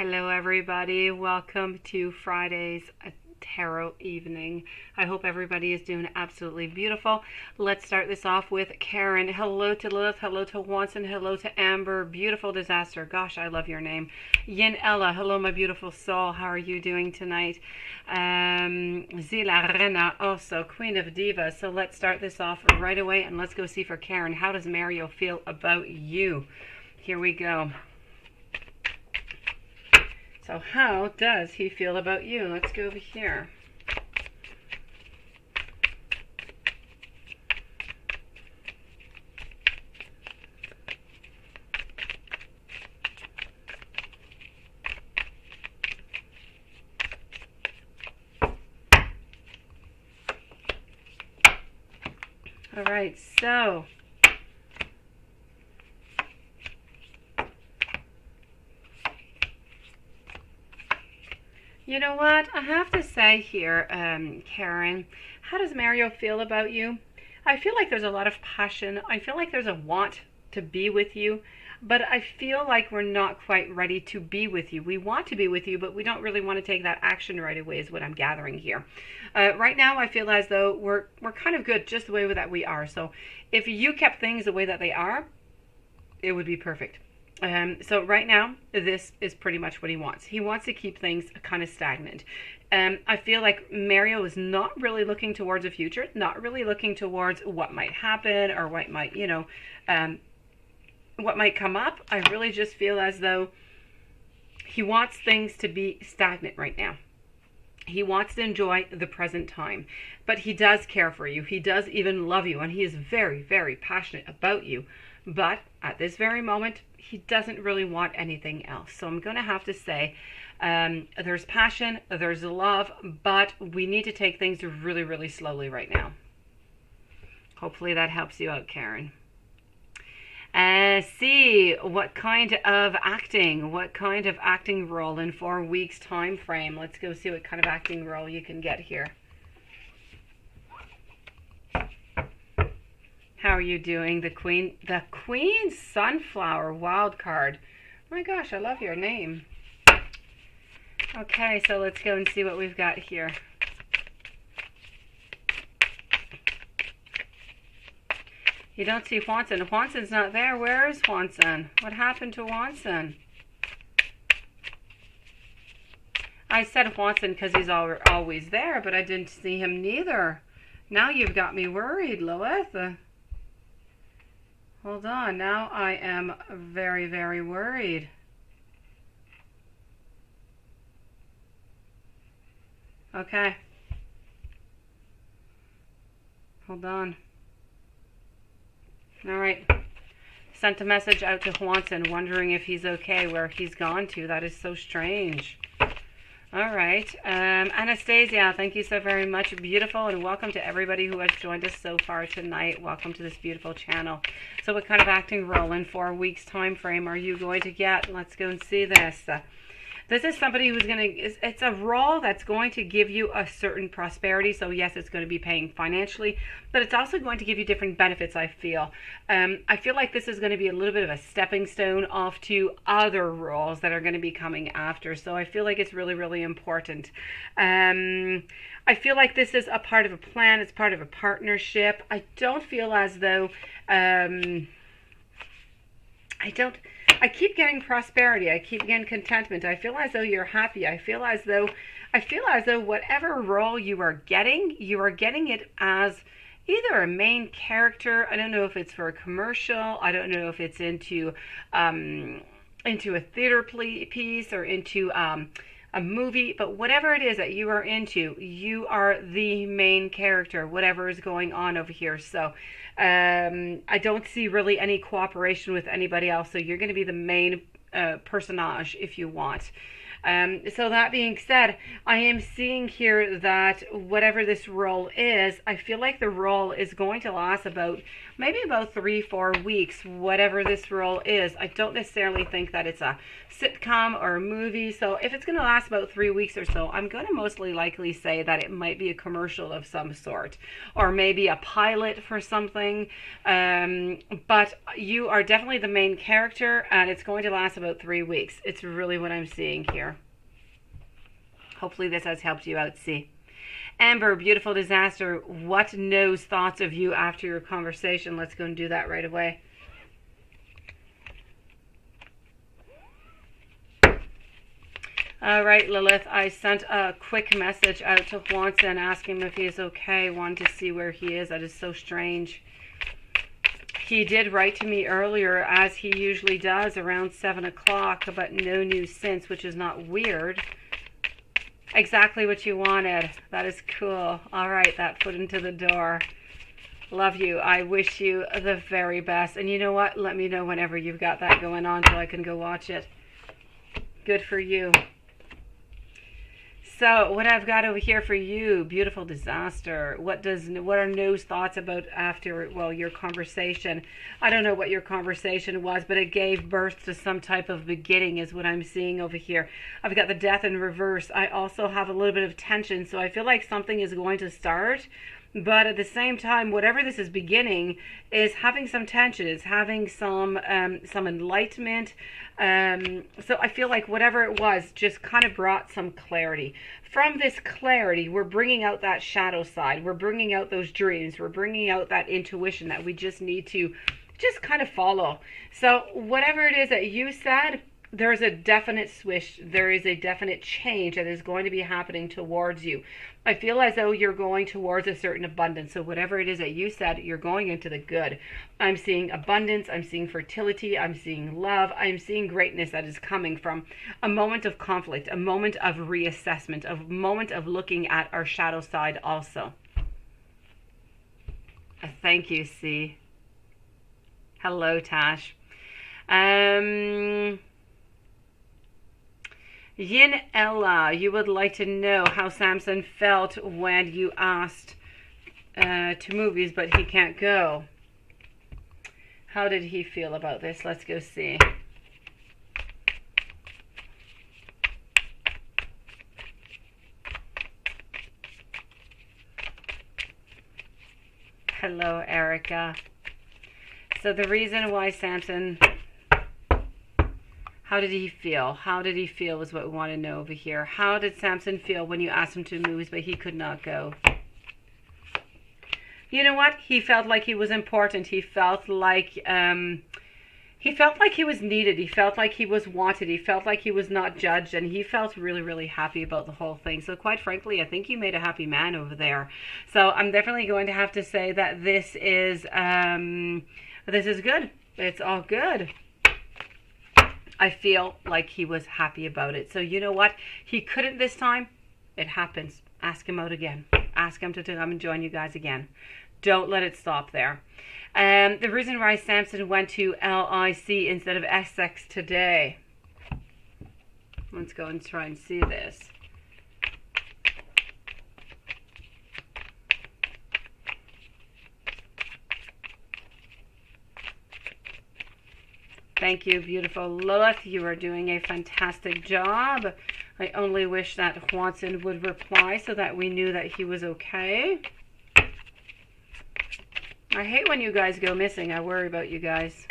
Hello, everybody. Welcome to Friday's tarot evening. I hope everybody is doing absolutely beautiful. Let's start this off with Karen. Hello to Lilith. Hello to Watson. Hello to Amber. Beautiful Disaster. Gosh, I love your name. Yin Ella. Hello, my beautiful soul. How are you doing tonight? Zila Rena, also Queen of Divas. So let's start this off right away and let's go see for Karen. How does Mario feel about you? Here we go. So how does he feel about you? Let's go over here. All right, so you know what? I have to say here, Karen, how does Mario feel about you? I feel like there's a lot of passion. I feel like there's a want to be with you, but I feel like we're not quite ready to be with you. We want to be with you, but we don't really want to take that action right away is what I'm gathering here. Right now, I feel as though we're kind of good just the way that we are. So if you kept things the way that they are, it would be perfect. So right now, this is pretty much what he wants. He wants to keep things kind of stagnant. I feel like Mario is not really looking towards the future, not really looking towards what might happen or what might, what might come up. I really just feel as though he wants things to be stagnant right now. He wants to enjoy the present time, but he does care for you. He does even love you, and he is very, very passionate about you. But at this very moment, he doesn't really want anything else. So I'm going to have to say there's passion, there's love, but we need to take things really, really slowly right now. Hopefully that helps you out, Karen. See what kind of acting role in 4 weeks time frame. Let's go see what kind of acting role you can get here. How are you doing? The Queen Sunflower wild card. My gosh, I love your name. Okay, so let's go and see what we've got here. You don't see Juanson. Juanson's not there. Where is Juanson? What happened to Juanson? I said Juanson because he's always there, but I didn't see him neither. Now you've got me worried, Lilith. Hold on, now I am very, very worried. Okay. Hold on. All right. Sent a message out to Juanson, wondering if he's okay, where he's gone to. That is so strange. All right. Anastasia, thank you so very much. Beautiful, and welcome to everybody who has joined us so far tonight. Welcome to this beautiful channel. So what kind of acting role in 4 weeks time frame are you going to get? Let's go and see this. This is somebody who's it's a role that's going to give you a certain prosperity. So yes, it's going to be paying financially, but it's also going to give you different benefits, I feel. I feel like this is going to be a little bit of a stepping stone off to other roles that are going to be coming after. So I feel like it's really, really important. I feel like this is a part of a plan. It's part of a partnership. I don't feel as though, I keep getting prosperity. I keep getting contentment. I feel as though you're happy. I feel as though whatever role you are getting it as either a main character. I don't know if it's for a commercial. I don't know if it's into a theater piece or into a movie, but whatever it is that you are into, you are the main character, whatever is going on over here. So I don't see really any cooperation with anybody else. So you're going to be the main personage if you want. So that being said, I am seeing here that whatever this role is, I feel like the role is going to last maybe about 3-4 weeks, whatever this role is. I don't necessarily think that it's a sitcom or a movie. So if it's going to last about 3 weeks or so, I'm going to mostly likely say that it might be a commercial of some sort, or maybe a pilot for something. But you are definitely the main character, and it's going to last about 3 weeks. It's really what I'm seeing here. Hopefully this has helped you out, see. Amber, beautiful disaster. What knows thoughts of you after your conversation? Let's go and do that right away. All right, Lilith, I sent a quick message out to Juanson asking him if he is okay. Wanted to see where he is. That is so strange. He did write to me earlier, as he usually does, around 7 o'clock, but no news since, which is not weird. Exactly what you wanted. That is cool. All right, that foot into the door. Love you. I wish you the very best. And you know what? Let me know whenever you've got that going on so I can go watch it. Good for you. So what I've got over here for you, beautiful disaster. What are No's thoughts about after, well, your conversation? I don't know what your conversation was, but it gave birth to some type of beginning is what I'm seeing over here. I've got the death in reverse. I also have a little bit of tension, so I feel like something is going to start. But at the same time, whatever this is beginning is having some tension. It's having some enlightenment. So I feel like whatever it was just kind of brought some clarity. From this clarity, we're bringing out that shadow side. We're bringing out those dreams. We're bringing out that intuition that we just need to just kind of follow. So whatever it is that you said, there's a definite switch. There is a definite change that is going to be happening towards you. I feel as though you're going towards a certain abundance. So whatever it is that you said, you're going into the good. I'm seeing abundance. I'm seeing fertility. I'm seeing love. I'm seeing greatness that is coming from a moment of conflict, a moment of reassessment, a moment of looking at our shadow side also. Thank you, C. Hello, Tash. Yin Ella, you would like to know how Samson felt when you asked to movies, but he can't go. How did he feel about this? Let's go see. Hello, Erica. So the reason why Samson... How did he feel? How did he feel is what we want to know over here. How did Samson feel when you asked him to movies, but he could not go? You know what? He felt like he was important. He felt like he was needed. He felt like he was wanted. He felt like he was not judged, and he felt really, really happy about the whole thing. So quite frankly, I think you made a happy man over there. So I'm definitely going to have to say that this is good. It's all good. I feel like he was happy about it. So you know what? He couldn't this time. It happens. Ask him out again. Ask him to come and join you guys again. Don't let it stop there. The reason why Samson went to LIC instead of Essex today. Let's go and try and see this. Thank you, beautiful Lilith. You are doing a fantastic job. I only wish that Juanson would reply so that we knew that he was okay. I hate when you guys go missing. I worry about you guys.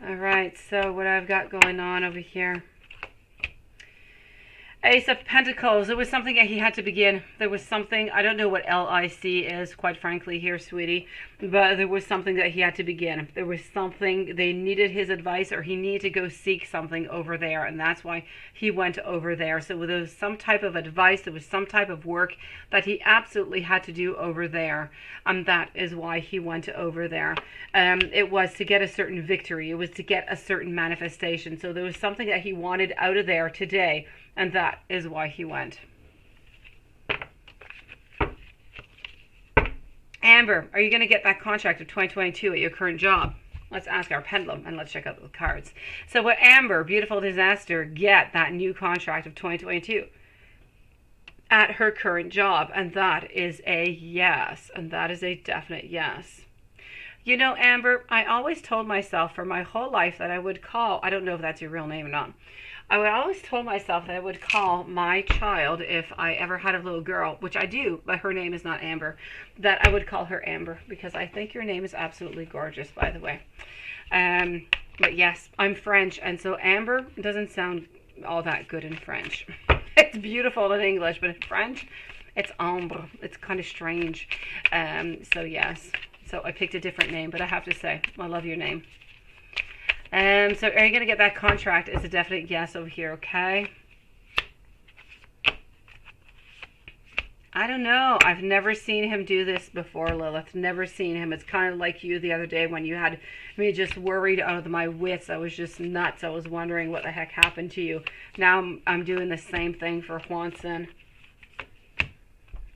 All right, so what I've got going on over here. Ace of Pentacles. It was something that he had to begin. There was something, I don't know what LIC is, quite frankly, here, sweetie, but there was something that he had to begin. There was something, they needed his advice, or he needed to go seek something over there, and that's why he went over there. So there was some type of advice, there was some type of work that he absolutely had to do over there, and that is why he went over there. It was to get a certain victory. It was to get a certain manifestation. So there was something that he wanted out of there today, and that is why he went. Amber, are you going to get that contract of 2022 at your current job? Let's ask our pendulum and let's check out the cards. So will Amber, beautiful disaster, get that new contract of 2022 at her current job? And that is a yes. And that is a definite yes. You know, Amber, I always told myself for my whole life that I would call, I don't know if that's your real name or not, I always told myself that I would call my child, if I ever had a little girl, which I do, but her name is not Amber, that I would call her Amber, because I think your name is absolutely gorgeous, by the way. But yes, I'm French, and so Amber doesn't sound all that good in French. It's beautiful in English, but in French, it's Ambre. It's kind of strange. So yes, so I picked a different name, but I have to say, I love your name. So are you going to get that contract? It's a definite yes over here, okay? I don't know. I've never seen him do this before, Lilith. Never seen him. It's kind of like you the other day when you had me just worried out of my wits. I was just nuts. I was wondering what the heck happened to you. Now I'm doing the same thing for Juanson.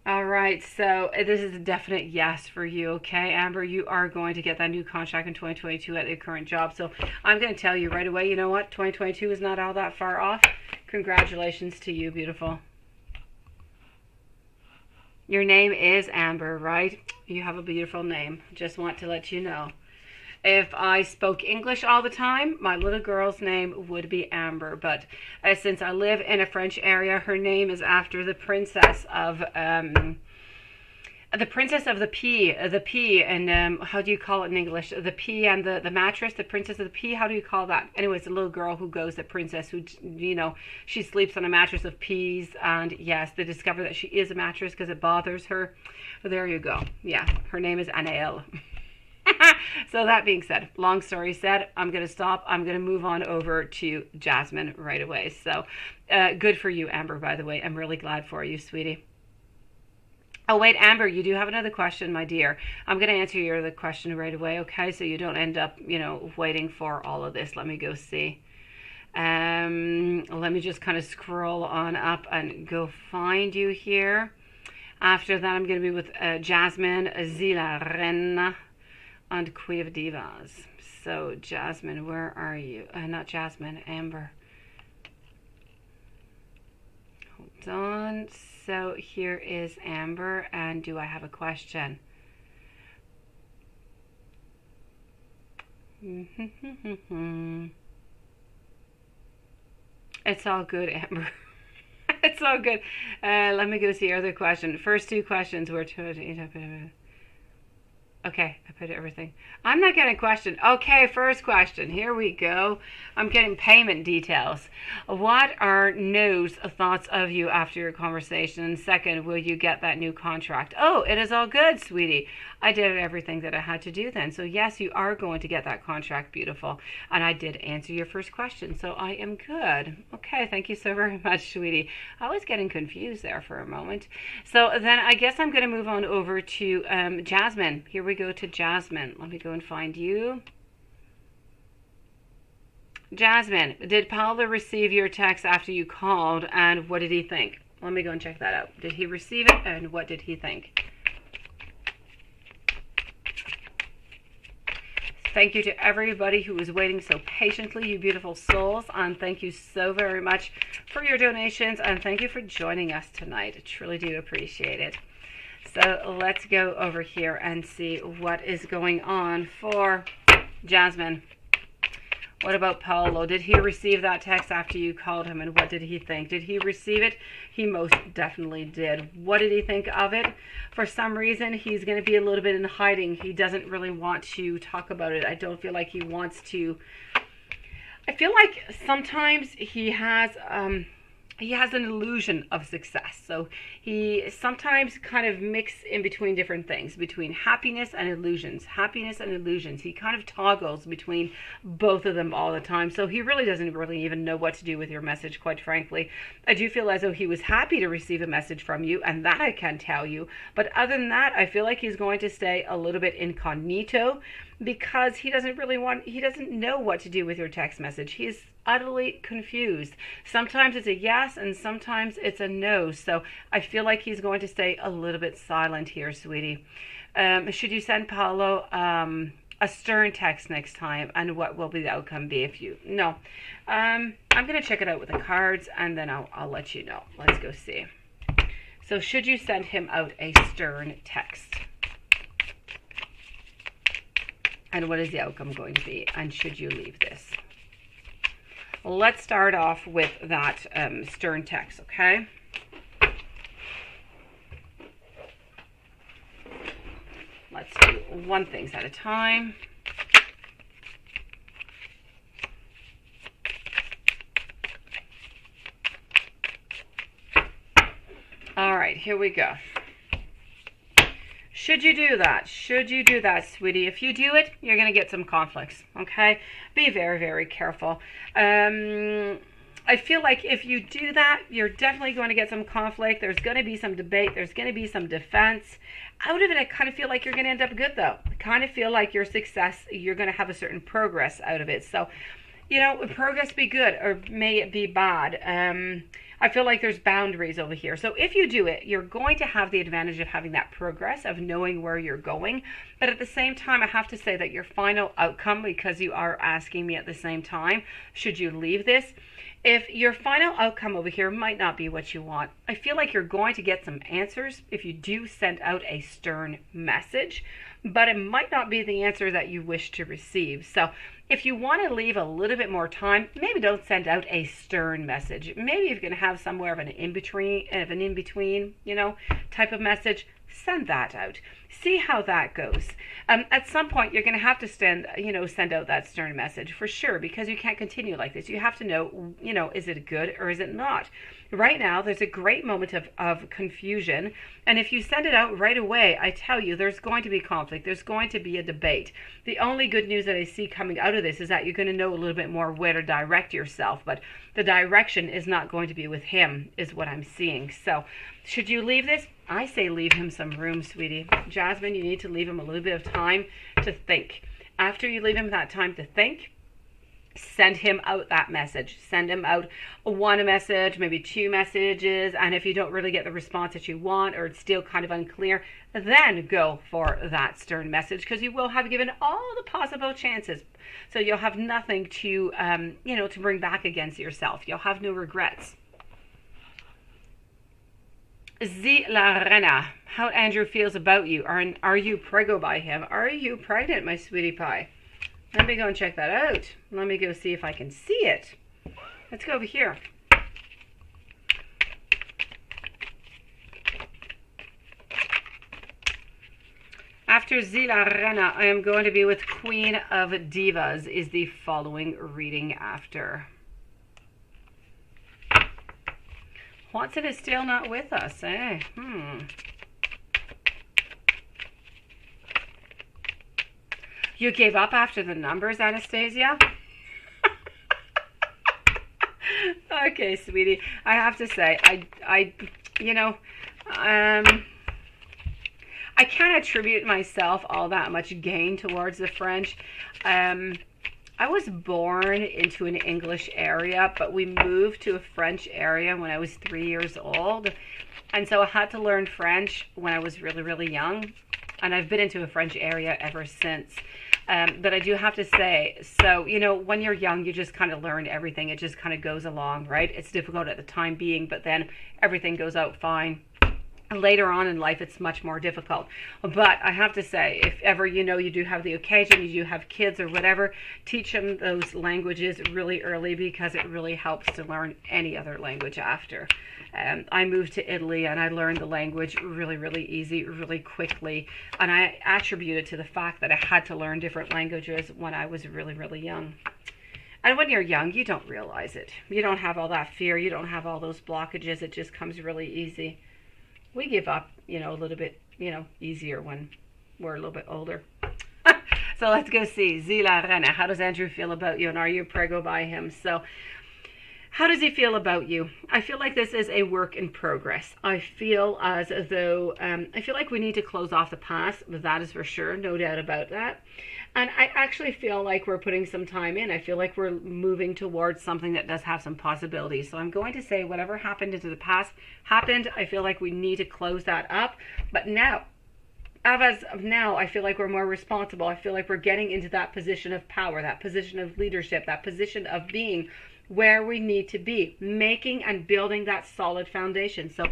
All right, so this is a definite yes for you, okay? Amber, you are going to get that new contract in 2022 at your current job. So I'm going to tell you right away, you know what? 2022 is not all that far off. Congratulations to you, beautiful. Your name is Amber, right? You have a beautiful name. Just want to let you know. If I spoke English all the time, my little girl's name would be Amber. But since I live in a French area, her name is after the princess of the pea. The pea, and how do you call it in English? The pea and the mattress, the princess of the pea. How do you call that? Anyways, the little girl who goes, the princess who, you know, she sleeps on a mattress of peas. And yes, they discover that she is a mattress because it bothers her. So there you go. Yeah, her name is Anaël. So that being said, long story said, I'm going to stop. I'm going to move on over to Jasmine right away. So good for you, Amber, by the way. I'm really glad for you, sweetie. Oh, wait, Amber, you do have another question, my dear. I'm going to answer your other question right away, okay? So you don't end up, you know, waiting for all of this. Let me go see. Let me just kind of scroll on up and go find you here. After that, I'm going to be with Jasmine, Zila, Ren, and Queen of Divas. So, Jasmine, where are you? Not Jasmine, Amber. Hold on. So, here is Amber, and do I have a question? It's all good, Amber. It's all good. Let me go see your other question. First two questions were to... Okay, I put everything. I'm not getting a question. Okay, first question. Here we go. I'm getting payment details. What are No's thoughts of you after your conversation? And second, will you get that new contract? Oh, it is all good, sweetie. I did everything that I had to do then. So yes, you are going to get that contract, beautiful. And I did answer your first question, so I am good. Okay, thank you so very much, sweetie. I was getting confused there for a moment. So then I guess I'm going to move on over to Jasmine. Here we go to Jasmine. Let me go and find you. Jasmine, did Paolo receive your text after you called, and what did he think? Let me go and check that out. Did he receive it, and what did he think? Thank you to everybody who was waiting so patiently, you beautiful souls, and thank you so very much for your donations, and thank you for joining us tonight. I truly do appreciate it. So let's go over here and see what is going on for Jasmine. What about Paolo? Did he receive that text after you called him, and what did he think? Did he receive it? He most definitely did. What did he think of it? For some reason, he's going to be a little bit in hiding. He doesn't really want to talk about it. I don't feel like he wants to. I feel like sometimes he has an illusion of success. So he sometimes kind of mix in between different things, between happiness and illusions. Happiness and illusions. He kind of toggles between both of them all the time. So he really doesn't really even know what to do with your message, quite frankly. I do feel as though he was happy to receive a message from you, and that I can tell you. But other than that, I feel like he's going to stay a little bit incognito, because he doesn't know what to do with your text message. He's utterly confused. Sometimes it's a yes and sometimes it's a no. So I feel like he's going to stay a little bit silent here, sweetie. Should you send Paolo a stern text next time, and what will be the outcome be if you no. I'm gonna check it out with the cards, and then I'll let you know. Let's go see. So should you send him out a stern text? And what is the outcome going to be? And should you leave this? Let's start off with that stern text, okay? Let's do one thing at a time. All right, here we go. Should you do that? Should you do that, sweetie? If you do it, you're going to get some conflicts, okay? Be very, very careful. I feel like if you do that, you're definitely going to get some conflict. There's going to be some debate. There's going to be some defense. Out of it, I kind of feel like you're going to end up good, though. I kind of feel like your success, you're going to have a certain progress out of it. So, you know, would progress be good or may it be bad? I feel like there's boundaries over here. So if you do it, you're going to have the advantage of having that progress, of knowing where you're going. But at the same time, I have to say that your final outcome, because you are asking me at the same time, should you leave this? If your final outcome over here might not be what you want, I feel like you're going to get some answers if you do send out a stern message, but it might not be the answer that you wish to receive. So if you want to leave a little bit more time, maybe don't send out a stern message. Maybe if you're going to have somewhere of an in-between, you know, type of message, send that out. See how that goes. At some point, you're going to have to send out that stern message for sure, because you can't continue like this. You have to know, you know, is it good or is it not? Right now, there's a great moment of confusion. And if you send it out right away, I tell you, there's going to be conflict. There's going to be a debate. The only good news that I see coming out of this is that you're going to know a little bit more where to direct yourself. But the direction is not going to be with him, is what I'm seeing. So should you leave this? I say leave him some room, sweetie. Jasmine, you need to leave him a little bit of time to think. After you leave him that time to think, send him out that message. Send him out one message, maybe two messages. And if you don't really get the response that you want, or it's still kind of unclear, then go for that stern message, because you will have given all the possible chances. So you'll have nothing to, to bring back against yourself. You'll have no regrets. Z La Rena, how Andrew feels about you. Are you preggo by him? Are you pregnant, my sweetie pie? Let me go and check that out. Let me go see if I can see it. Let's go over here. After Z La Rena, I am going to be with Queen of Divas is the following reading after. Watson is still not with us, eh? You gave up after the numbers, Anastasia? Okay, sweetie. I have to say, I can't attribute myself all that much gain towards the French. I was born into an English area, but we moved to a French area when I was 3 years old. And so I had to learn French when I was really, really young. And I've been into a French area ever since. But I do have to say, so, when you're young, you just kind of learn everything. It just kind of goes along, right? It's difficult at the time being, but then everything goes out fine. Later on in life, it's much more difficult. But I have to say, if ever you do have the occasion, you do have kids or whatever, teach them those languages really early, because it really helps to learn any other language after. I moved to Italy and I learned the language really, really easy, really quickly. And I attribute it to the fact that I had to learn different languages when I was really, really young. And when you're young, you don't realize it. You don't have all that fear. You don't have all those blockages. It just comes really easy. We give up, a little bit, easier when we're a little bit older. So let's go see. Zila Rena, how does Andrew feel about you? And are you preggo by him? So how does he feel about you? I feel like this is a work in progress. I feel as though, I feel like we need to close off the past. That is for sure. No doubt about that. And I actually feel like we're putting some time in. I feel like we're moving towards something that does have some possibilities. So I'm going to say whatever happened into the past happened. I feel like we need to close that up. But now, as of now, I feel like we're more responsible. I feel like we're getting into that position of power, that position of leadership, that position of being where we need to be, making and building that solid foundation. So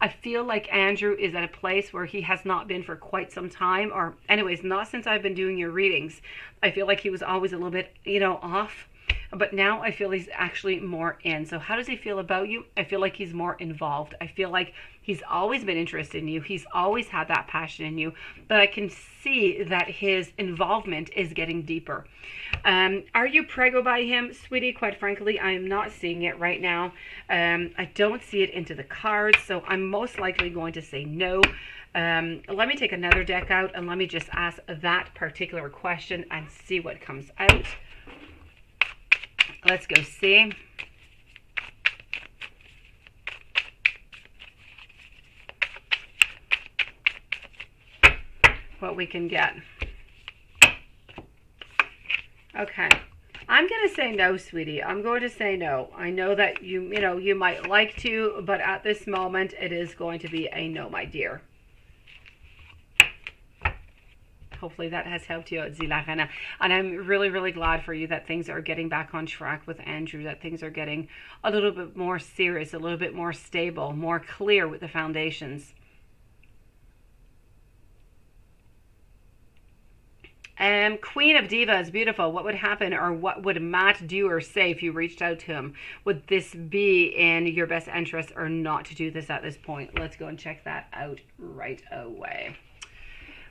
I feel like Andrew is at a place where he has not been for quite some time, or anyways, not since I've been doing your readings. I feel like he was always a little bit, off. But now I feel he's actually more in. So how does he feel about you? I feel like he's more involved. I feel like he's always been interested in you. He's always had that passion in you. But I can see that his involvement is getting deeper. Are you preggo by him, sweetie? Quite frankly, I am not seeing it right now. I don't see it into the cards. So I'm most likely going to say no. Let me take another deck out and let me just ask that particular question and see what comes out. Let's go see. What we can get. Okay. I'm going to say no, sweetie. I'm going to say no. I know that you might like to, but at this moment it is going to be a no, my dear. Hopefully that has helped you out, Zilarena. And I'm really, really glad for you that things are getting back on track with Andrew, that things are getting a little bit more serious, a little bit more stable, more clear with the foundations. Queen of Divas, beautiful. What would happen, or what would Matt do or say if you reached out to him? Would this be in your best interest or not to do this at this point? Let's go and check that out right away.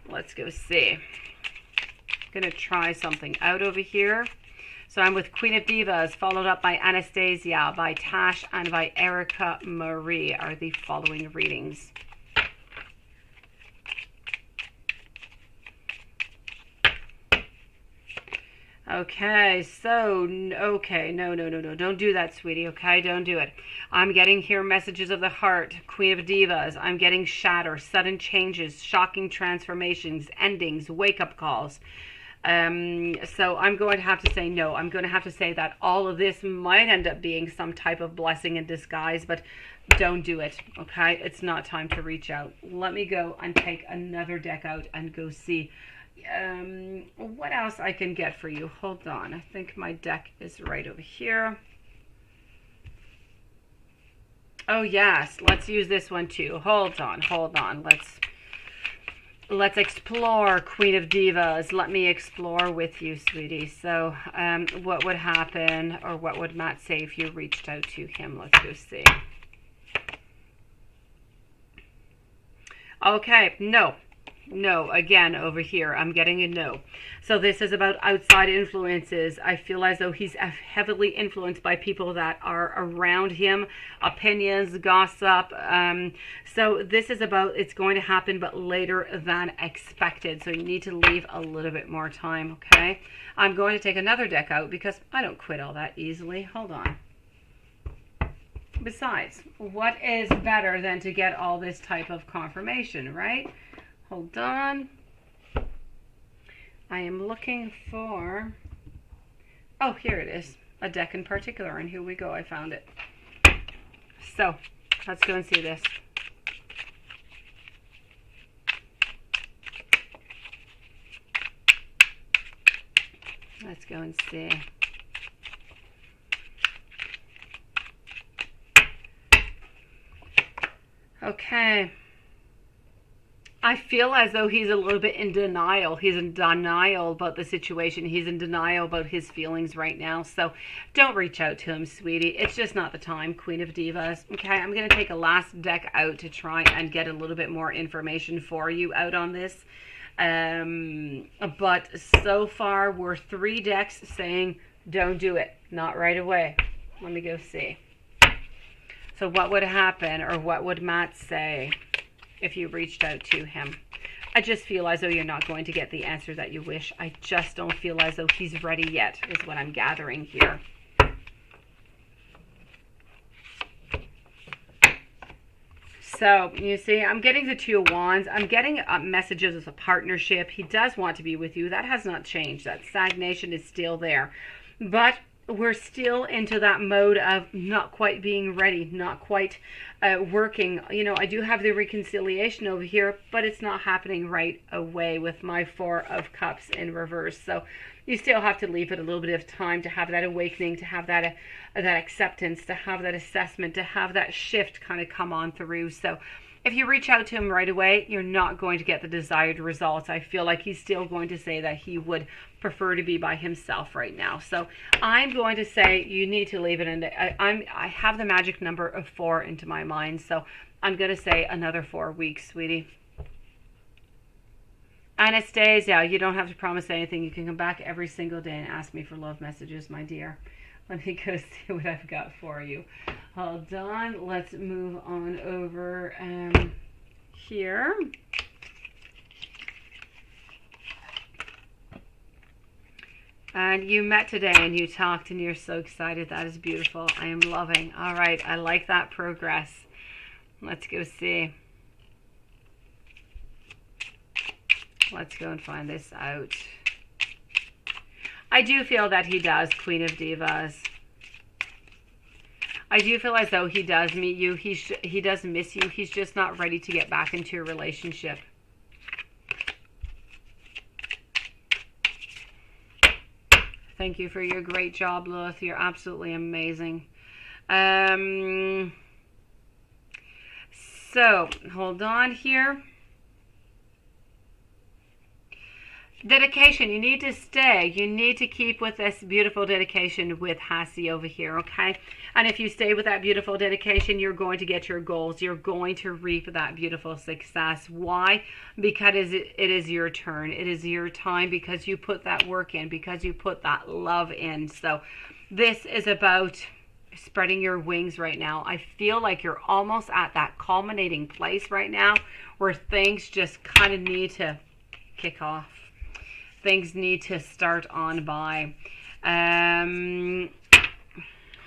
Let's go see. I'm going to try something out over here. So I'm with Queen of Divas, followed up by Anastasia, by Tash, and by Erica Marie are the following readings. Okay, so, okay, no, don't do that, sweetie, okay, don't do it. I'm getting here messages of the heart, Queen of Divas. I'm getting shatter, sudden changes, shocking transformations, endings, wake-up calls. So I'm going to have to say no. I'm going to have to say that all of this might end up being some type of blessing in disguise, but don't do it, okay? It's not time to reach out. Let me go and take another deck out and go see what else I can get for you. Hold on. I think my deck is right over here. Oh yes, let's use this one too. Hold on. Let's explore, Queen of Divas. Let me explore with you, sweetie. So what would happen, or what would Matt say if you reached out to him? Let's go see. Okay, no, again, over here, I'm getting a no. So this is about outside influences. I feel as though he's heavily influenced by people that are around him, opinions, gossip. So this is about, it's going to happen, but later than expected. So you need to leave a little bit more time, okay? I'm going to take another deck out because I don't quit all that easily. Hold on. Besides, what is better than to get all this type of confirmation, right? Hold on. I am looking for... Oh, here it is. A deck in particular, and here we go. I found it. So, let's go and see this. Let's go and see. Okay. I feel as though he's a little bit in denial. He's in denial about the situation. He's in denial about his feelings right now. So don't reach out to him, sweetie. It's just not the time, Queen of Divas. Okay, I'm going to take a last deck out to try and get a little bit more information for you out on this. But so far, we're 3 decks saying don't do it. Not right away. Let me go see. So what would happen, or what would Matt say if you reached out to him? I just feel as though you're not going to get the answer that you wish. I just don't feel as though he's ready yet, is what I'm gathering here. So, you see, I'm getting the 2 of Wands. I'm getting messages of a partnership. He does want to be with you. That has not changed. That stagnation is still there. But we're still into that mode of not quite being ready, not quite working. You know, I do have the reconciliation over here, but it's not happening right away with my Four of Cups in reverse. So you still have to leave it a little bit of time to have that awakening, to have that acceptance, to have that assessment, to have that shift kind of come on through. So if you reach out to him right away, you're not going to get the desired results. I feel like he's still going to say that he would prefer to be by himself right now. So I'm going to say you need to leave it in. I have the magic number of 4 into my mind, so I'm going to say another 4 weeks, sweetie. Anastasia, you don't have to promise anything. You can come back every single day and ask me for love messages, my dear. Let me go see what I've got for you. Hold on. Let's move on over here. And you met today and you talked and you're so excited. That is beautiful. I am loving. All right. I like that progress. Let's go see. Let's go and find this out. I do feel that he does, Queen of Divas. I do feel as though he does meet you. He does miss you. He's just not ready to get back into a relationship. Thank you for your great job, Lilith. You're absolutely amazing. So, hold on here. Dedication, you need to stay. You need to keep with this beautiful dedication with Hassie over here, okay? And if you stay with that beautiful dedication, you're going to get your goals. You're going to reap that beautiful success. Why? Because it is your turn. It is your time because you put that work in, because you put that love in. So this is about spreading your wings right now. I feel like you're almost at that culminating place right now where things just kind of need to kick off. Things need to start on by.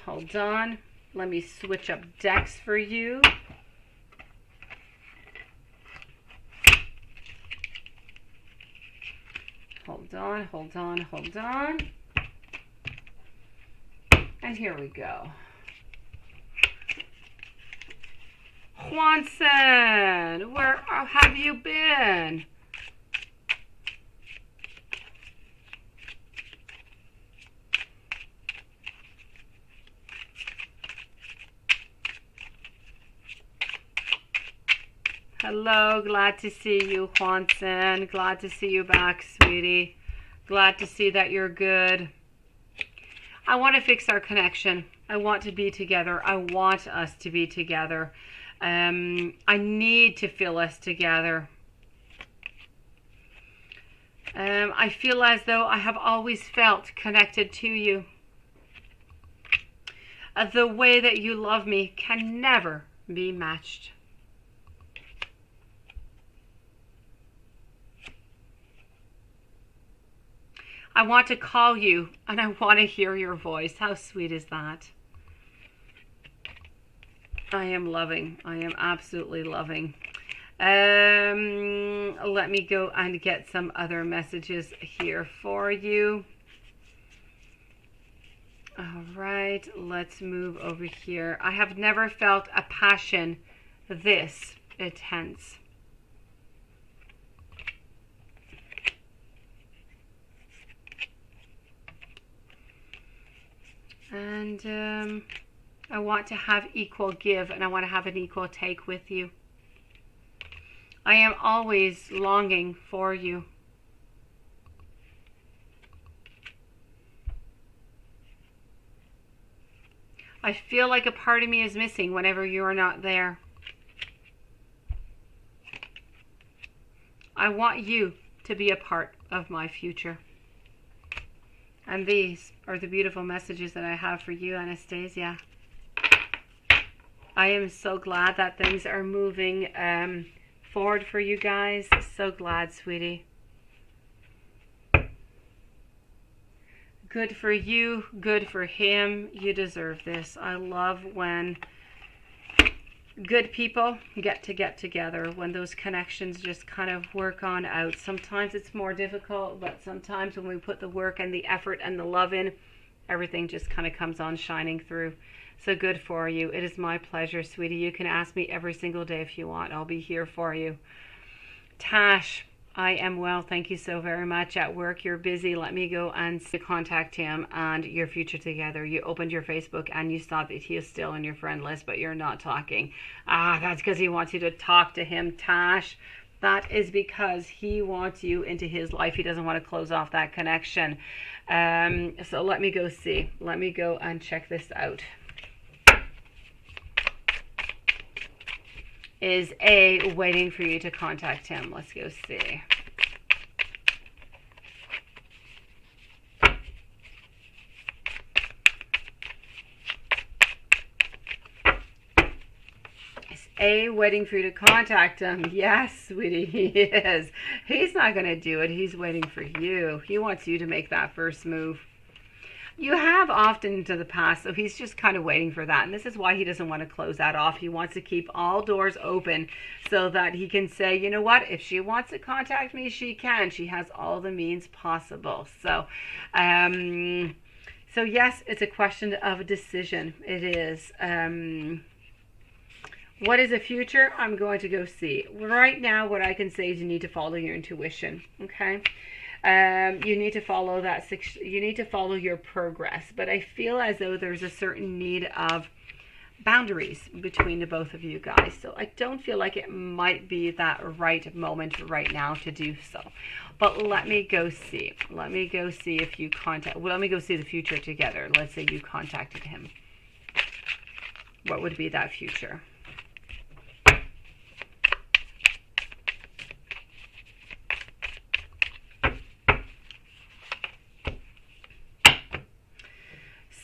Hold on. Let me switch up decks for you. Hold on, hold on, hold on. And here we go. Juanson, where have you been? Hello, glad to see you, Juanson. Glad to see you back, sweetie. Glad to see that you're good. I want to fix our connection. I want to be together. I want us to be together. I need to feel us together. I feel as though I have always felt connected to you. The way that you love me can never be matched. I want to call you and I want to hear your voice. How sweet is that? I am loving. I am absolutely loving. Let me go and get some other messages here for you. All right, let's move over here. I have never felt a passion this intense. And I want to have equal give and I want to have an equal take with you. I am always longing for you. I feel like a part of me is missing whenever you are not there. I want you to be a part of my future. And these are the beautiful messages that I have for you, Anastasia. I am so glad that things are moving forward for you guys. So glad, sweetie. Good for you, good for him. You deserve this. I love when good people get together, when those connections just kind of work on out. Sometimes it's more difficult, but sometimes when we put the work and the effort and the love in, Everything just kind of comes on shining through. So good for you. It is my pleasure, sweetie. You can ask me every single day if you want. I'll be here for you. Tash, I am well. Thank you so very much. At work, you're busy. Let me go and contact him and your future together. You opened your Facebook and you saw that he is still on your friend list, but you're not talking. That's because he wants you to talk to him, Tash. That is because he wants you into his life. He doesn't want to close off that connection. So let me go see. Let me go and check this out. Is A waiting for you to contact him? Let's go see. Is A waiting for you to contact him? Yes, sweetie, he is. He's not going to do it. He's waiting for you. He wants you to make that first move. You have often into the past, so he's just kind of waiting for that. And this is why he doesn't want to close that off. He wants to keep all doors open so that he can say, you know what, if she wants to contact me, she can. She has all the means possible. So, so yes, it's a question of a decision. It is. What is the future? I'm going to go see. Right now, what I can say is you need to follow your intuition, okay? You need to follow that. You need to follow your progress. But I feel as though there's a certain need of boundaries between the both of you guys. So I don't feel like it might be that right moment right now to do so. But let me go see. Let me go see if you contact. Well, let me go see the future together. Let's say you contacted him. What would be that future?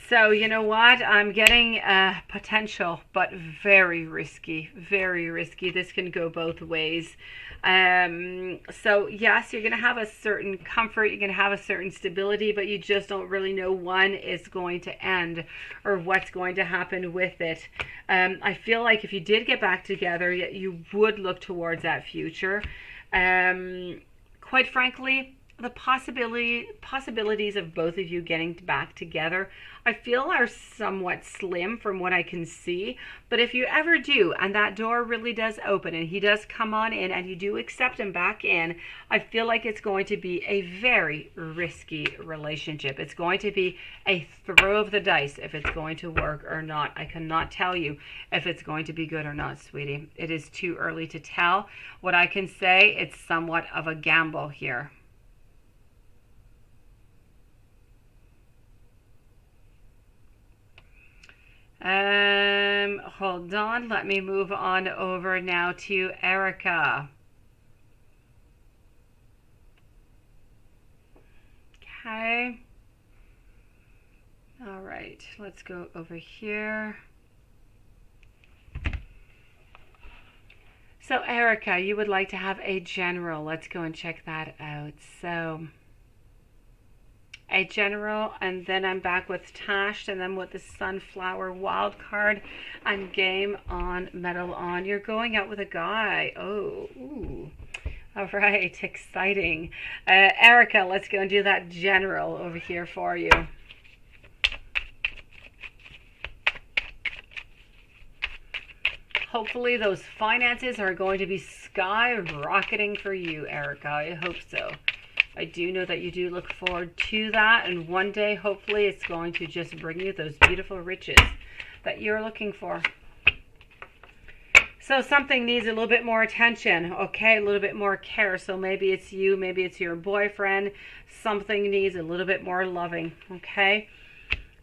So, you know what? I'm getting potential, but very risky. Very risky. This can go both ways. So, yes, you're going to have a certain comfort. You're going to have a certain stability, but you just don't really know when it's going to end or what's going to happen with it. I feel like if you did get back together, you would look towards that future. Quite frankly, the possibilities of both of you getting back together, I feel are somewhat slim from what I can see. But if you ever do, and that door really does open and he does come on in and you do accept him back in, I feel like it's going to be a very risky relationship. It's going to be a throw of the dice if it's going to work or not. I cannot tell you if it's going to be good or not, sweetie. It is too early to tell. What I can say, it's somewhat of a gamble here. Hold on, let me move on over now to Erica. Okay. All right, let's go over here. So Erica, you would like to have a general. Let's go and check that out. So a general, and then I'm back with Tash, and then with the Sunflower wild card and game on, medal on. You're going out with a guy. Oh, ooh. All right, exciting. Erica, let's go and do that general over here for you. Hopefully those finances are going to be skyrocketing for you, Erica. I hope so. I do know that you do look forward to that, and one day, hopefully, it's going to just bring you those beautiful riches that you're looking for. So something needs a little bit more attention, okay? A little bit more care. So maybe it's you, maybe it's your boyfriend. Something needs a little bit more loving, okay?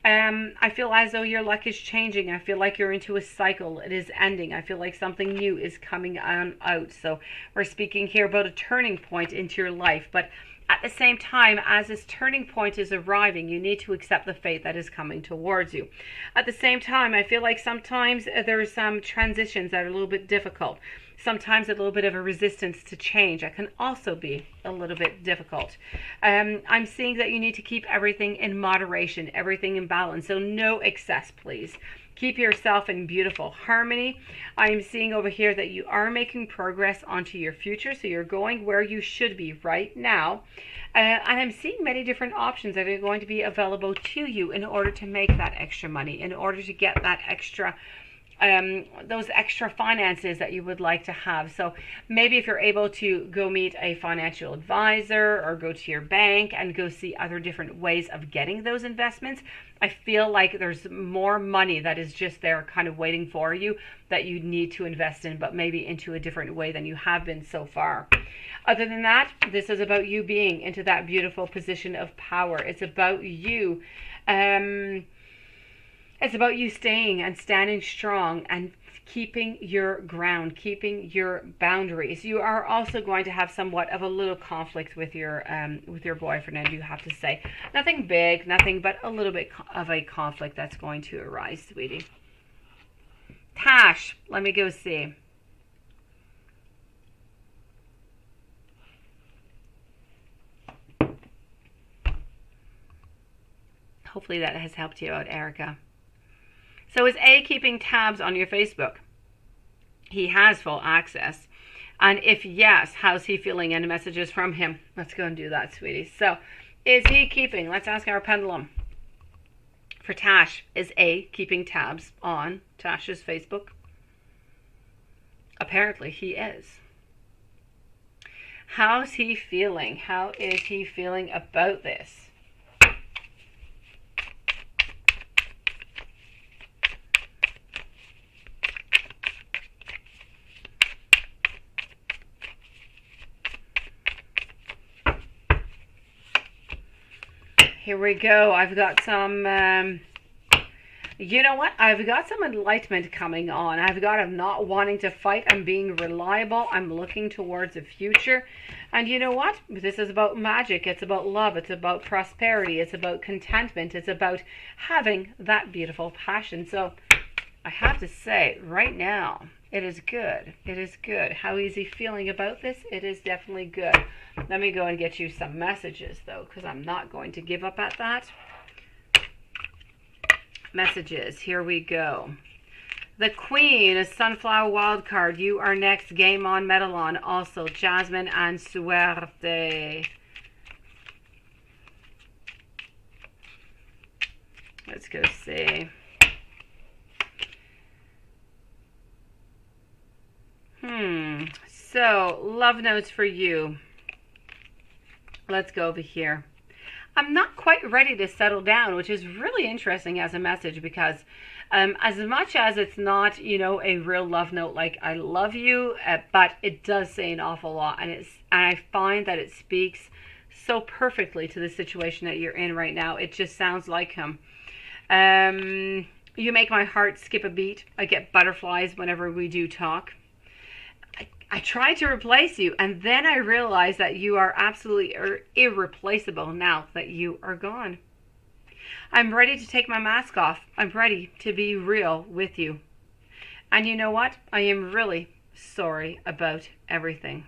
I feel as though your luck is changing. I feel like you're into a cycle. It is ending. I feel like something new is coming on out. So we're speaking here about a turning point into your life. But at the same time, as this turning point is arriving, you need to accept the fate that is coming towards you. At the same time, I feel like sometimes there's some transitions that are a little bit difficult. Sometimes a little bit of a resistance to change. That can also be a little bit difficult. I'm seeing that you need to keep everything in moderation, everything in balance. So no excess, please. Keep yourself in beautiful harmony. I am seeing over here that you are making progress onto your future, so you're going where you should be right now. And I'm seeing many different options that are going to be available to you in order to make that extra money, in order to get that extra those extra finances that you would like to have. So maybe if you're able to go meet a financial advisor or go to your bank and go see other different ways of getting those investments, I feel like there's more money that is just there kind of waiting for you that you need to invest in, but maybe into a different way than you have been so far. Other than that, this is about you being into that beautiful position of power. It's about you it's about you staying and standing strong and keeping your ground, keeping your boundaries. You are also going to have somewhat of a little conflict with your boyfriend, I do have to say. Nothing big, nothing, but a little bit of a conflict that's going to arise, sweetie. Tash, let me go see. Hopefully that has helped you out, Erica. So is A keeping tabs on your Facebook? He has full access. And if yes, how's he feeling? Any messages from him? Let's go and do that, sweetie. So is he keeping? Let's ask our pendulum. For Tash, is A keeping tabs on Tash's Facebook? Apparently he is. How's he feeling? How is he feeling about this? Here we go. I've got some, you know what? I've got some enlightenment coming on. I've got I'm not wanting to fight. I'm being reliable. I'm looking towards a future. And you know what? This is about magic. It's about love. It's about prosperity. It's about contentment. It's about having that beautiful passion. So I have to say right now, it is good. It is good. How is he feeling about this? It is definitely good. Let me go and get you some messages, though, because I'm not going to give up at that. Messages. Here we go. The Queen is Sunflower Wildcard. You are next. Game on, medal on. Also, Jasmine and Suerte. Let's go see. So, love notes for you. Let's go over here. I'm not quite ready to settle down, which is really interesting as a message because as much as it's not, you know, a real love note like I love you, but it does say an awful lot. And I find that it speaks so perfectly to the situation that you're in right now. It just sounds like him. You make my heart skip a beat. I get butterflies whenever we do talk. I tried to replace you, and then I realized that you are absolutely irreplaceable now that you are gone. I'm ready to take my mask off. I'm ready to be real with you. And you know what? I am really sorry about everything.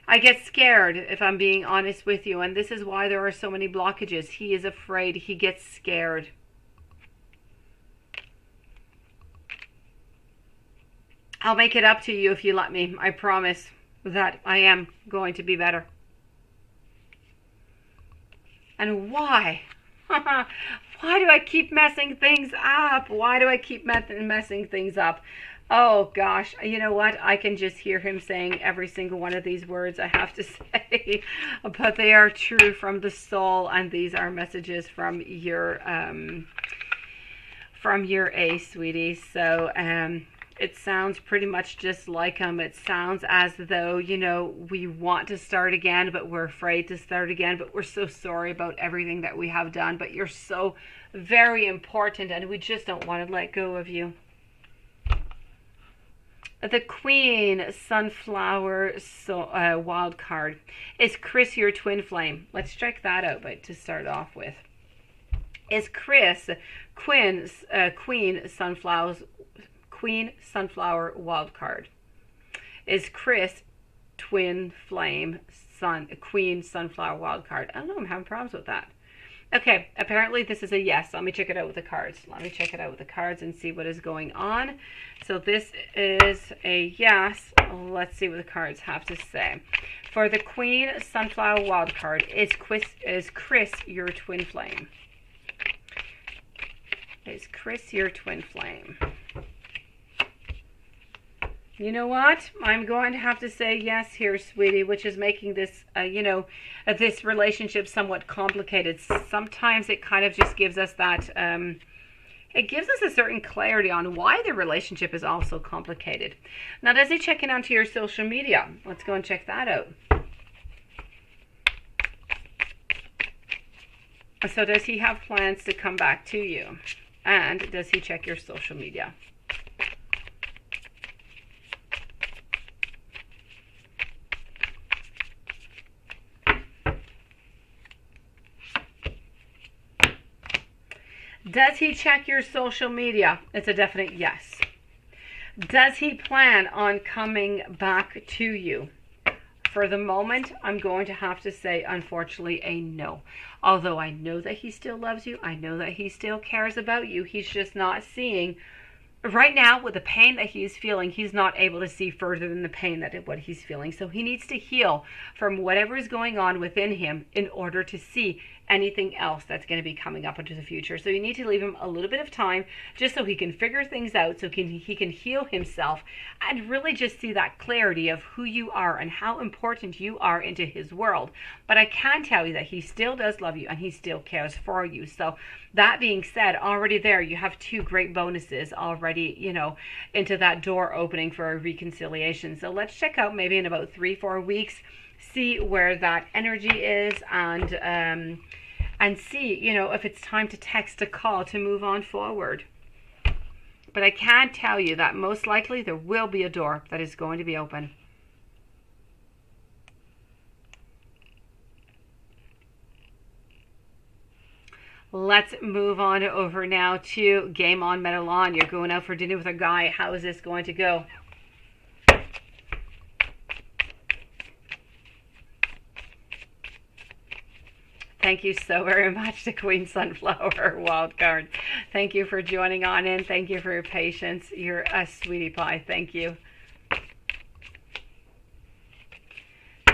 I get scared if I'm being honest with you, and this is why there are so many blockages. He is afraid. He gets scared. I'll make it up to you if you let me. I promise that I am going to be better. And why? Why do I keep messing things up? Why do I keep messing things up? Oh gosh, you know what? I can just hear him saying every single one of these words, I have to say. But they are true from the soul, and these are messages from your ace, sweetie. So it sounds pretty much just like him. It sounds as though, you know, we want to start again, but we're afraid to start again, but we're so sorry about everything that we have done, but you're so very important, and we just don't want to let go of you. The Queen, Sunflower wild card. Is Chris your twin flame? Let's check that out to start off with. Is Chris Queen Sunflower wild card? Is Chris twin flame Queen Sunflower wild card? I don't know, I'm having problems with that. Okay, apparently this is a yes. Let me check it out with the cards. Let me check it out with the cards and see what is going on. So this is a yes. Let's see what the cards have to say. For the Queen Sunflower Wild card, is Chris your twin flame? Is Chris your twin flame? You know what? I'm going to have to say yes here, sweetie, which is making this, this relationship somewhat complicated. Sometimes it kind of just gives us that, it gives us a certain clarity on why the relationship is also complicated. Now, does he check in onto your social media? Let's go and check that out. So does he have plans to come back to you? And does he check your social media? Does he check your social media? It's a definite yes. Does he plan on coming back to you? For the moment, I'm going to have to say, unfortunately, a no. Although I know that he still loves you. I know that he still cares about you. He's just not seeing. Right now, with the pain that he's feeling, he's not able to see further than the pain that what he's feeling. So he needs to heal from whatever is going on within him in order to see anything else that's going to be coming up into the future. So you need to leave him a little bit of time just so he can figure things out, so he can heal himself and really just see that clarity of who you are and how important you are into his world. But I can tell you that he still does love you and he still cares for you. So that being said, already there, you have two great bonuses already, into that door opening for a reconciliation. So let's check out maybe in about 3-4 weeks, see where that energy is, and see, if it's time to text a call to move on forward. But I can tell you that most likely there will be a door that is going to be open. Let's move on over now to Game On, Medal On. You're going out for dinner with a guy. How is this going to go? Thank you so very much to Queen Sunflower Wildcard. Thank you for joining on in. Thank you for your patience. You're a sweetie pie. Thank you.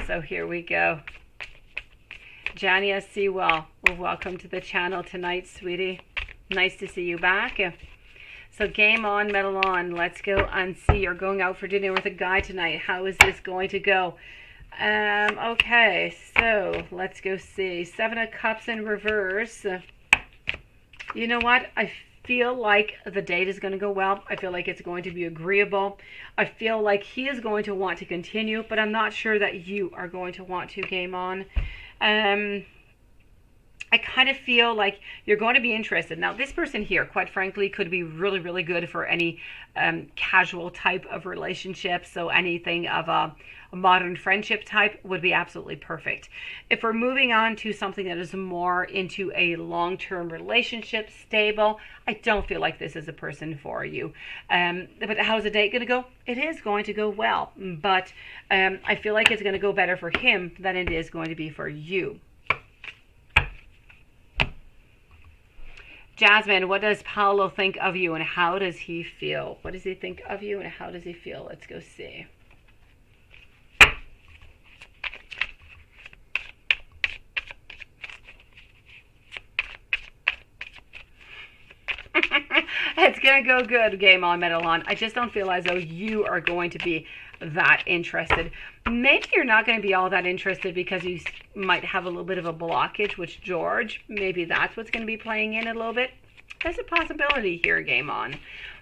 So here we go. Jania Sewell, well, welcome to the channel tonight, sweetie. Nice to see you back. So Game On, Medal On. Let's go and see. You're going out for dinner with a guy tonight. How is this going to go? Okay, so let's go see. 7 of Cups in reverse. You know what? I feel like the date is going to go well. I feel like it's going to be agreeable. I feel like he is going to want to continue, but I'm not sure that you are going to want to, Game On. I kind of feel like you're going to be interested. Now, this person here, quite frankly, could be really, really good for any casual type of relationship. So anything of a modern friendship type would be absolutely perfect. If we're moving on to something that is more into a long-term relationship, stable, I don't feel like this is a person for you. But how's the date going to go? It is going to go well, but I feel like it's going to go better for him than it is going to be for you. Jasmine, what does Paolo think of you and how does he feel? What does he think of you and how does he feel? Let's go see. It's going to go good, Game On, Medal On. I just don't feel as though you are going to be that interested. Maybe you're not going to be all that interested because you might have a little bit of a blockage with George. Maybe that's what's going to be playing in a little bit. There's a possibility here, Game On.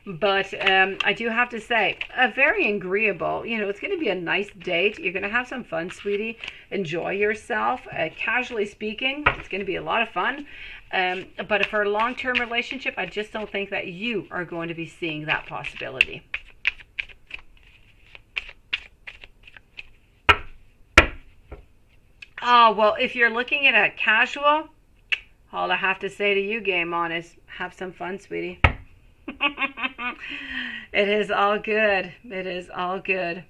But I do have to say, a very agreeable, it's going to be a nice date. You're going to have some fun, sweetie. Enjoy yourself. Casually speaking, it's going to be a lot of fun. But for a long-term relationship, I just don't think that you are going to be seeing that possibility. Oh, well, if you're looking at a casual, all I have to say to you, Game On, is have some fun, sweetie. It is all good. It is all good.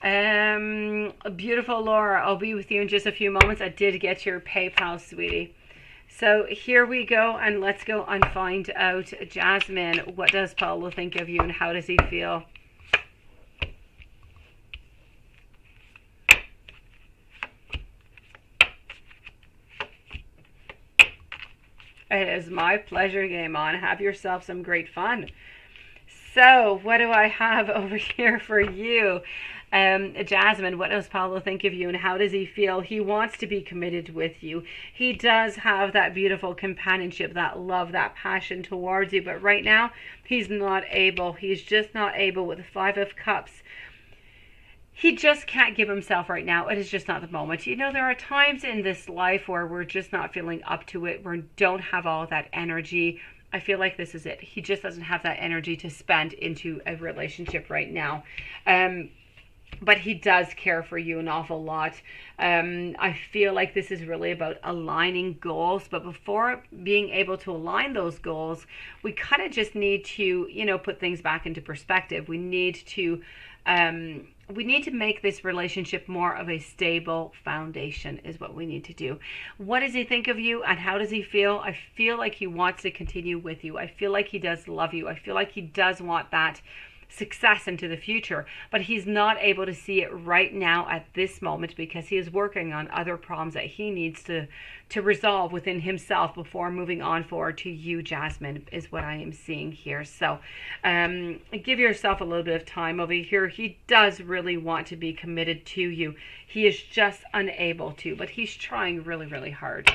Beautiful Laura, I'll be with you in just a few moments. I did get your PayPal, sweetie. So here we go, and let's go and find out, Jasmine, what does Paulo think of you and how does he feel? It is my pleasure. Game on. Have yourself some great fun. So, what do I have over here for you? Jasmine, what does Paulo think of you and how does he feel? He wants to be committed with you. He does have that beautiful companionship, that love, that passion towards you. But right now, he's not able. He's just not able with the Five of Cups. He just can't give himself right now. It is just not the moment. You know, there are times in this life where we're just not feeling up to it. We don't have all that energy. I feel like this is it. He just doesn't have that energy to spend into a relationship right now. But he does care for you an awful lot. I feel like this is really about aligning goals. But before being able to align those goals, we kind of just need to, you know, put things back into perspective. We need to make this relationship more of a stable foundation is what we need to do. What does he think of you and how does he feel? I feel like he wants to continue with you. I feel like he does love you. I feel like he does want that success into the future, but he's not able to see it right now at this moment because he is working on other problems that he needs to resolve within himself before moving on forward to you, Jasmine, is what I am seeing here. So give yourself a little bit of time over here. He does really want to be committed to you. He is just unable to, but he's trying really, really hard.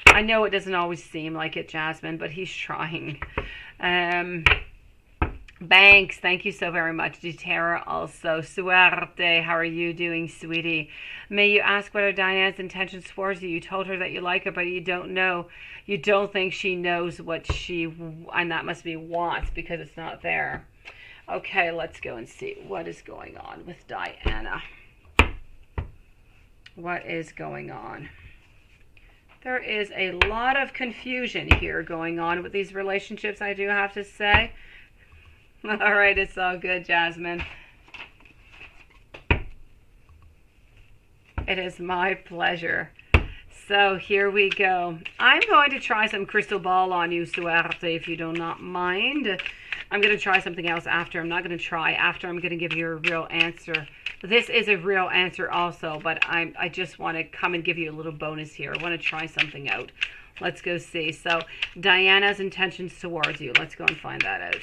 I know it doesn't always seem like it, Jasmine, but he's trying. Banks, thank you so very much. Dutera also. Suerte, how are you doing, sweetie? May you ask what are Diana's intentions towards you? You told her that you like her, but you don't know. You don't think she knows what she, and that must be wants because it's not there. Okay, let's go and see what is going on with Diana. What is going on? There is a lot of confusion here going on with these relationships, I do have to say. All right, it's all good, Jasmine. It is my pleasure. So here we go. I'm going to try some crystal ball on you, Suerte, if you do not mind. I'm going to try something else after. I'm not going to try after. I'm going to give you a real answer. This is a real answer also, but I just want to come and give you a little bonus here. I want to try something out. Let's go see. So Diana's intentions towards you. Let's go and find that out.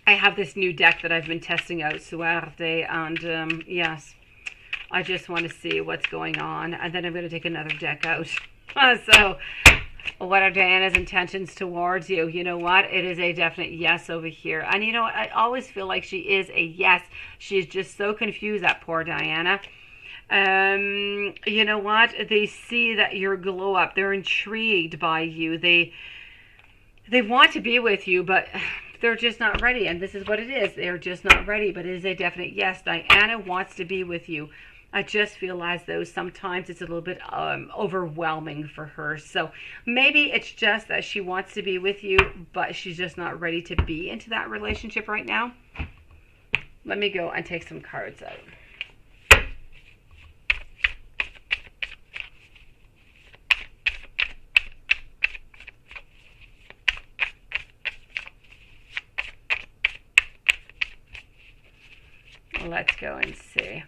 I have this new deck that I've been testing out, Suerte, and yes, I just want to see what's going on, and then I'm going to take another deck out. So, what are Diana's intentions towards you? You know what? It is a definite yes over here. And you know what? I always feel like she is a yes. She's just so confused, that poor Diana. You know what? They see that you're glow up. They're intrigued by you. They want to be with you, but they're just not ready, and this is what it is. They're just not ready, but it is a definite yes. Diana wants to be with you. I just feel as though sometimes it's a little bit overwhelming for her. So maybe it's just that she wants to be with you, but she's just not ready to be into that relationship right now. Let me go and take some cards out. Let's go and see.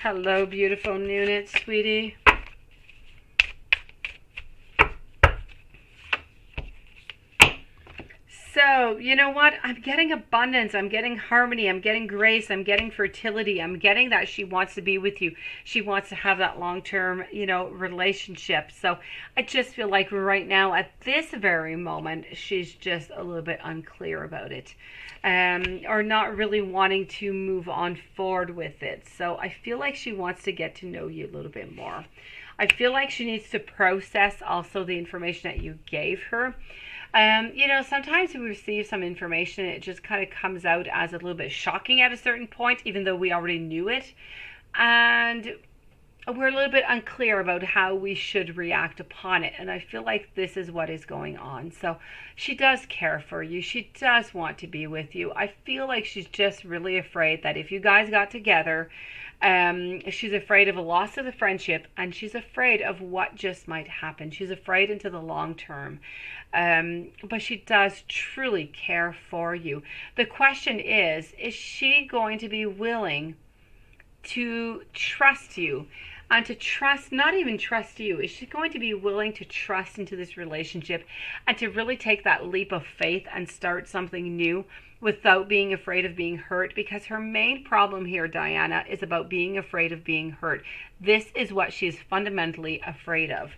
Hello, beautiful Nunit, sweetie. So, you know what? I'm getting abundance. I'm getting harmony. I'm getting grace. I'm getting fertility. I'm getting that she wants to be with you. She wants to have that long-term, you know, relationship. So I just feel like right now, at this very moment, she's just a little bit unclear about it. Or not really wanting to move on forward with it. So I feel like she wants to get to know you a little bit more. I feel like she needs to process also the information that you gave her. You know, sometimes we receive some information, it just kind of comes out as a little bit shocking at a certain point, even though we already knew it. And we're a little bit unclear about how we should react upon it. And I feel like this is what is going on. So she does care for you. She does want to be with you. I feel like she's just really afraid that if you guys got together, she's afraid of a loss of the friendship, and she's afraid of what just might happen. She's afraid into the long term. But she does truly care for you. The question is she going to be willing to trust you? And to trust, not even trust you, is she going to be willing to trust into this relationship and to really take that leap of faith and start something new without being afraid of being hurt? Because her main problem here, Diana, is about being afraid of being hurt. This is what she's fundamentally afraid of.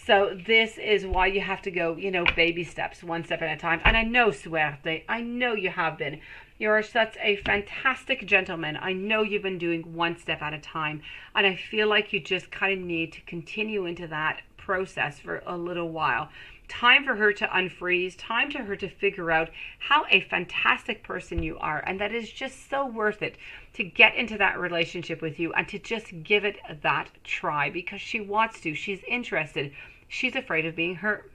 So this is why you have to go, baby steps, one step at a time. And I know, Suerte, I know you have been. You are such a fantastic gentleman. I know you've been doing one step at a time. And I feel like you just kind of need to continue into that process for a little while. Time for her to unfreeze, time for her to figure out how a fantastic person you are, and that is just so worth it to get into that relationship with you and to just give it that try, because she wants to, she's interested, she's afraid of being hurt.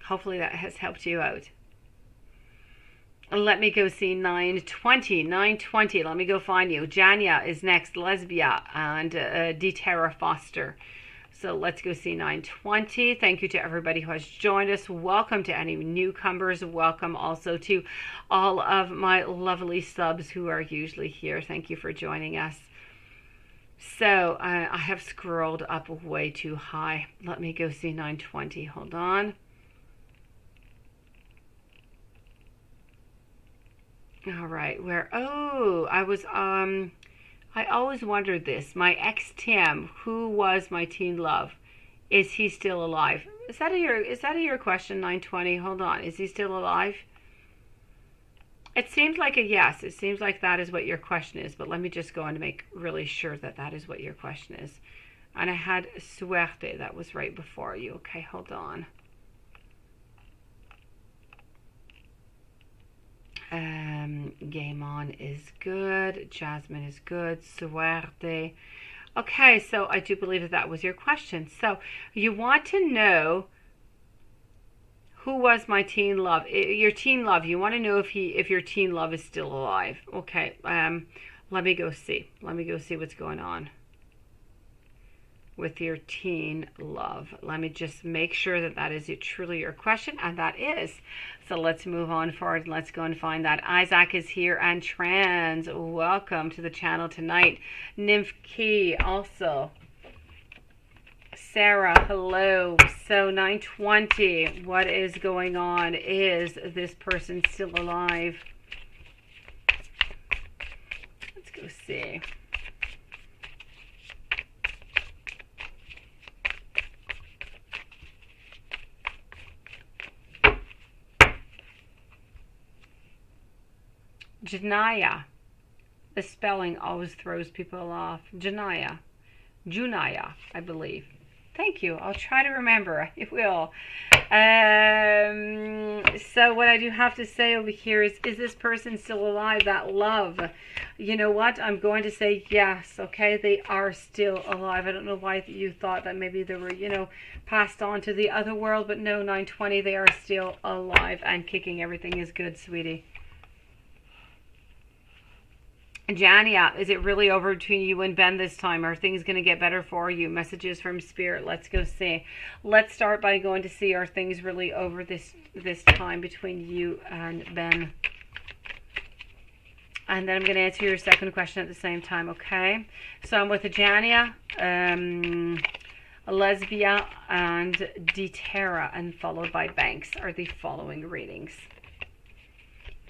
Hopefully that has helped you out. Let me go see 920. Let me go find you. Jania is next, Lesbia, and Tara Foster. So let's go see 920. Thank you to everybody who has joined us. Welcome to any newcomers. Welcome also to all of my lovely subs who are usually here. Thank you for joining us. So I have scrolled up way too high. Let me go see 920. Hold on. All right, I always wondered this. My ex-Tim, who was my teen love, is he still alive? Is that your question, 920? Hold on, is he still alive? It seems like a yes. It seems like that is what your question is, but let me just go on to make really sure that that is what your question is. And I had Suerte, that was right before you. Okay, hold on. Game on is good. Jasmine is good. Suerte. Okay, so I do believe that was your question. So you want to know who was my teen love. Your teen love. You want to know if your teen love is still alive. Okay. Let me go see. Let me go see what's going on with your teen love. Let me just make sure that that is truly your question, and that is. So let's move on forward. Let's go and find that. Isaac is here, and Trans, welcome to the channel tonight. Nymph Key also. Sarah, hello. So 920, what is going on? Is this person still alive? Let's go see. Janaya. The spelling always throws people off. Junaya, I believe. Thank you. I'll try to remember. I will. So what I do have to say over here is this person still alive? That love. You know what? I'm going to say yes. Okay, they are still alive. I don't know why you thought that maybe they were, passed on to the other world, but no, 920, they are still alive and kicking. Everything is good, sweetie. Jania, is it really over between you and Ben this time? Are things going to get better for you? Messages from Spirit. Let's go see. Let's start by going to see, are things really over this time between you and Ben? And then I'm going to answer your second question at the same time, okay? So I'm with Jania, Lesbia, and Tara, and followed by Banks are the following readings.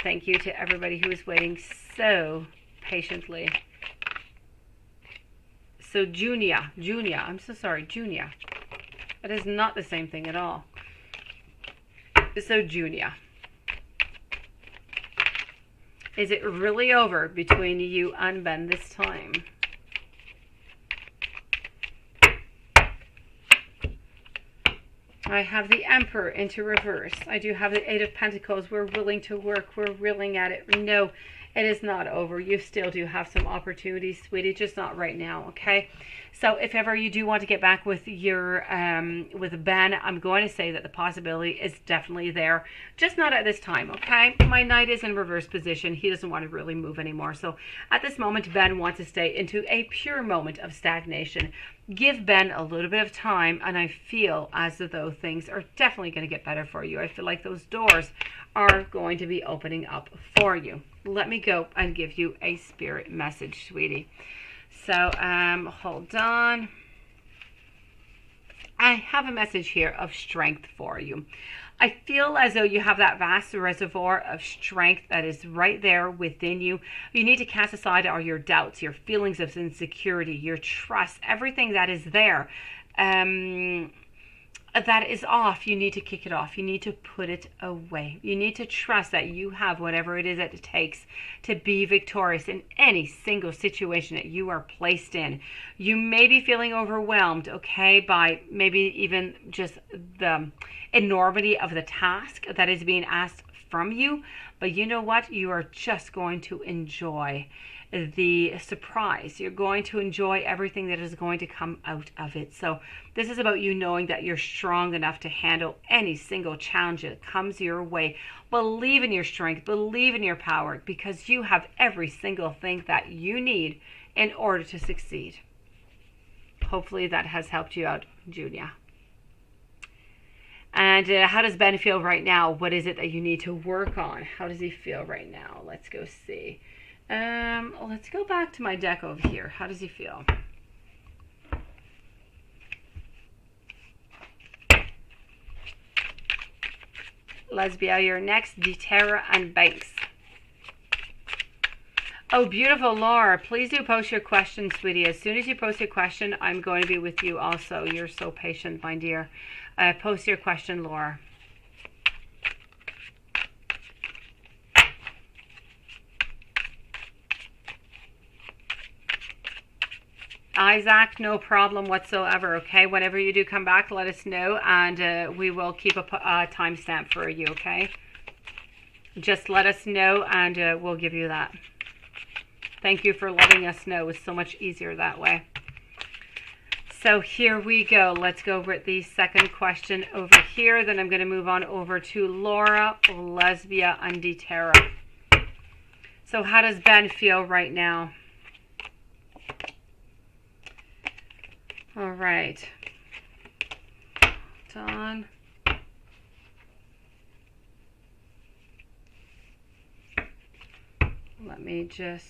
Thank you to everybody who is waiting so patiently. So Junia, I'm so sorry, Junia. That is not the same thing at all. So Junia, is it really over between you and Ben this time? I have the Emperor into reverse. I do have the Eight of Pentacles. We're willing to work. We're willing at it. No, It is not over. You still do have some opportunities, sweetie, just not right now, okay? So if ever you do want to get back with your with Ben, I'm going to say that the possibility is definitely there, just not at this time, okay? My knight is in reverse position. He doesn't want to really move anymore. So at this moment, Ben wants to stay into a pure moment of stagnation. Give Ben a little bit of time, and I feel as though things are definitely going to get better for you. I feel like those doors are going to be opening up for you. Let me go and give you a spirit message, sweetie. So, hold on. I have a message here of strength for you. I feel as though you have that vast reservoir of strength that is right there within you. You need to cast aside all your doubts, your feelings of insecurity, your trust, everything that is there. That is off. You need to kick it off. You need to put it away. You need to trust that you have whatever it is that it takes to be victorious in any single situation that you are placed in. You may be feeling overwhelmed, okay, by maybe even just the enormity of the task that is being asked from you. But you know what? You are just going to enjoy the surprise. You're going to enjoy everything that is going to come out of it. So this is about you knowing that you're strong enough to handle any single challenge that comes your way. Believe in your strength, believe in your power, because you have every single thing that you need in order to succeed. Hopefully that has helped you out, Julia. And how does Ben feel right now? What is it that you need to work on? How does he feel right now? Let's go see. Let's go back to my deck over here. How does he feel? Lesbia, you're next. Deterra and Banks. Oh, beautiful, Laura. Please do post your question, sweetie. As soon as you post your question, I'm going to be with you also. You're so patient, my dear. Post your question, Laura. Isaac, no problem whatsoever, okay? Whenever you do come back, let us know, and we will keep a timestamp for you, okay? Just let us know, and we'll give you that. Thank you for letting us know. It's so much easier that way. So here we go. Let's go over the second question over here. Then I'm going to move on over to Laura, Lesbia, and Deterra. So how does Ben feel right now? All right. Hold on. Let me just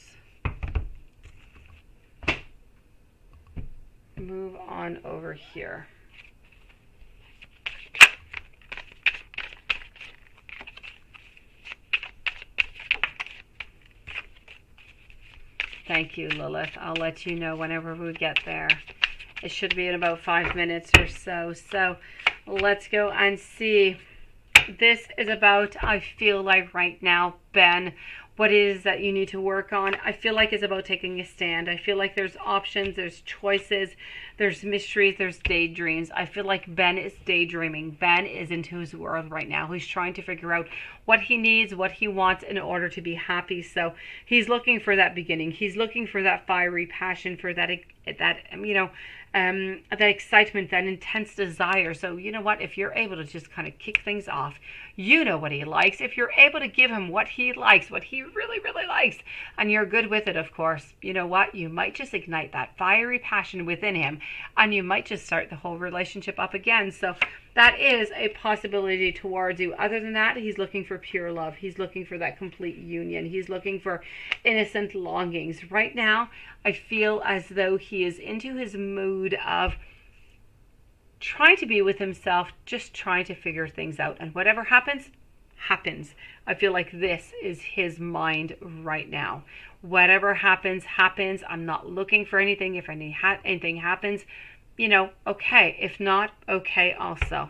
move on over here. Thank you, Lilith. I'll let you know whenever we get there. It should be in about 5 minutes or so. So let's go and see. This is about, I feel like right now, Ben, what it is that you need to work on. I feel like it's about taking a stand. I feel like there's options, there's choices, there's mysteries, there's daydreams. I feel like Ben is daydreaming. Ben is into his world right now. He's trying to figure out what he needs, what he wants in order to be happy. So he's looking for that beginning. He's looking for that fiery passion, for that excitement, that intense desire. So you know what, if you're able to just kind of kick things off, you know what he likes. If you're able to give him what he likes, what he really, really likes, and you're good with it, of course, you know what, you might just ignite that fiery passion within him, and you might just start the whole relationship up again. So that is a possibility towards you. Other than that, he's looking for pure love. He's looking for that complete union. He's looking for innocent longings. Right now, I feel as though he is into his mood of trying to be with himself, just trying to figure things out. And whatever happens, happens. I feel like this is his mind right now. Whatever happens, happens. I'm not looking for anything. If anything happens, okay. If not, okay also.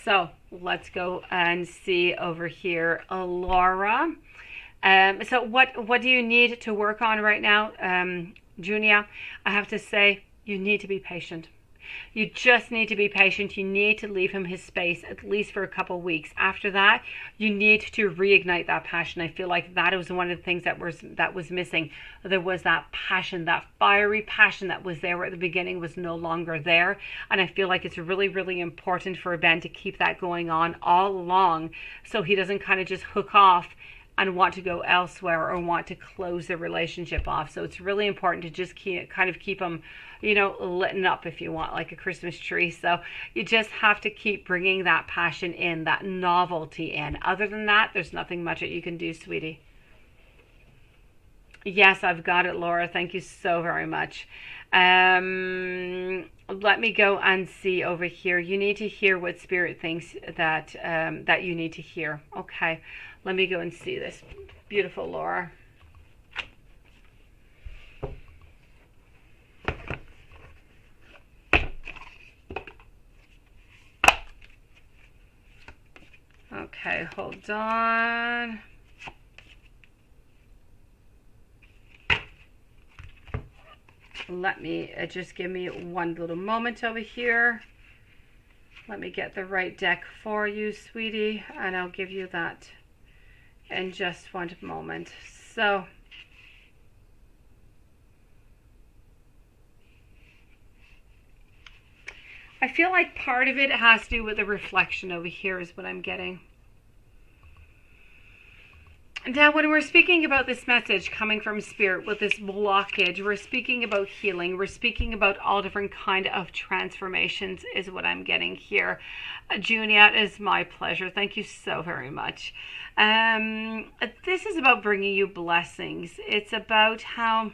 So let's go and see over here, Laura. So what do you need to work on right now? Junior, I have to say, you need to be patient. You just need to be patient. You need to leave him his space, at least for a couple of weeks. After that, you need to reignite that passion. I feel like that was one of the things that was missing. There was that passion, that fiery passion that was there at the beginning was no longer there. And I feel like it's really, really important for Ben to keep that going on all along, so he doesn't kind of just hook off and want to go elsewhere or want to close the relationship off. So it's really important to just keep them, lit up, if you want, like a Christmas tree. So you just have to keep bringing that passion in, that novelty in. Other than that, there's nothing much that you can do, sweetie. Yes, I've got it, Laura. Thank you so very much. Let me go and see over here. You need to hear what Spirit thinks that you need to hear. Okay, let me go and see this. Beautiful, Laura. Okay, hold on. Let me just give me one little moment over here. Let me get the right deck for you, sweetie, and I'll give you that in just one moment. So I feel like part of it has to do with the reflection over here is what I'm getting. Now, when we're speaking about this message coming from Spirit with this blockage, we're speaking about healing. We're speaking about all different kind of transformations is what I'm getting here. Junia, it is my pleasure. Thank you so very much. This is about bringing you blessings. It's about how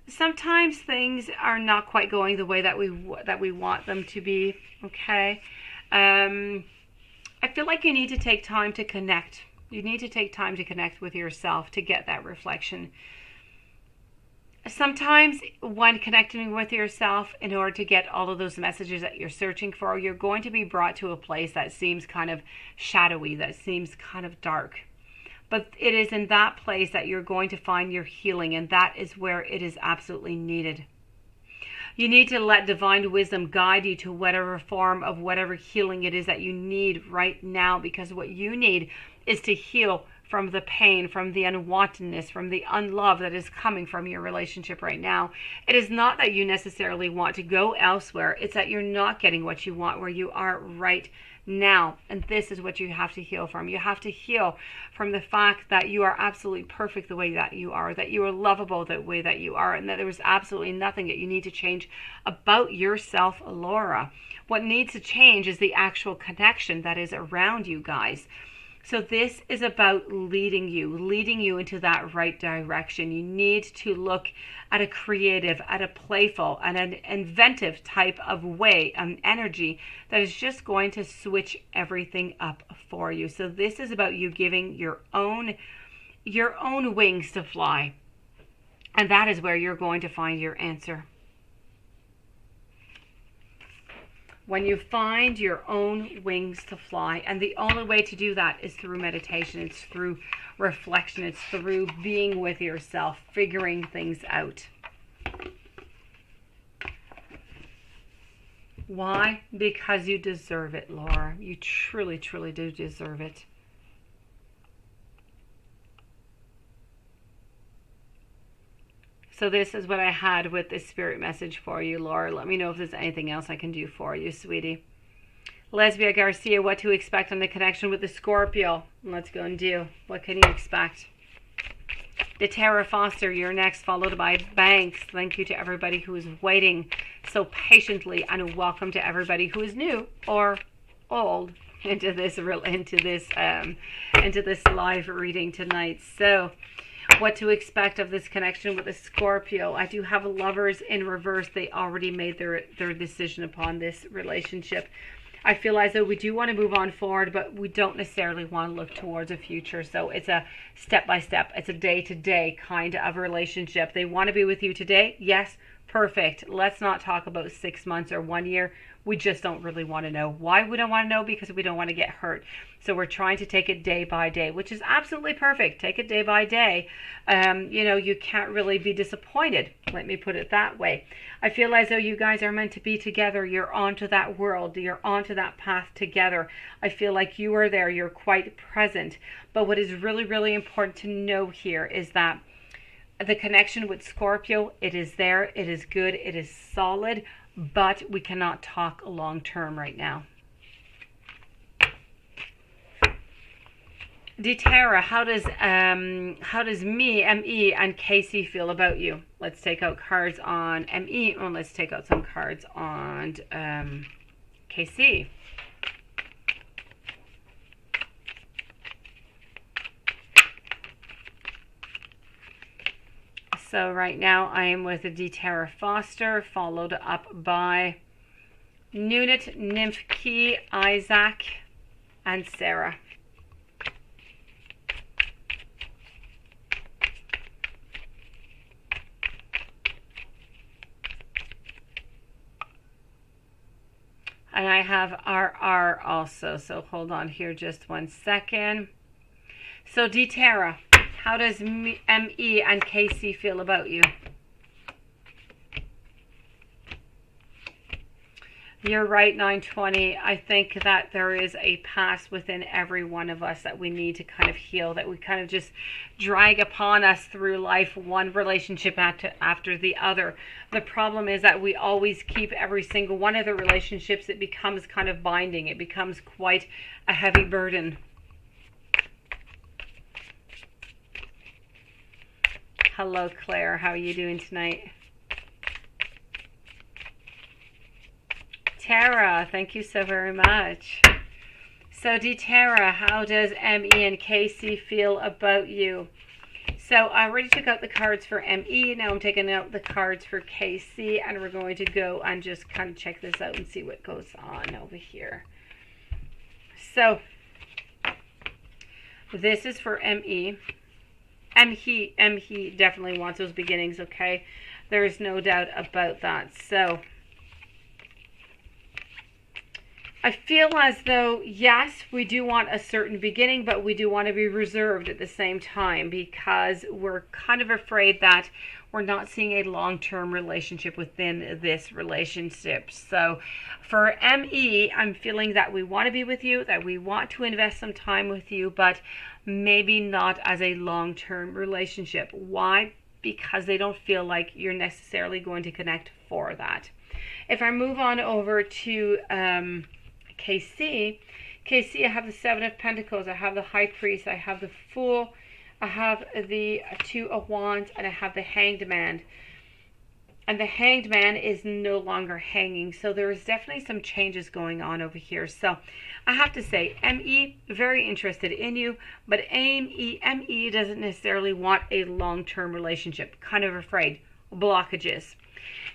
sometimes things are not quite going the way that we want them to be. Okay. I feel like you need to take time to connect. You need to take time to connect with yourself to get that reflection. Sometimes when connecting with yourself, in order to get all of those messages that you're searching for, you're going to be brought to a place that seems kind of shadowy, that seems kind of dark. But it is in that place that you're going to find your healing, and that is where it is absolutely needed. You need to let divine wisdom guide you to whatever form of whatever healing it is that you need right now, because what you need is to heal from the pain, from the unwantedness, from the unlove that is coming from your relationship right now. It is not that you necessarily want to go elsewhere. It's that you're not getting what you want where you are right now. And this is what you have to heal from. You have to heal from the fact that you are absolutely perfect the way that you are, that you are lovable the way that you are, and that there is absolutely nothing that you need to change about yourself, Laura. What needs to change is the actual connection that is around you guys. So this is about leading you into that right direction. You need to look at a creative, at a playful, and an inventive type of way, energy that is just going to switch everything up for you. So this is about you giving your own wings to fly. And that is where you're going to find your answer. When you find your own wings to fly, and the only way to do that is through meditation, it's through reflection, it's through being with yourself, figuring things out. Why? Because you deserve it, Laura. You truly, truly do deserve it. So this is what I had with this spirit message for you, Laura. Let me know if there's anything else I can do for you, sweetie. Lesbia Garcia, what to expect on the connection with the Scorpio. Let's go and do. What can you expect? The Tara Foster, you're next, followed by Banks. Thank you to everybody who is waiting so patiently, and welcome to everybody who is new or old into this live reading tonight. So, what to expect of this connection with the Scorpio. I do have Lovers in reverse. They already made their decision upon this relationship. I feel as though we do want to move on forward, but we don't necessarily want to look towards a future. So it's a step by step. It's a day to day kind of relationship. They want to be with you today, yes, Perfect. Let's not talk about 6 months or 1 year. We just don't really want to know. Why we don't want to know? Because we don't want to get hurt. So we're trying to take it day by day, which is absolutely perfect. Take it day by day. You can't really be disappointed. Let me put it that way. I feel as though you guys are meant to be together. You're onto that world. You're onto that path together. I feel like you are there. You're quite present. But what is really, really important to know here is that the connection with Scorpio, it is there, it is good, it is solid, but we cannot talk long term right now. Tara, how does me, ME, and Casey feel about you? Let's take out cards on ME, and let's take out some cards on Casey. So right now I am with Tara Foster, followed up by Nunit, Nymph Key, Isaac, and Sarah. And I have RR also, so hold on here just 1 second. So Tara, how does ME and Casey feel about you? You're right, 920. I think that there is a past within every one of us that we need to kind of heal, that we kind of just drag upon us through life, one relationship after the other. The problem is that we always keep every single one of the relationships. It becomes kind of binding. It becomes quite a heavy burden. Hello, Claire. How are you doing tonight? Tara, thank you so very much. So, Tara, how does ME and Casey feel about you? So, I already took out the cards for ME. Now I'm taking out the cards for Casey, and we're going to go and just kind of check this out and see what goes on over here. So, this is for ME. He definitely wants those beginnings, okay? There is no doubt about that. So, I feel as though, yes, we do want a certain beginning, but we do want to be reserved at the same time because we're kind of afraid that we're not seeing a long-term relationship within this relationship. So for ME, I'm feeling that we want to be with you, that we want to invest some time with you, but maybe not as a long-term relationship. Why? Because they don't feel like you're necessarily going to connect for that. If I move on over to KC, I have the Seven of Pentacles, I have the High Priest, I have the Fool, I have the Two of Wands, and I have the Hanged Man. And the Hanged Man is no longer hanging, so there is definitely some changes going on over here. So I have to say, ME, very interested in you, but ME doesn't necessarily want a long-term relationship, kind of afraid, blockages.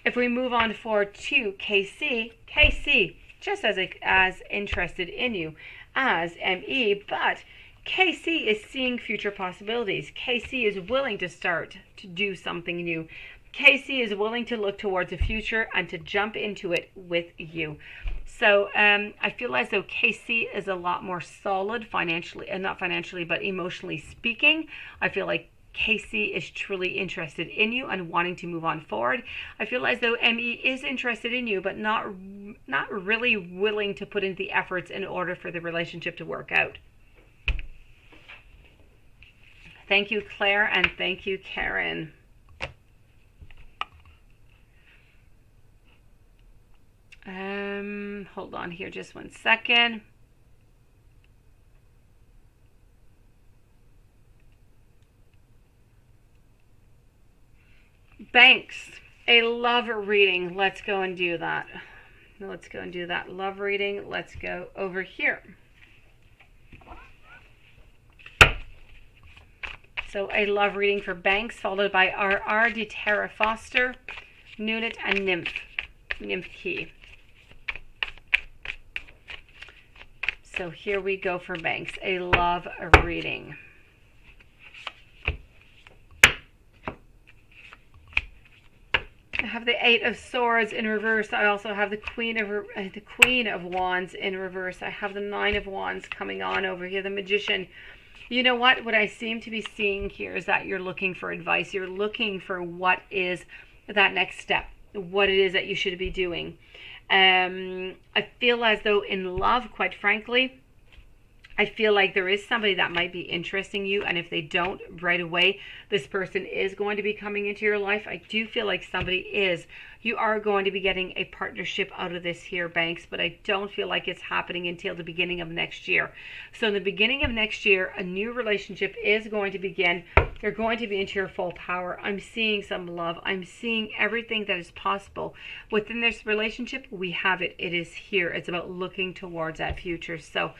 If we move on forward to KC, just as interested in you as ME, but KC is seeing future possibilities. KC is willing to start to do something new. KC is willing to look towards the future and to jump into it with you. So I feel as though KC is a lot more solid financially, and not financially, but emotionally speaking. I feel like KC is truly interested in you and wanting to move on forward. I feel as though ME is interested in you, but not really willing to put in the efforts in order for the relationship to work out. Thank you, Claire, and thank you, Karen. Hold on here just 1 second. Banks, a love reading. Let's go and do that. Love reading. Let's go over here. So a love reading for Banks, followed by RR, Tara Foster, Nunit, and Nymph Key. So here we go for Banks, a love reading. I have the Eight of Swords in reverse. I also have the Queen of Wands in reverse. I have the Nine of Wands coming on over here, the Magician. You know what I seem to be seeing here is that you're looking for advice. You're looking for what is that next step, what it is that you should be doing. I feel as though in love, quite frankly, I feel like there is somebody that might be interesting you, and if they don't right away, this person is going to be coming into your life. I do feel like somebody is. You are going to be getting a partnership out of this here, Banks, but I don't feel like it's happening until the beginning of next year. So in the beginning of next year, a new relationship is going to begin. You're going to be into your full power. I'm seeing some love. I'm seeing everything that is possible. Within this relationship, we have it. It is here. It's about looking towards that future. So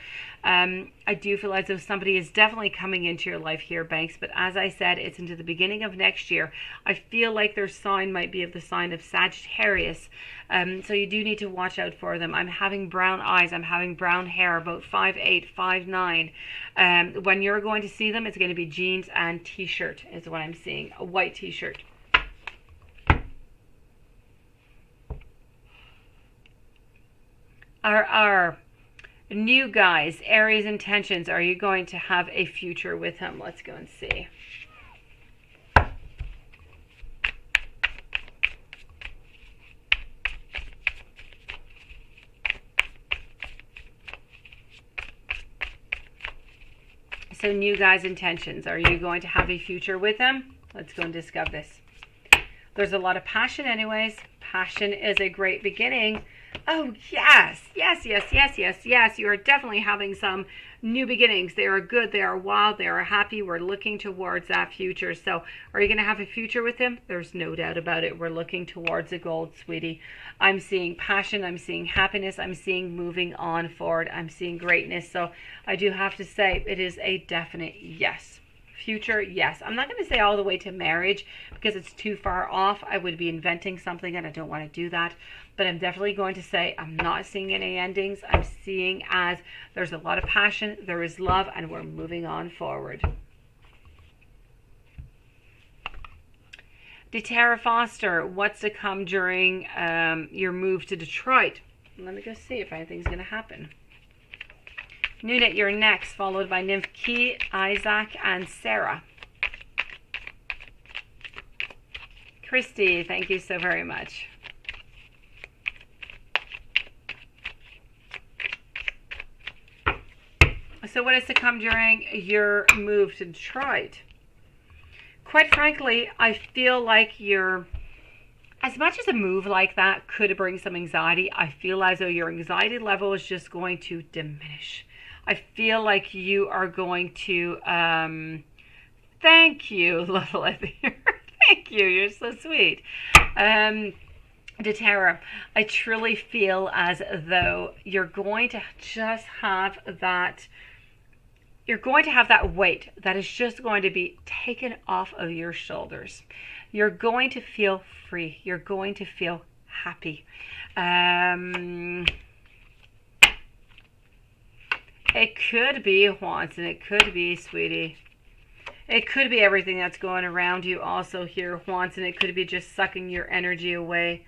I do feel as though somebody is definitely coming into your life here, Banks. But as I said, it's into the beginning of next year. I feel like their sign might be of the sign of Sagittarius. So you do need to watch out for them. I'm having brown eyes. I'm having brown hair, about 5'8", 5'9". When you're going to see them, it's going to be jeans and t-shirt is what I'm seeing. A white t-shirt. Our new guys, Aries intentions. Are you going to have a future with him? Let's go and see. So new guy's intentions. Are you going to have a future with him? Let's go and discuss this. There's a lot of passion anyways. Passion is a great beginning. Oh, yes. Yes. You are definitely having some new beginnings. They are good. They are wild. They are happy. We're looking towards that future. So are you going to have a future with him? There's no doubt about it. We're looking towards the gold, sweetie. I'm seeing passion. I'm seeing happiness. I'm seeing moving on forward. I'm seeing greatness. So I do have to say it is a definite yes. Future, yes. I'm not going to say all the way to marriage because it's too far off. I would be inventing something and I don't want to do that. But I'm definitely going to say I'm not seeing any endings. I'm seeing as there's a lot of passion, there is love, and we're moving on forward. Tara Foster, what's to come during your move to Detroit? Let me go see if anything's going to happen. Nunit, you're next, followed by Nymph Key, Isaac, and Sarah. Christy, thank you so very much. So what is to come during your move to Detroit? Quite frankly, I feel like you're, as much as a move like that could bring some anxiety, I feel as though your anxiety level is just going to diminish. I feel like you are going to, thank you, Lilith. Thank you, you're so sweet. Tara, I truly feel as though you're going to just have that, you're going to have that weight that is just going to be taken off of your shoulders. You're going to feel free. You're going to feel happy. It could be Juanson. It could be, sweetie. It could be everything that's going around you also here, Juanson. It could be just sucking your energy away.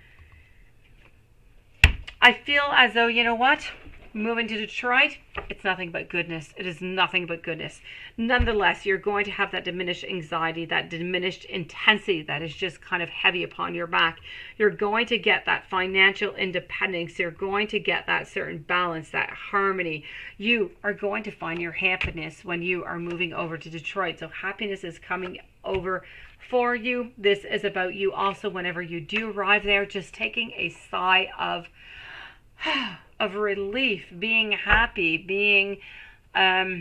I feel as though, you know what? Moving to Detroit, it's nothing but goodness. It is nothing but goodness. Nonetheless, you're going to have that diminished anxiety, that diminished intensity that is just kind of heavy upon your back. You're going to get that financial independence. You're going to get that certain balance, that harmony. You are going to find your happiness when you are moving over to Detroit. So happiness is coming over for you. This is about you also whenever you do arrive there, just taking a sigh of relief, being happy, being having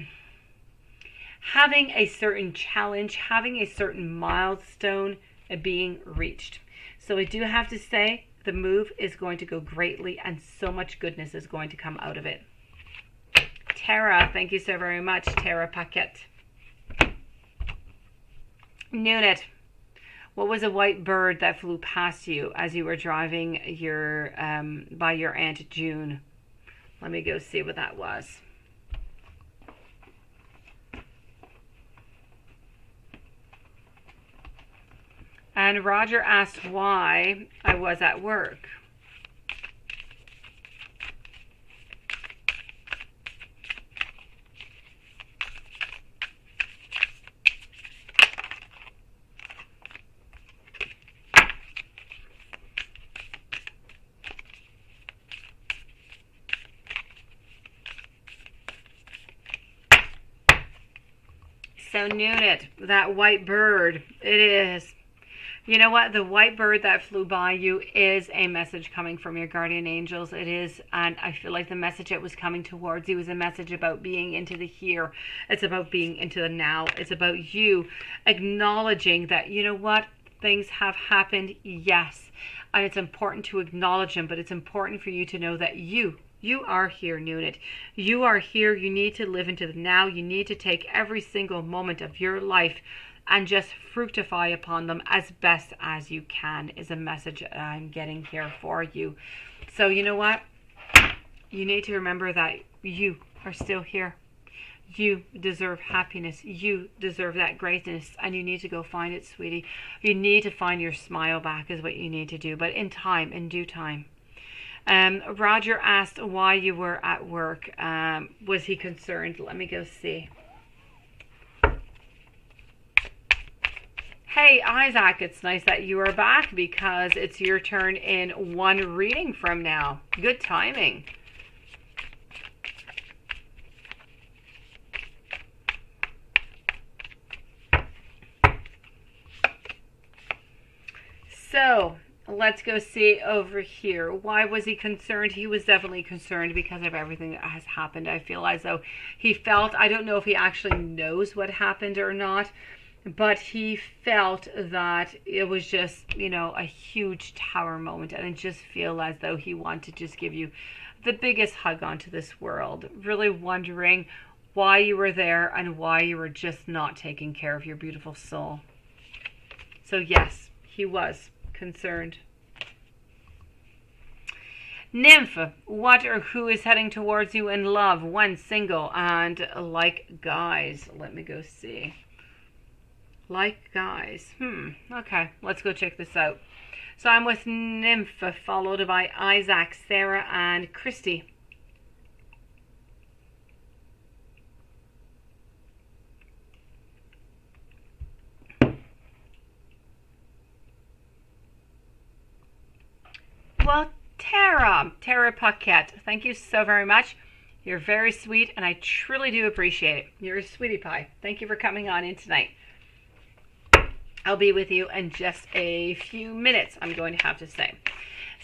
a certain challenge, having a certain milestone being reached. So I do have to say the move is going to go greatly and so much goodness is going to come out of it. Tara, thank you so very much, Tara Paquette. Nunit, what was a white bird that flew past you as you were driving your by your Aunt June? Let me go see what that was. And Roger asked why I was at work. So Nunit, that white bird, it is. You know what? The white bird that flew by you is a message coming from your guardian angels. It is. And I feel like the message that was coming towards you is a message about being into the here. It's about being into the now. It's about you acknowledging that, you know what? Things have happened. Yes. And it's important to acknowledge them. But it's important for you to know that you are here, Nunit. You are here. You need to live into the now. You need to take every single moment of your life and just fructify upon them as best as you can, is a message that I'm getting here for you. So you know what? You need to remember that you are still here. You deserve happiness. You deserve that greatness, and you need to go find it, sweetie. You need to find your smile back is what you need to do, but in time, in due time. Roger asked why you were at work. Was he concerned? Let me go see. Hey, Isaac, it's nice that you are back because it's your turn in one reading from now. Good timing. So, let's go see over here. Why was he concerned? He was definitely concerned because of everything that has happened. I feel as though he felt, I don't know if he actually knows what happened or not, but he felt that it was just, you know, a huge tower moment. And I just feel as though he wanted to just give you the biggest hug onto this world. Really wondering why you were there and why you were just not taking care of your beautiful soul. So yes, he was concerned. Nymph, what or who is heading towards you in love? When single and like guys. Let me go see. Like guys. Okay, let's go check this out. So I'm with Nymph, followed by Isaac, Sarah, and Christy. Well, Tara Paquette, thank you so very much. You're very sweet, and I truly do appreciate it. You're a sweetie pie. Thank you for coming on in tonight. I'll be with you in just a few minutes, I'm going to have to say.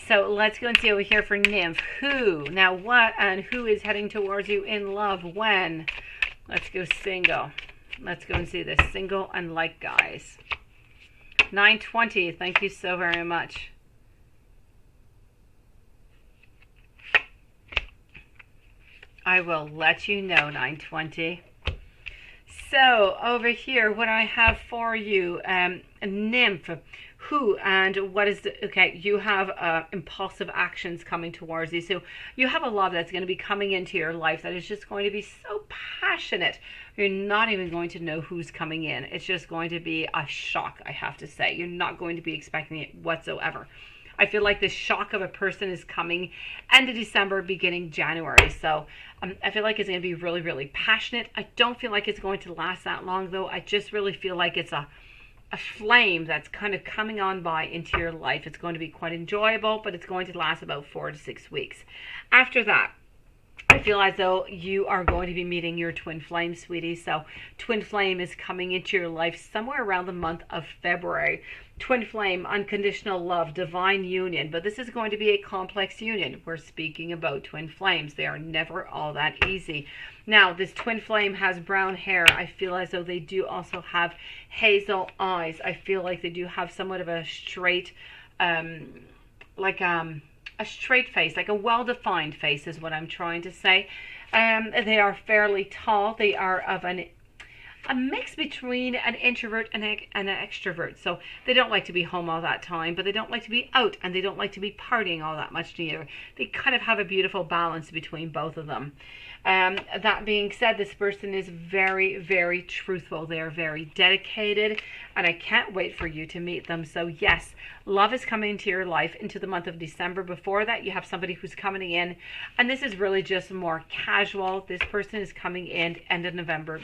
So let's go and see over here for Nymph. Who? Now what and who is heading towards you in love? When? Let's go single. Let's go and see this. Single and like guys. 920, thank you so very much. I will let you know, 920. So over here, what I have for you, Nymph, who and what is the, okay, you have impulsive actions coming towards you. So you have a love that's going to be coming into your life that is just going to be so passionate. You're not even going to know who's coming in. It's just going to be a shock, I have to say. You're not going to be expecting it whatsoever. I feel like the shock of a person is coming end of December, beginning January. So I feel like it's going to be really, really passionate. I don't feel like it's going to last that long, though. I just really feel like it's a flame that's kind of coming on by into your life. It's going to be quite enjoyable, but it's going to last about 4 to 6 weeks. After that, I feel as though you are going to be meeting your twin flame, sweetie. So twin flame is coming into your life somewhere around the month of February. Twin flame, unconditional love, divine union. But this is going to be a complex union. We're speaking about twin flames. They are never all that easy. Now, this twin flame has brown hair. I feel as though they do also have hazel eyes. I feel like they do have somewhat of a straight, a straight face, like a well-defined face is what I'm trying to say. They are fairly tall. They are of a mix between an introvert and an extrovert. So they don't like to be home all that time, but they don't like to be out, and they don't like to be partying all that much neither. They kind of have a beautiful balance between both of them. That being said, this person is very, very truthful. They are very dedicated, and I can't wait for you to meet them. So yes, love is coming into your life into the month of December. Before that, you have somebody who's coming in, and this is really just more casual. This person is coming in end of November,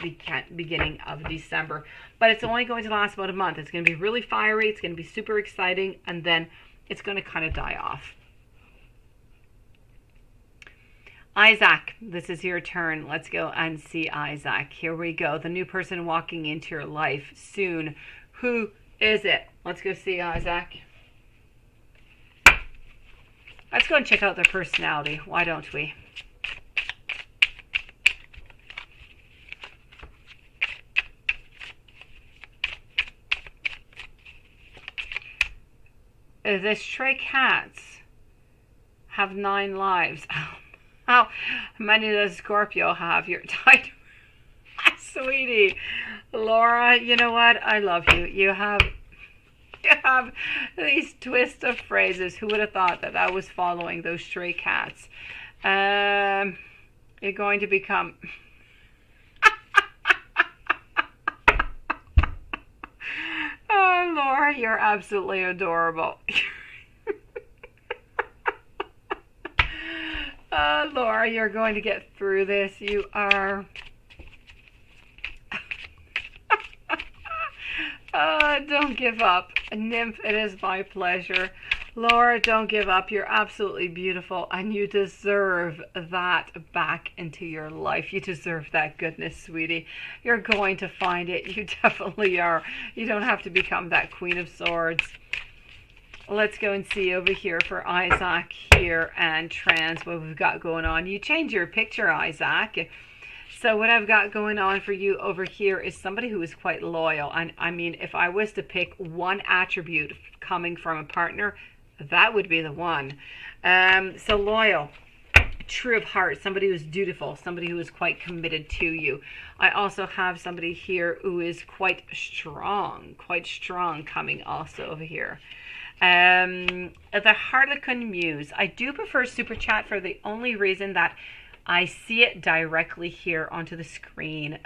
beginning of December, but it's only going to last about a month. It's going to be really fiery. It's going to be super exciting, and then it's going to kind of die off. Isaac, this is your turn. Let's go and see Isaac. Here we go. The new person walking into your life soon. Who is it? Let's go see Isaac. Let's go and check out their personality. Why don't we? The stray cats have 9 lives. How many does Scorpio have? You're tight. Sweetie. Laura, you know what? I love you. You have these twists of phrases. Who would have thought that I was following those stray cats? You're going to become... Oh, Laura, you're absolutely adorable. Laura, you're going to get through this. You are... Don't give up. Nymph, it is my pleasure. Laura, don't give up. You're absolutely beautiful, and you deserve that back into your life. You deserve that goodness, sweetie. You're going to find it. You definitely are. You don't have to become that Queen of Swords. Let's go and see over here for Isaac here and trans, what we've got going on. You change your picture, Isaac. So what I've got going on for you over here is somebody who is quite loyal. And I mean, if I was to pick one attribute coming from a partner, that would be the one. So loyal, true of heart, somebody who's dutiful, somebody who is quite committed to you. I also have somebody here who is quite strong coming also over here. The Harlequin Muse. I do prefer Super Chat for the only reason that I see it directly here onto the screen.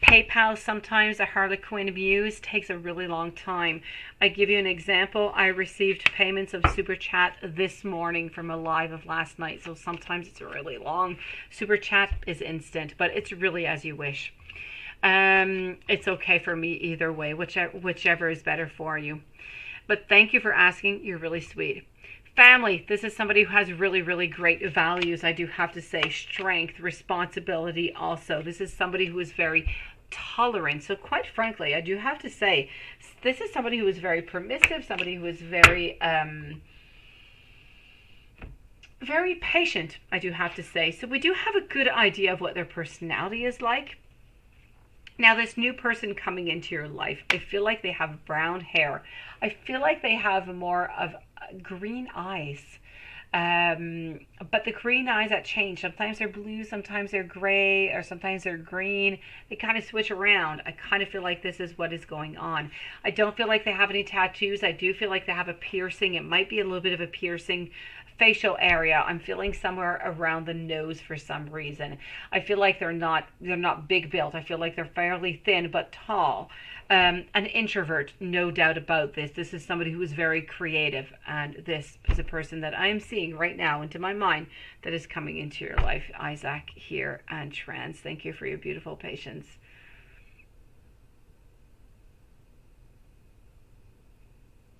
PayPal, sometimes the Harlequin Muse takes a really long time. I give you an example. I received payments of Super Chat this morning from a live of last night, so sometimes it's really long. Super Chat is instant, but it's really as you wish. It's okay for me either way, whichever is better for you. But thank you for asking. You're really sweet. Family, this is somebody who has really, really great values. I do have to say strength, responsibility also. This is somebody who is very tolerant. So quite frankly, I do have to say, this is somebody who is very permissive, somebody who is very, very patient, I do have to say. So we do have a good idea of what their personality is like. Now, this new person coming into your life, I feel like they have brown hair. I feel like they have more of green eyes. But the green eyes that change. Sometimes they're blue, sometimes they're gray, or sometimes they're green. They kind of switch around. I kind of feel like this is what is going on. I don't feel like they have any tattoos. I do feel like they have a piercing. It might be a little bit of a piercing. Facial area, I'm feeling somewhere around the nose for some reason. I feel like they're not big built. I feel like they're fairly thin but tall. An introvert, no doubt about this. This is somebody who is very creative, and this is a person that I am seeing right now into my mind that is coming into your life. Isaac here and trans. Thank you for your beautiful patience.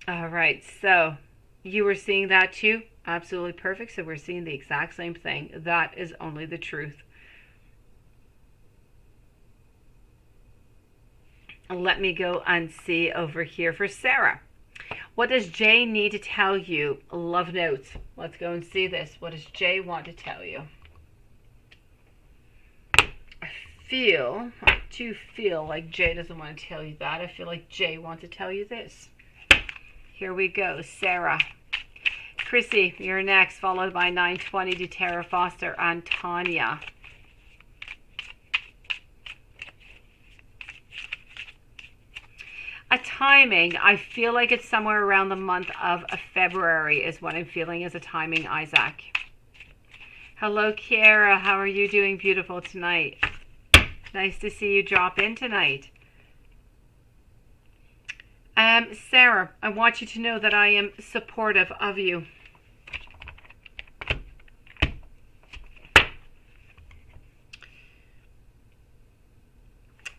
All right, so you were seeing that too? Absolutely perfect. So we're seeing the exact same thing. That is only the truth. Let me go and see over here for Sarah. What does Jay need to tell you? Love notes. Let's go and see this. What does Jay want to tell you? I do feel like Jay doesn't want to tell you that. I feel like Jay wants to tell you this. Here we go, Sarah. Chrissy, you're next, followed by 920 to Tara Foster and Tanya. timing, I feel like it's somewhere around the month of February is what I'm feeling as a timing, Isaac. Hello, Kiara. How are you doing, beautiful, tonight? Nice to see you drop in tonight. Sarah, I want you to know that I am supportive of you.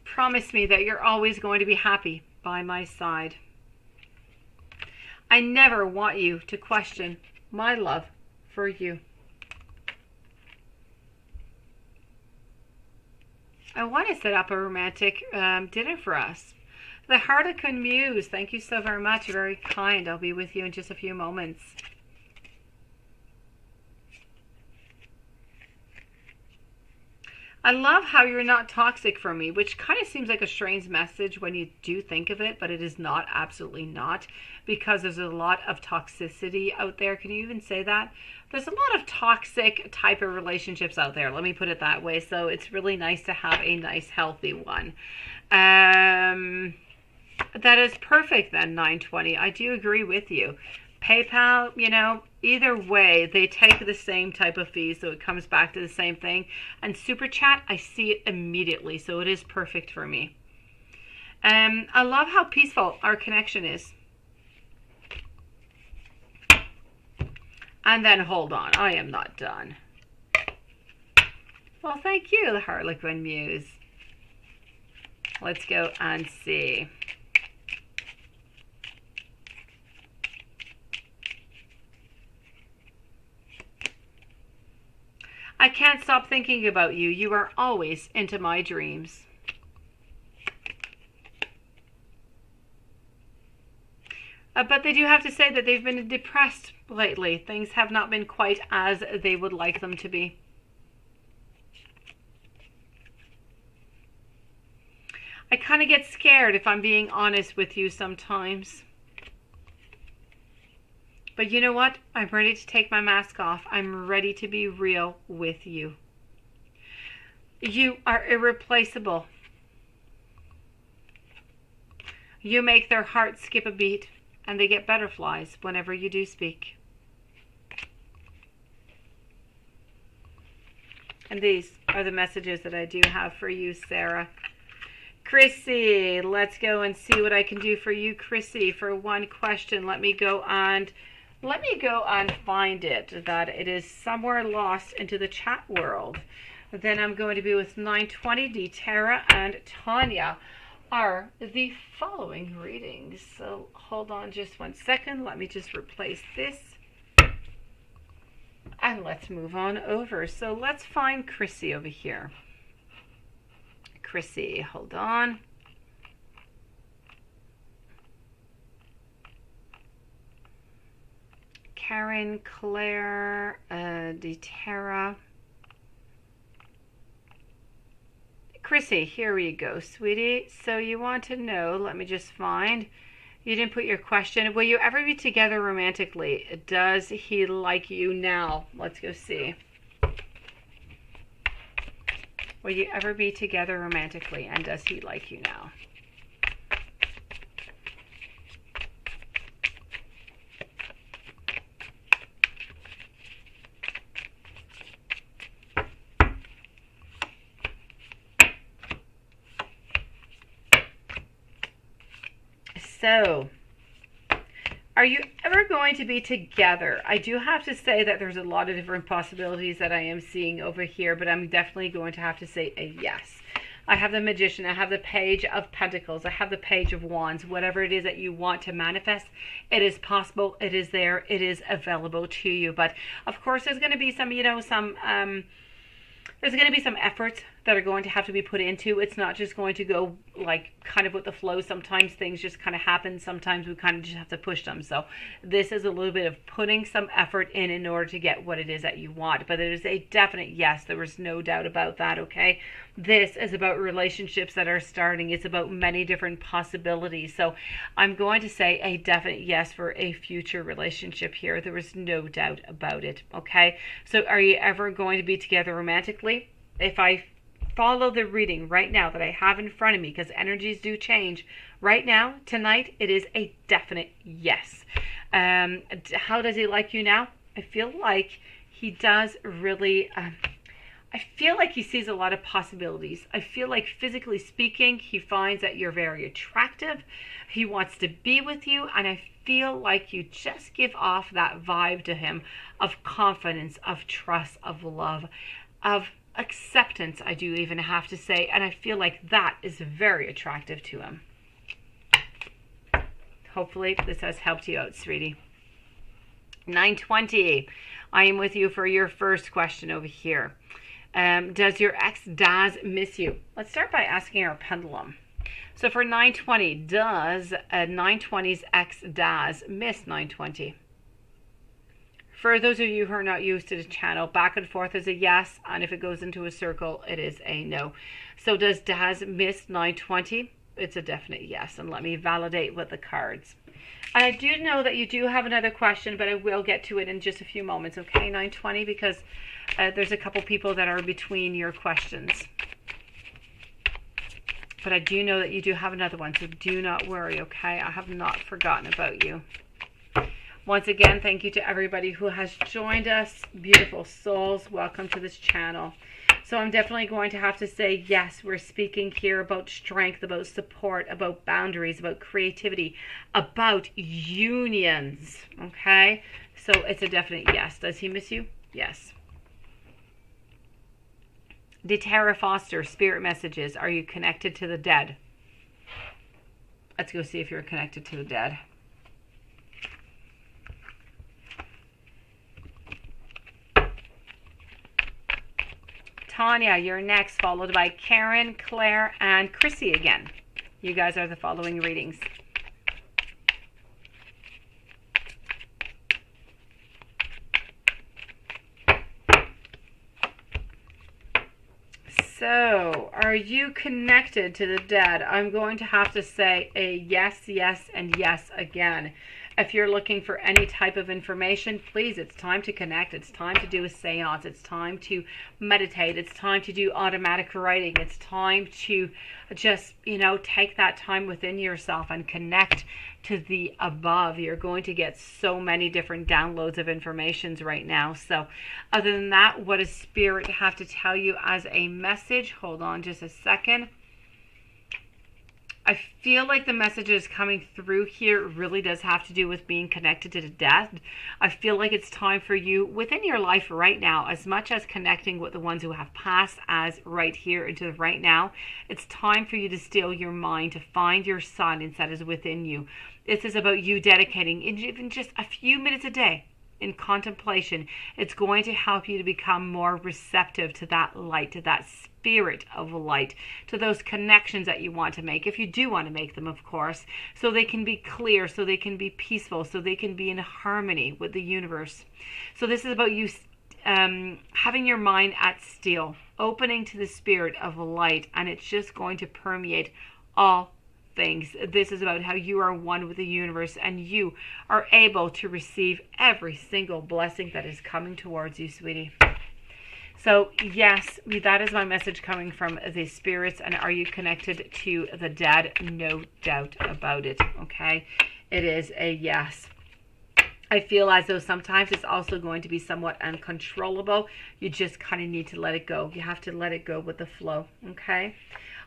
Promise me that you're always going to be happy by my side. I never want you to question my love for you. I want to set up a romantic dinner for us. The Harlequin Muse, thank you so very much. Very kind. I'll be with you in just a few moments. I love how you're not toxic for me, which kind of seems like a strange message when you do think of it, but it is not, absolutely not, because there's a lot of toxicity out there. Can you even say that? There's a lot of toxic type of relationships out there. Let me put it that way. So it's really nice to have a nice, healthy one. That is perfect then, 920. I do agree with you. PayPal, you know, either way, they take the same type of fees, so it comes back to the same thing. And Super Chat, I see it immediately, so it is perfect for me. I love how peaceful our connection is. And then, hold on, I am not done. Well, thank you, the Harlequin Muse. Let's go and see. I can't stop thinking about you. You are always into my dreams. But they do have to say that they've been depressed lately. Things have not been quite as they would like them to be. I kind of get scared, if I'm being honest with you, sometimes. But you know what? I'm ready to take my mask off. I'm ready to be real with you. You are irreplaceable. You make their hearts skip a beat, and they get butterflies whenever you do speak. And these are the messages that I do have for you, Sarah. Chrissy, let's go and see what I can do for you, Chrissy. For one question, let me go and find it, that it is somewhere lost into the chat world. Then I'm going to be with 920, D. Tara, and Tanya are the following readings. So hold on just 1 second. Let me just replace this. And let's move on over. So let's find Chrissy over here. Chrissy, hold on. Karen, Claire, DeTara. Chrissy, here we go, sweetie. So you want to know, let me just find. You didn't put your question. Will you ever be together romantically? Does he like you now? Let's go see. Will you ever be together romantically, and does he like you now? So, are you ever going to be together? I do have to say that there's a lot of different possibilities that I am seeing over here, but I'm definitely going to have to say a yes. I have the Magician, I have the Page of Pentacles, I have the Page of Wands. Whatever it is that you want to manifest, it is possible, it is there, it is available to you. But of course there's going to be some, there's going to be some efforts that are going to have to be put into. It's not just going to go like kind of with the flow. Sometimes things just kind of happen. Sometimes we kind of just have to push them. So this is a little bit of putting some effort in order to get what it is that you want. But it is a definite yes. There was no doubt about that, okay? This is about relationships that are starting. It's about many different possibilities. So I'm going to say a definite yes for a future relationship here. There is no doubt about it, okay? So are you ever going to be together romantically? If I follow the reading right now that I have in front of me, because energies do change Right now, tonight, it is a definite yes. How does he like you now? I feel like he does really... I feel like he sees a lot of possibilities. I feel like physically speaking, he finds that you're very attractive. He wants to be with you, and I feel like you just give off that vibe to him of confidence, of trust, of love, of acceptance, I do even have to say, and I feel like that is very attractive to him. Hopefully this has helped you out, sweetie. 920. I am with you for your first question over here. Does your ex Daz miss you? Let's start by asking our pendulum. So for 920, does 920's ex Daz miss 920? For those of you who are not used to the channel, back and forth is a yes, and if it goes into a circle, it is a no. So does Daz miss 920? It's a definite yes, and let me validate with the cards. And I do know that you do have another question, but I will get to it in just a few moments, okay, 920, because there's a couple people that are between your questions. But I do know that you do have another one, so do not worry, okay? I have not forgotten about you. Once again, thank you to everybody who has joined us. Beautiful souls, welcome to this channel. So I'm definitely going to have to say, yes, we're speaking here about strength, about support, about boundaries, about creativity, about unions, okay? So it's a definite yes. Does he miss you? Yes. DeTara Foster, spirit messages. Are you connected to the dead? Let's go see if you're connected to the dead. Tanya, you're next, followed by Karen, Claire, and Chrissy again. You guys are the following readings. So, are you connected to the dead? I'm going to have to say a yes, yes, and yes again. If you're looking for any type of information, please, it's time to connect. It's time to do a seance. It's time to meditate. It's time to do automatic writing. It's time to just, take that time within yourself and connect to the above. You're going to get so many different downloads of informations right now. So other than that, what does Spirit have to tell you as a message? Hold on just a second. I feel like the messages coming through here really does have to do with being connected to the death. I feel like it's time for you within your life right now, as much as connecting with the ones who have passed as right here into the right now. It's time for you to still your mind, to find your silence that is within you. This is about you dedicating even just a few minutes a day in contemplation. It's going to help you to become more receptive to that light, to that spirit of light, to those connections that you want to make, if you do want to make them, of course, so they can be clear, so they can be peaceful, so they can be in harmony with the universe. So this is about you having your mind at still, opening to the spirit of light, and it's just going to permeate all things. This is about how you are one with the universe, and you are able to receive every single blessing that is coming towards you, sweetie. So yes, that is my message coming from the spirits. And are you connected to the dead? No doubt about it. Okay, it is a yes. I feel as though sometimes it's also going to be somewhat uncontrollable. You just kind of need to let it go. You have to let it go with the flow. Okay.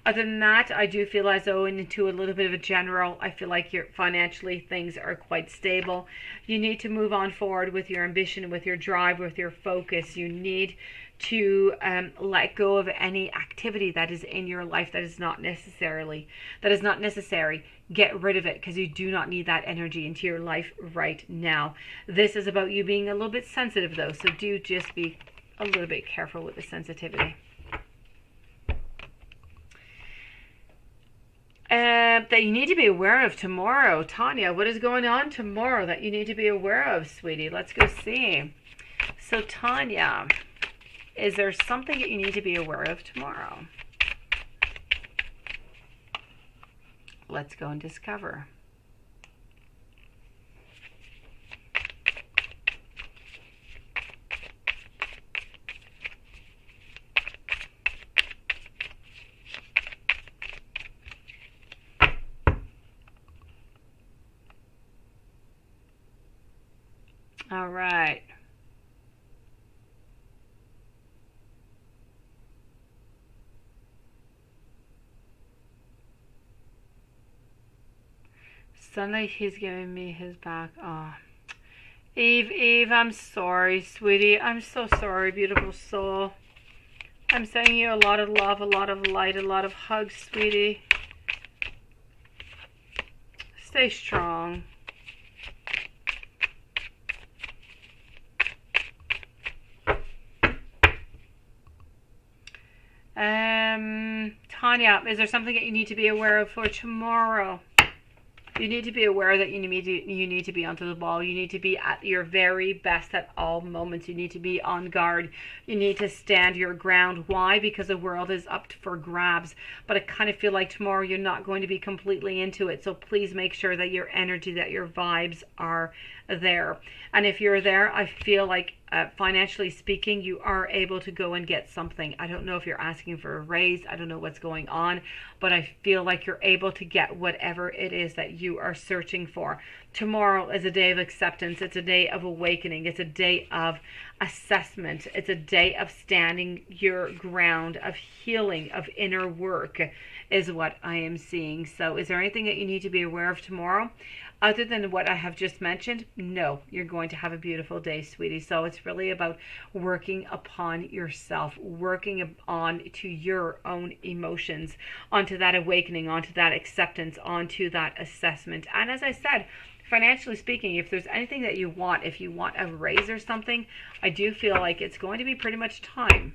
Other than that, I do feel as though into a little bit of a general, I feel like financially things are quite stable. You need to move on forward with your ambition, with your drive, with your focus. You need to let go of any activity that is in your life that is not necessary. Get rid of it, because you do not need that energy into your life right now. This is about you being a little bit sensitive though, so do just be a little bit careful with the sensitivity. That you need to be aware of tomorrow. Tanya, what is going on tomorrow that you need to be aware of, sweetie? Let's go see. So Tanya, is there something that you need to be aware of tomorrow? Let's go and discover. All right. Suddenly he's giving me his back. Oh. Eve, I'm sorry, sweetie. I'm so sorry, beautiful soul. I'm sending you a lot of love, a lot of light, a lot of hugs, sweetie. Stay strong. Tanya, is there something that you need to be aware of for tomorrow? You need to be aware that you need to be onto the ball. You need to be at your very best at all moments. You need to be on guard. You need to stand your ground. Why? Because the world is up for grabs. But I kind of feel like tomorrow you're not going to be completely into it. So please make sure that your energy, that your vibes are there. And if you're there, I feel like financially speaking, you are able to go and get something. I don't know if you're asking for a raise. I don't know what's going on, but I feel like you're able to get whatever it is that you are searching for. Tomorrow is a day of acceptance. It's a day of awakening. It's a day of assessment. It's a day of standing your ground, of healing, of inner work is what I am seeing. So is there anything that you need to be aware of tomorrow? Other than what I have just mentioned, no, you're going to have a beautiful day, sweetie. So it's really about working upon yourself, working on to your own emotions, onto that awakening, onto that acceptance, onto that assessment. And as I said, financially speaking, if there's anything that you want, if you want a raise or something, I do feel like it's going to be pretty much time.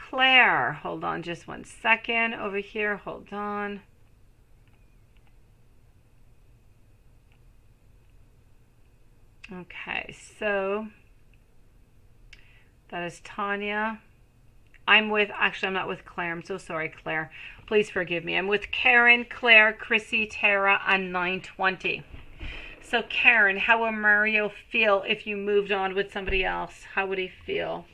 Claire, hold on just 1 second over here. Hold on. Okay, so that is Tanya. I'm not with Claire. I'm so sorry, Claire. Please forgive me. I'm with Karen, Claire, Chrissy, Tara, and 920. So Karen, how would Mario feel if you moved on with somebody else? How would he feel?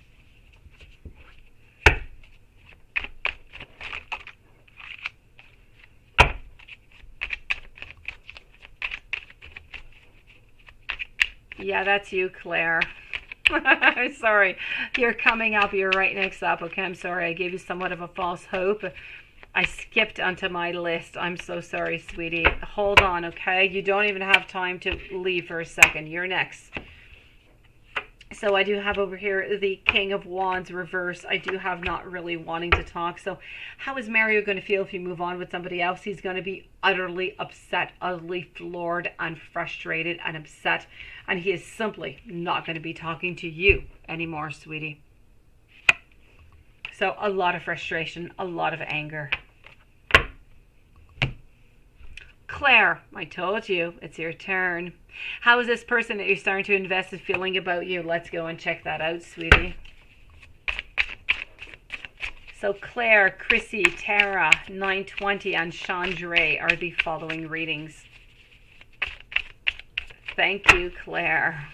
Yeah, that's you, Claire. Sorry, you're coming up. You're right next up. Okay, I'm sorry. I gave you somewhat of a false hope. I skipped onto my list. I'm so sorry, sweetie. Hold on, okay? You don't even have time to leave for a second. You're next. So I do have over here the King of Wands reverse. I do have not really wanting to talk. So how is Mario going to feel if you move on with somebody else? He's going to be utterly upset, utterly floored and frustrated and upset. And he is simply not going to be talking to you anymore, sweetie. So a lot of frustration, a lot of anger. Claire, I told you, it's your turn. How is this person that you're starting to invest in feeling about you? Let's go and check that out, sweetie. So Claire, Chrissy, Tara, 920, and Chandra are the following readings. Thank you, Claire.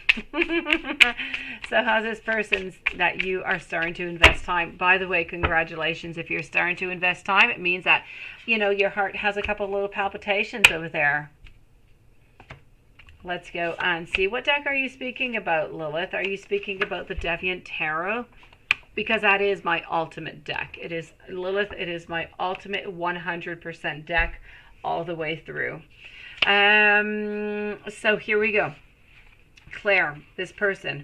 So how's this person that you are starting to invest time? By the way, congratulations. If you're starting to invest time, it means that, you know, your heart has a couple little palpitations over there. Let's go and see. What deck are you speaking about, Lilith? Are you speaking about the Deviant Tarot? Because that is my ultimate deck. It is, Lilith, it is my ultimate 100% deck all the way through. So here we go. Claire, this person.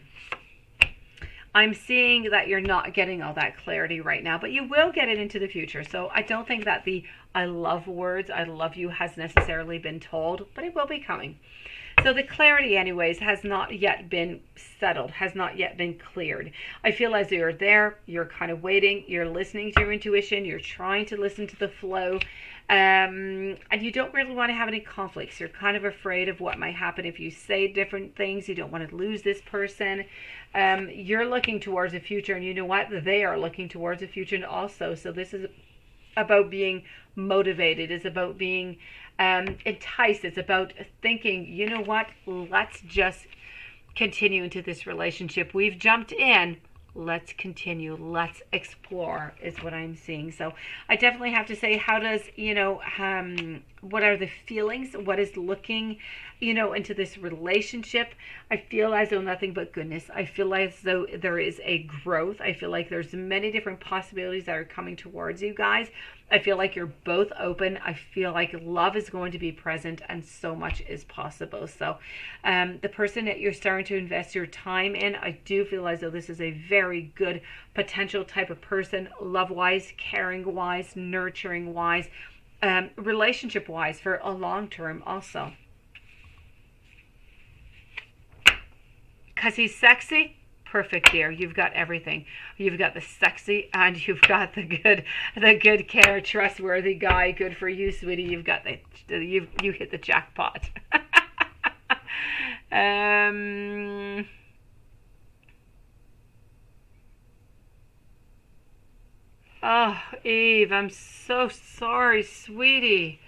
I'm seeing that you're not getting all that clarity right now, but you will get it into the future. So I don't think that the I love words, I love you has necessarily been told, but it will be coming. So the clarity anyways has not yet been settled, has not yet been cleared. I feel as you're there, you're kind of waiting, you're listening to your intuition, you're trying to listen to the flow, and you don't really want to have any conflicts. You're kind of afraid of what might happen if you say different things. You don't want to lose this person. You're looking towards the future, and you know what? They are looking towards the future also. So this is about being motivated. It's about being enticed. It's about thinking, you know what? Let's just continue into this relationship. We've jumped in. Let's continue. Let's explore is what I'm seeing. So I definitely have to say, how does, what are the feelings? What is looking, into this relationship? I feel as though nothing but goodness. I feel as though there is a growth. I feel like there's many different possibilities that are coming towards you guys. I feel like you're both open. I feel like love is going to be present and so much is possible. So the person that you're starting to invest your time in, I do feel as though this is a very good potential type of person, love-wise, caring-wise, nurturing-wise, relationship-wise for a long term also. Because he's sexy? Perfect, dear. You've got everything. You've got the sexy and you've got the good care, trustworthy guy. Good for you, sweetie. You've got you hit the jackpot. Oh, Eve, I'm so sorry, sweetie.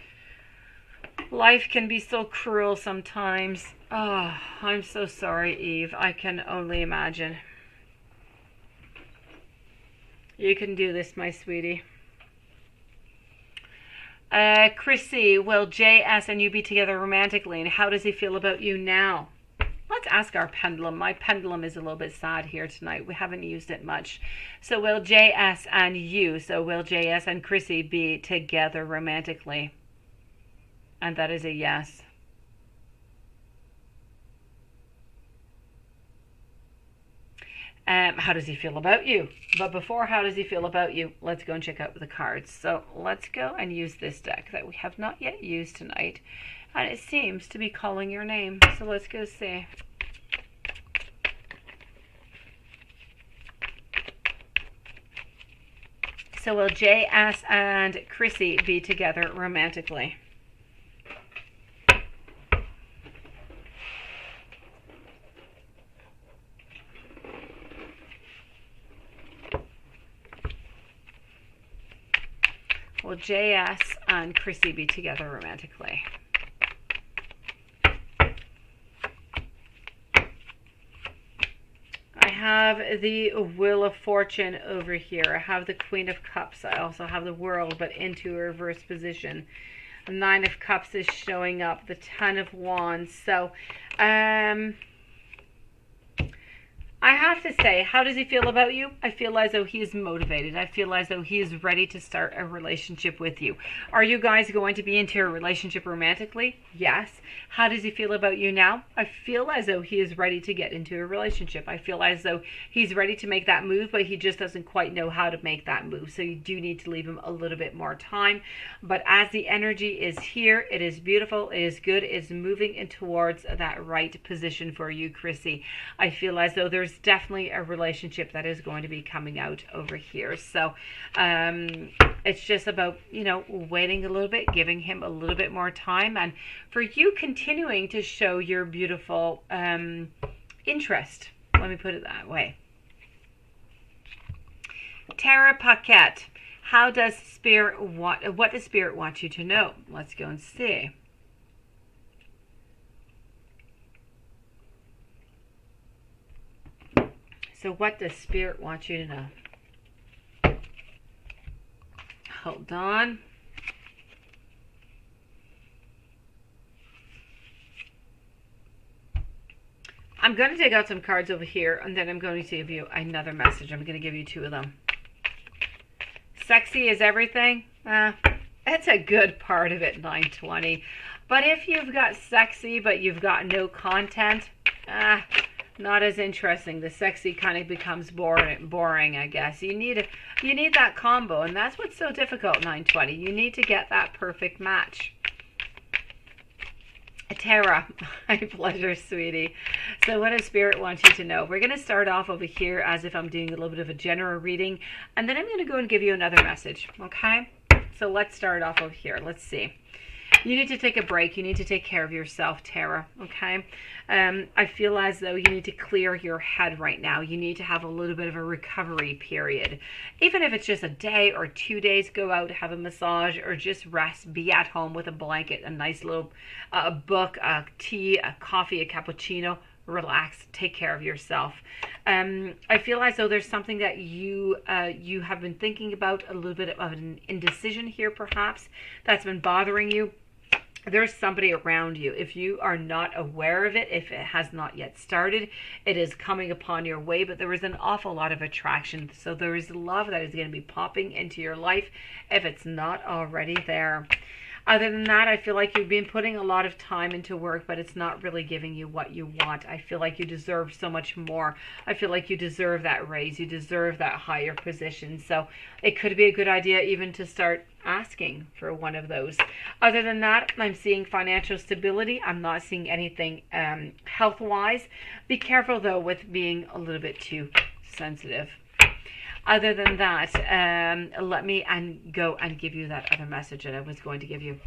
Life can be so cruel sometimes. Oh, I'm so sorry, Eve. I can only imagine. You can do this, my sweetie. Chrissy, will JS and you be together romantically? And how does he feel about you now? Let's ask our pendulum. My pendulum is a little bit sad here tonight. We haven't used it much. So will JS and you, so will JS and Chrissy be together romantically? And that is a yes. How does he feel about you? But before how does he feel about you, let's go and check out the cards. So let's go and use this deck that we have not yet used tonight. And it seems to be calling your name. So let's go see. So will JS and Chrissy be together romantically? Will JS and Chrissy be together romantically? I have the Wheel of Fortune over here. I have the Queen of Cups. I also have the World, but into a reverse position. The Nine of Cups is showing up. The Ten of Wands. So, I have to say, how does he feel about you? I feel as though he is motivated. I feel as though he is ready to start a relationship with you. Are you guys going to be into a relationship romantically? Yes. How does he feel about you now? I feel as though he is ready to get into a relationship. I feel as though he's ready to make that move, but he just doesn't quite know how to make that move. So you do need to leave him a little bit more time. But as the energy is here, it is beautiful, it is good, it is moving in towards that right position for you, Chrissy. I feel as though there's definitely a relationship that is going to be coming out over here. So it's just about, waiting a little bit, giving him a little bit more time, and for you continuing to show your beautiful interest. Let me put it that way. Tara Paquette, how does Spirit what does Spirit want you to know? Let's go and see. So what does Spirit want you to know? Hold on. I'm going to take out some cards over here, and then I'm going to give you another message. I'm going to give you two of them. Sexy is everything. It's a good part of it, 920. But if you've got sexy, but you've got no content, not as interesting. The sexy kind of becomes boring, I guess. You need that combo, and that's what's so difficult, 920. You need to get that perfect match. Tara, my pleasure, sweetie. So what does Spirit want you to know? We're going to start off over here as if I'm doing a little bit of a general reading, and then I'm going to go and give you another message, okay? So let's start off over here. Let's see. You need to take a break. You need to take care of yourself, Tara, okay? I feel as though you need to clear your head right now. You need to have a little bit of a recovery period. Even if it's just a day or 2 days, go out, have a massage, or just rest. Be at home with a blanket, a nice little book, a tea, a coffee, a cappuccino. relax, take care of yourself. I feel as though there's something that you have been thinking about, a little bit of an indecision here perhaps, that's been bothering you. There's somebody around you. If you are not aware of it, if it has not yet started, it is coming upon your way, but there is an awful lot of attraction. So there is love that is going to be popping into your life if it's not already there. Other than that, I feel like you've been putting a lot of time into work, but it's not really giving you what you want. I feel like you deserve so much more. I feel like you deserve that raise. You deserve that higher position. So it could be a good idea even to start asking for one of those. Other than that, I'm seeing financial stability. I'm not seeing anything health-wise. Be careful, though, with being a little bit too sensitive. Other than that, let me go and give you that other message that I was going to give you.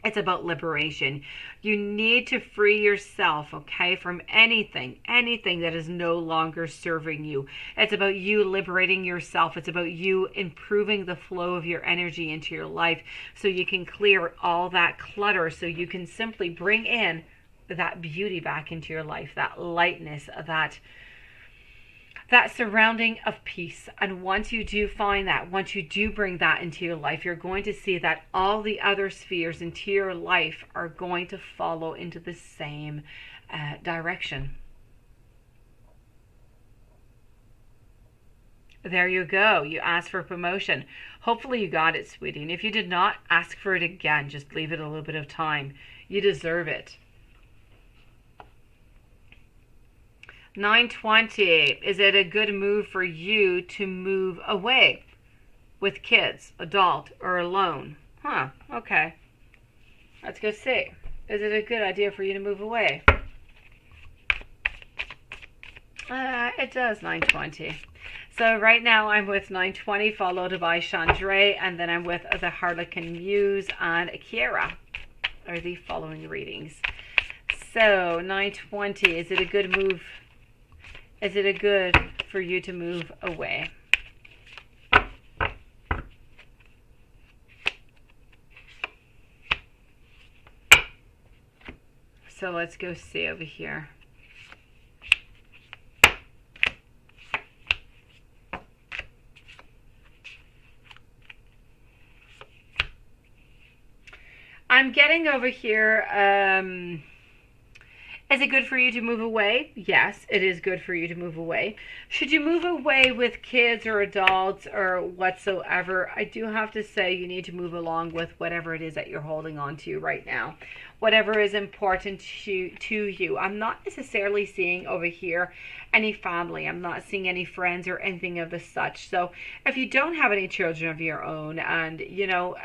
It's about liberation. You need to free yourself, okay, from anything that is no longer serving you. It's about you liberating yourself. It's about you improving the flow of your energy into your life so you can clear all that clutter, so you can simply bring in that beauty back into your life, that lightness, that surrounding of peace. And once you do find that, once you do bring that into your life, you're going to see that all the other spheres into your life are going to follow into the same direction. There you go. You asked for promotion. Hopefully you got it, sweetie. And if you did not, ask for it again. Just leave it a little bit of time. You deserve it. 920, is it a good move for you to move away with kids, adult or alone? Huh, okay. Let's go see. Is it a good idea for you to move away? It does, 920. So right now I'm with 920 followed by Chandra, and then I'm with the Harlequin Muse and Kiera are the following readings. So 920, is it a good move? Is it a good for you to move away? So let's go see over here. I'm getting over here, is it good for you to move away? Yes, it is good for you to move away. Should you move away with kids or adults or whatsoever? I do have to say you need to move along with whatever it is that you're holding on to right now. Whatever is important to you. I'm not necessarily seeing over here any family. I'm not seeing any friends or anything of the such. So if you don't have any children of your own, and you know,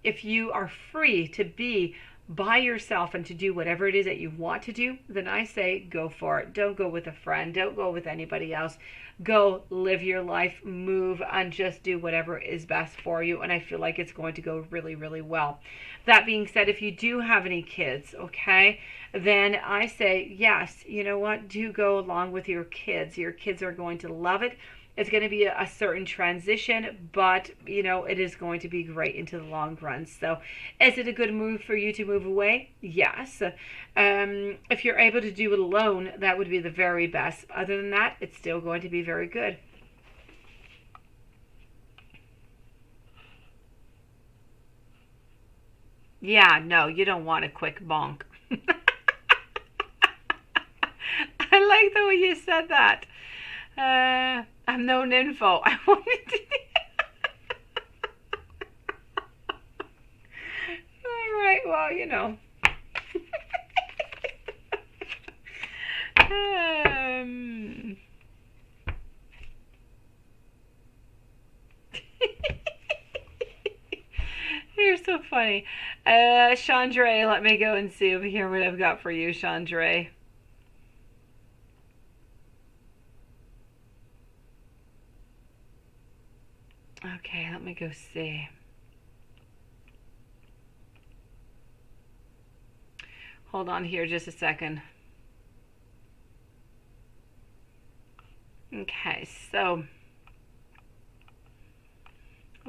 if you are free to be by yourself and to do whatever it is that you want to do, then I say go for it. Don't go with a friend. Don't go with anybody else. Go live your life, move, and just do whatever is best for you. And I feel like it's going to go really, really well. That being said, if you do have any kids, okay, then I say, yes, you know what? Do go along with your kids. Your kids are going to love it. It's going to be a certain transition, but, you know, it is going to be great into the long run. So is it a good move for you to move away? Yes. If you're able to do it alone, that would be the very best. Other than that, it's still going to be very good. Yeah, no, you don't want a quick bonk. I like the way you said that. I'm no info. I wanted to. All right. Well, you know. You're so funny. Chandra, let me go and see over here what I've got for you, Chandra. Okay, let me go see. Hold on here just a second. Okay, so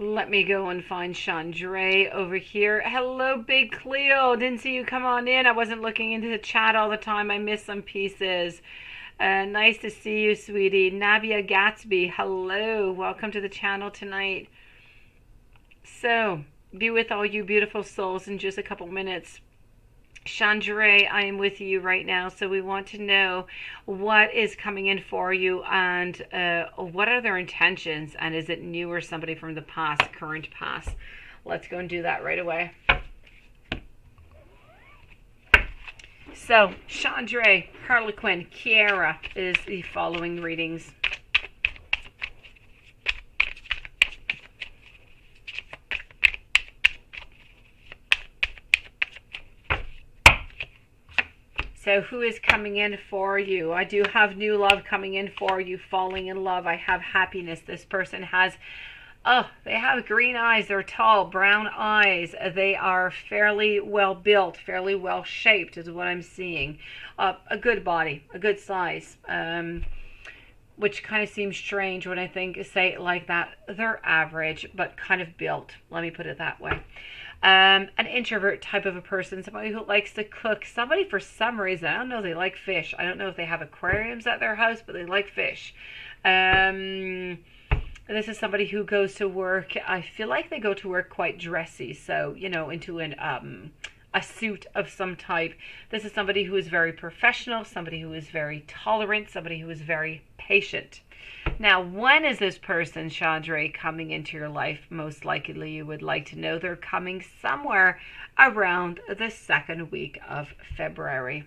Let me go and find Chandra over here. Hello, Big Cleo. Didn't see you come on in. I wasn't looking into the chat all the time. I missed some pieces. Nice to see you, sweetie. Nabia Gatsby, hello. Welcome to the channel tonight. So, be with all you beautiful souls in just a couple minutes. Chandra, I am with you right now, so we want to know what is coming in for you and what are their intentions, and is it new or somebody from the past, current past? Let's go and do that right away. So, Chandra, Harlequin, Kiara is the following readings. So who is coming in for you? I do have new love coming in for you, falling in love. I have happiness. This person has, they have green eyes. They're tall, brown eyes. They are fairly well built, fairly well shaped is what I'm seeing. A good body, a good size, which kind of seems strange when I say it like that. They're average, but kind of built. Let me put it that way. An introvert type of a person, somebody who likes to cook, somebody for some reason, I don't know, they like fish. I don't know if they have aquariums at their house, but they like fish. This is somebody who goes to work, I feel like they go to work quite dressy, so, you know, into a suit of some type. This is somebody who is very professional, somebody who is very tolerant, somebody who is very patient. Now, when is this person, Chandra, coming into your life? Most likely you would like to know. They're coming somewhere around the second week of February.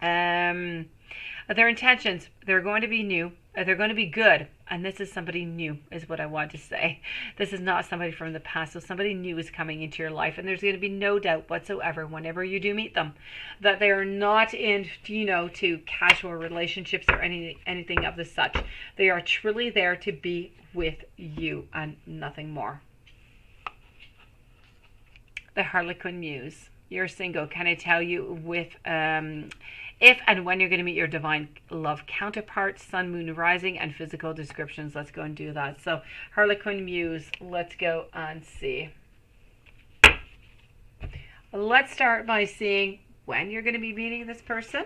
Their intentions, they're going to be new. They're going to be good. And this is somebody new, is what I want to say. This is not somebody from the past. So somebody new is coming into your life. And there's going to be no doubt whatsoever whenever you do meet them that they are not in, to casual relationships or anything of the such. They are truly there to be with you and nothing more. The Harlequin Muse. You're single. Can I tell you with if and when you're going to meet your divine love counterpart, sun, moon, rising, and physical descriptions? Let's go and do that. So, Harlequin Muse, let's go and see. Let's start by seeing when you're going to be meeting this person.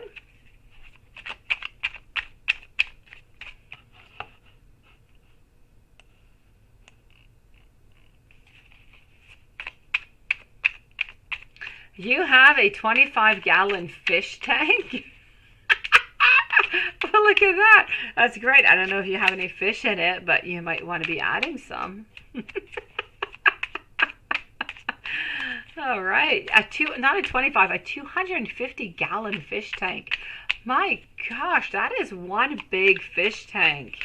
You have a 25-gallon fish tank? Well, look at that. That's great. I don't know if you have any fish in it, but you might want to be adding some. All right. Not a 25, a 250-gallon fish tank. My gosh, that is one big fish tank.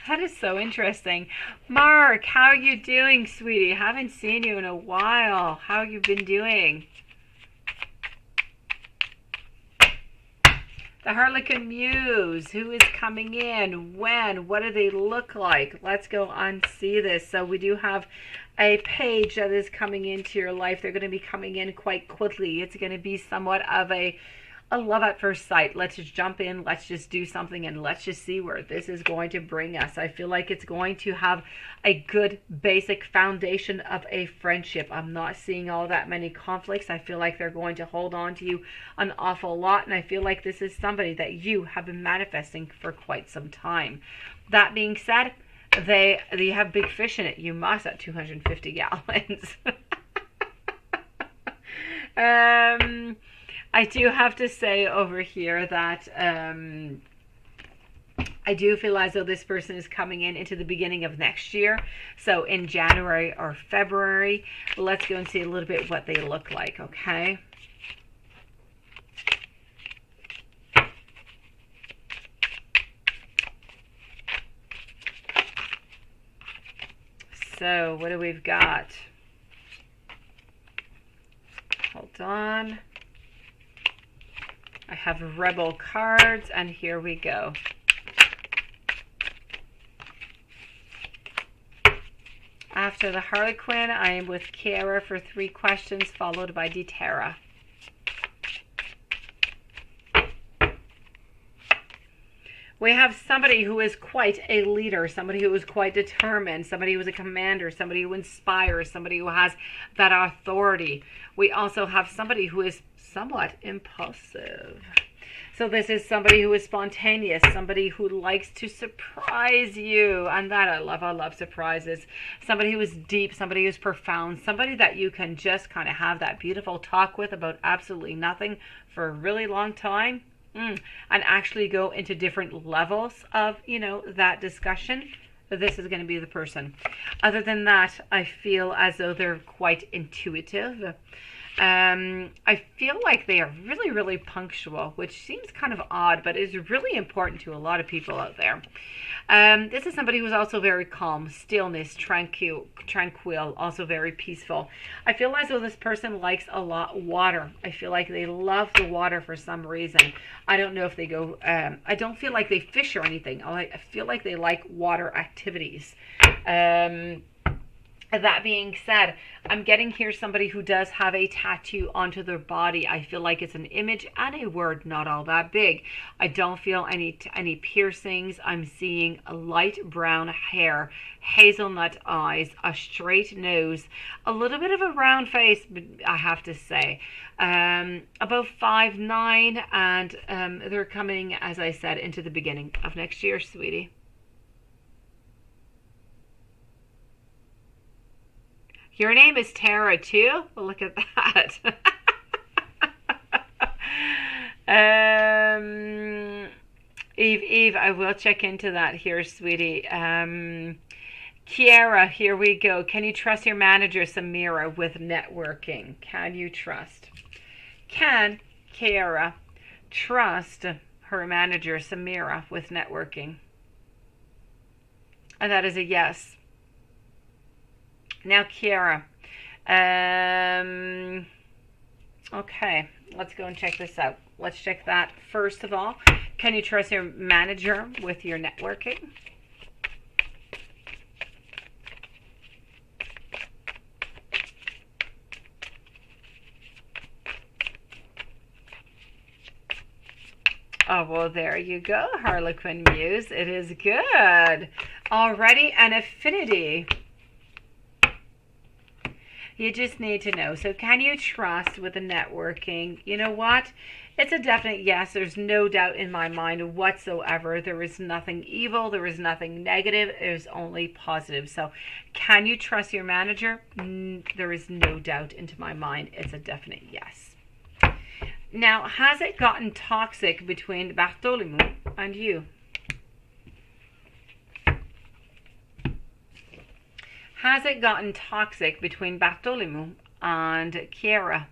That is so interesting. Mark, how are you doing, sweetie? Haven't seen you in a while. How have you been doing? The Harlequin Muse, who is coming in? When? What do they look like? Let's go and see this. So we do have a page that is coming into your life. They're going to be coming in quite quickly. It's going to be somewhat of a love at first sight. Let's just jump in, let's just do something, and let's just see where this is going to bring us. I feel like it's going to have a good basic foundation of a friendship. I'm not seeing all that many conflicts. I feel like they're going to hold on to you an awful lot, and I feel like this is somebody that you have been manifesting for quite some time. That being said, they have big fish in it. You must at 250 gallons. I do have to say over here that I do feel as though this person is coming into the beginning of next year. So in January or February. Let's go and see a little bit what they look like, okay? So what do we've got? Hold on. I have Rebel cards, and here we go. After the Harlequin, I am with Kiara for 3 questions, followed by Deterra. We have somebody who is quite a leader, somebody who is quite determined, somebody who is a commander, somebody who inspires, somebody who has that authority. We also have somebody who is somewhat impulsive. So this is somebody who is spontaneous, somebody who likes to surprise you. And that I love. I love surprises. Somebody who is deep, somebody who is profound, somebody that you can just kind of have that beautiful talk with about absolutely nothing for a really long time. And actually go into different levels of, that discussion. This is going to be the person. Other than that, I feel as though they're quite intuitive. I feel like they are really, really punctual, which seems kind of odd, but is really important to a lot of people out there. This is somebody who's also very calm, stillness, tranquil, also very peaceful. I feel as though this person likes a lot water. I feel like they love the water for some reason. I don't know if they go, I don't feel like they fish or anything. I feel like they like water activities. That being said, I'm getting here somebody who does have a tattoo onto their body. I feel like it's an image and a word, not all that big. I don't feel any piercings. I'm seeing a light brown hair, hazelnut eyes, a straight nose, a little bit of a round face, I have to say. About 5'9", and they're coming, as I said, into the beginning of next year, sweetie. Your name is Tara too? Well, look at that. Eve, I will check into that here, sweetie. Kiara, here we go. Can you trust your manager, Samira, with networking? Can you trust? Can Kiara trust her manager, Samira, with networking? And that is a yes. Now, Kiara, okay, let's go and check this out. Let's check that first of all. Can you trust your manager with your networking? Oh, well, there you go, Harlequin Muse. It is good. Alrighty, an affinity. You just need to know. So can you trust with the networking? You know what? It's a definite yes. There's no doubt in my mind whatsoever. There is nothing evil. There is nothing negative. There's only positive. So can you trust your manager? There is no doubt into my mind. It's a definite yes. Now, has it gotten toxic between Bartholomew and you? Has it gotten toxic between Bartholomew and Kiara?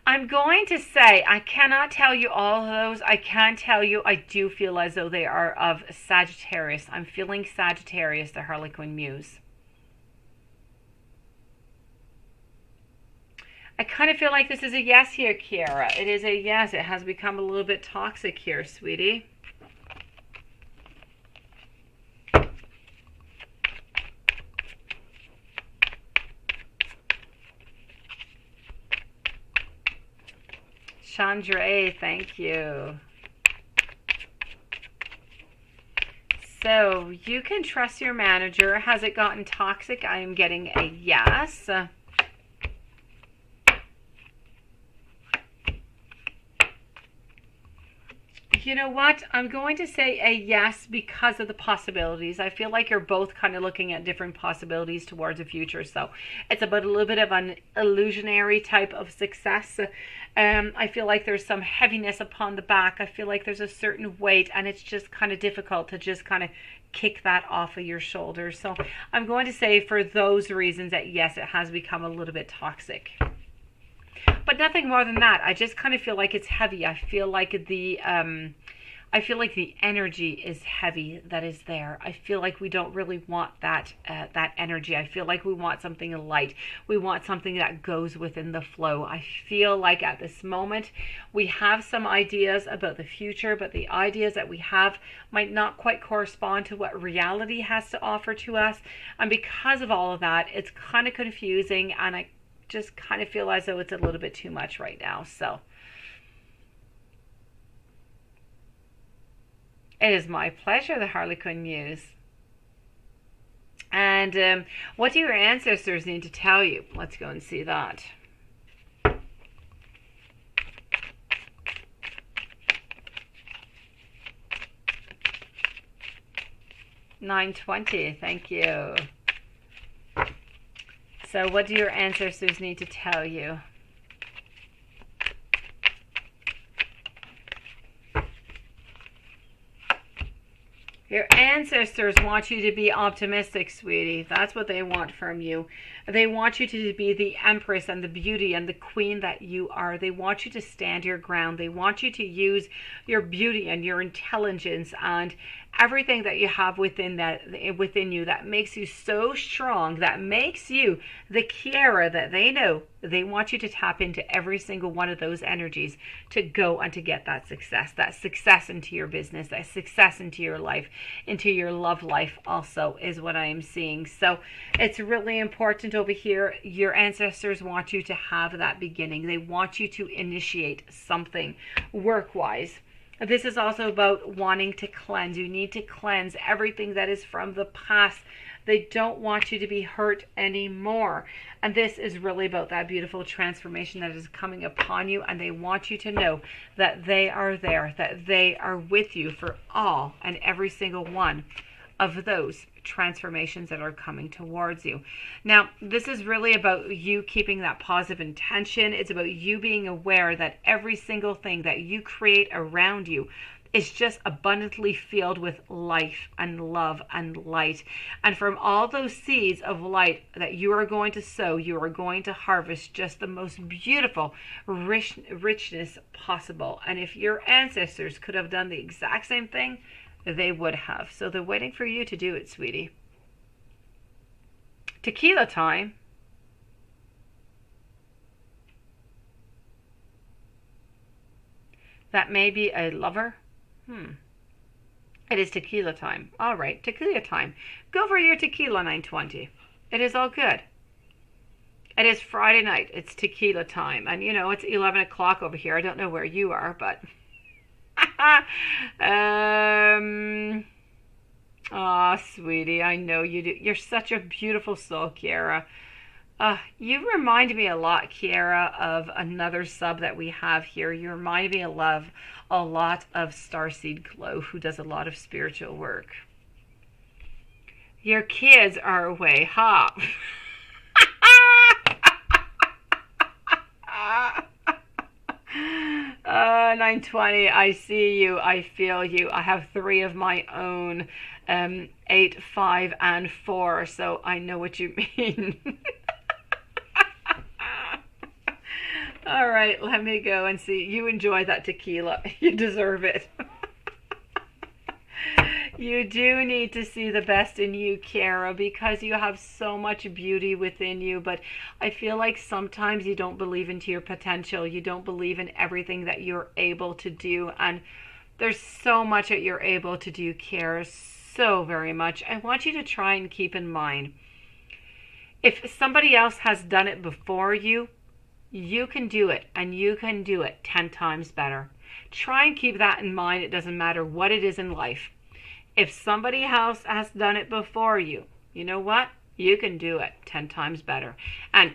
I'm going to say, I cannot tell you all of those. I can tell you, I do feel as though they are of Sagittarius. I'm feeling Sagittarius, the Harlequin Muse. I kind of feel like this is a yes here, Kiara. It is a yes. It has become a little bit toxic here, sweetie. Chandra, thank you. So you can trust your manager. Has it gotten toxic? I am getting a yes. You know what? I'm going to say a yes because of the possibilities. I feel like you're both kind of looking at different possibilities towards the future. So it's about a little bit of an illusionary type of success. I feel like there's some heaviness upon the back. I feel like there's a certain weight, and it's just kind of difficult to just kind of kick that off of your shoulders. So I'm going to say for those reasons that yes, it has become a little bit toxic. But nothing more than that. I just kind of feel like it's heavy. I feel like the energy is heavy that is there. I feel like we don't really want that energy. I feel like we want something light. We want something that goes within the flow. I feel like at this moment we have some ideas about the future, but the ideas that we have might not quite correspond to what reality has to offer to us. And because of all of that, it's kind of confusing, and I just kind of feel as though it's a little bit too much right now. So It is my pleasure, the Harlequin Muse. And what do your ancestors need to tell you? Let's go and see that. $9.20, thank you. So what do your ancestors need to tell you? Your ancestors want you to be optimistic, sweetie. That's what they want from you. They want you to be the empress and the beauty and the queen that you are. They want you to stand your ground. They want you to use your beauty and your intelligence and everything that you have within you that makes you so strong, that makes you the Kiara that they know. They want you to tap into every single one of those energies to go and to get that success into your business, that success into your life, into your love life also is what I am seeing. So it's really important over here. Your ancestors want you to have that beginning. They want you to initiate something work-wise. This is also about wanting to cleanse. You need to cleanse everything that is from the past. They don't want you to be hurt anymore. And this is really about that beautiful transformation that is coming upon you. And they want you to know that they are there, that they are with you for all and every single one of those transformations that are coming towards you. Now, this is really about you keeping that positive intention. It's about you being aware that every single thing that you create around you is just abundantly filled with life and love and light. And from all those seeds of light that you are going to sow, you are going to harvest just the most beautiful richness possible. And if your ancestors could have done the exact same thing, they would have. So they're waiting for you to do it, sweetie. Tequila time. That may be a lover. It is tequila time. All right, tequila time. Go for your tequila, 920. It is all good. It is Friday night. It's tequila time. And, you know, it's 11 o'clock over here. I don't know where you are, but... Oh, sweetie, I know you do. You're such a beautiful soul, Kiara. You remind me a lot, Kiara, of another sub that we have here. You remind me a lot of Starseed Glow, who does a lot of spiritual work. Your kids are away, huh? 920, I see you, I feel you. I have 3 of my own, 8, 5, and 4, so I know what you mean. All right, let me go and see. You enjoy that tequila. You deserve it. You do need to see the best in you, Kiara, because you have so much beauty within you. But I feel like sometimes you don't believe into your potential. You don't believe in everything that you're able to do. And there's so much that you're able to do, Kiara, so very much. I want you to try and keep in mind, if somebody else has done it before you, you can do it, and you can do it 10 times better. Try and keep that in mind. It doesn't matter what it is in life. If somebody else has done it before you, you know what? You can do it 10 times better. And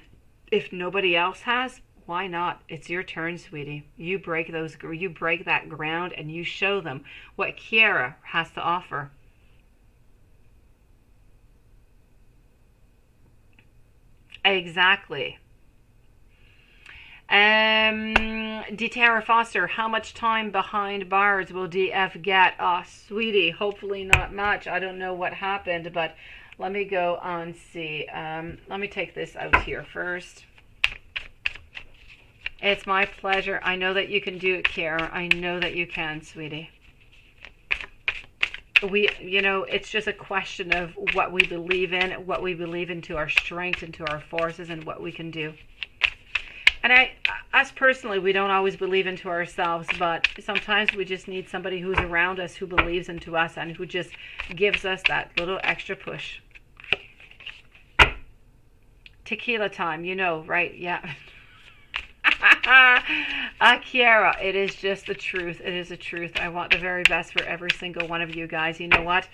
if nobody else has, why not? It's your turn, sweetie. You break that ground and you show them what Kiara has to offer. Exactly. Tara Foster, how much time behind bars will DF get? Oh, sweetie, hopefully not much. I don't know what happened, but let me go and see. Let me take this out here first. It's my pleasure. I know that you can do it, Kiara. I know that you can, sweetie. It's just a question of what we believe in, what we believe into our strength, into our forces, and what we can do. And us personally, we don't always believe into ourselves, but sometimes we just need somebody who's around us, who believes into us, and who just gives us that little extra push. Tequila time, you know, right? Yeah. Kiara, it is just the truth. It is the truth. I want the very best for every single one of you guys. You know what?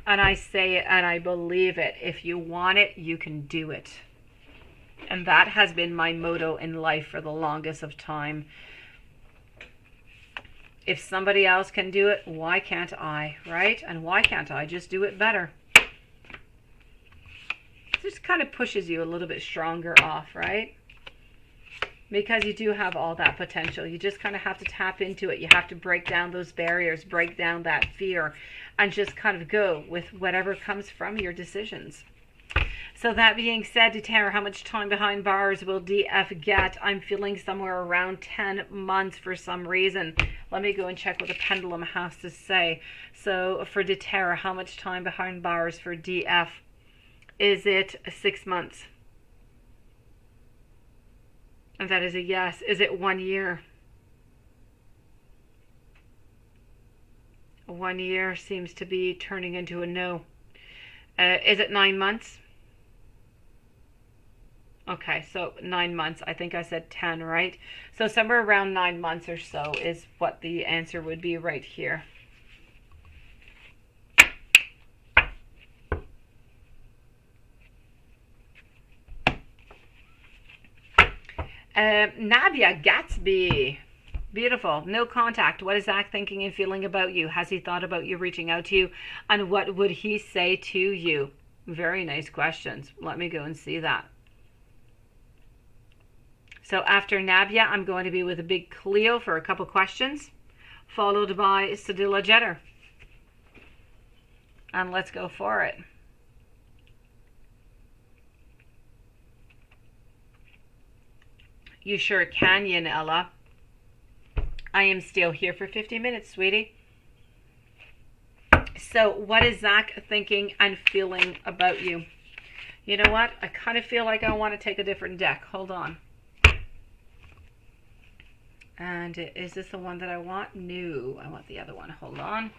And I say it and I believe it. If you want it, you can do it. And that has been my motto in life for the longest of time. If somebody else can do it, why can't I, right? And why can't I just do it better? It just kind of pushes you a little bit stronger off, right? Because you do have all that potential. You just kind of have to tap into it. You have to break down those barriers, break down that fear, and just kind of go with whatever comes from your decisions. So that being said, Tara, how much time behind bars will DF get? I'm feeling somewhere around 10 months for some reason. Let me go and check what the pendulum has to say. So for Tara, how much time behind bars for DF? Is it 6 months? And that is a yes. Is it 1 year? 1 year seems to be turning into a no. Is it 9 months? Okay, so 9 months. I think I said 10, right? So somewhere around 9 months or so is what the answer would be right here. Nadia Gatsby. Beautiful. No contact. What is Zach thinking and feeling about you? Has he thought about you reaching out to you? And what would he say to you? Very nice questions. Let me go and see that. So after Nabia, I'm going to be with a big Cleo for a couple questions, followed by Sadilla Jetter. And let's go for it. You sure can, Yanela. I am still here for 50 minutes, sweetie. So what is Zach thinking and feeling about you? You know what? I kind of feel like I want to take a different deck. Hold on. And is this the one that I want? No, I want the other one. Hold on.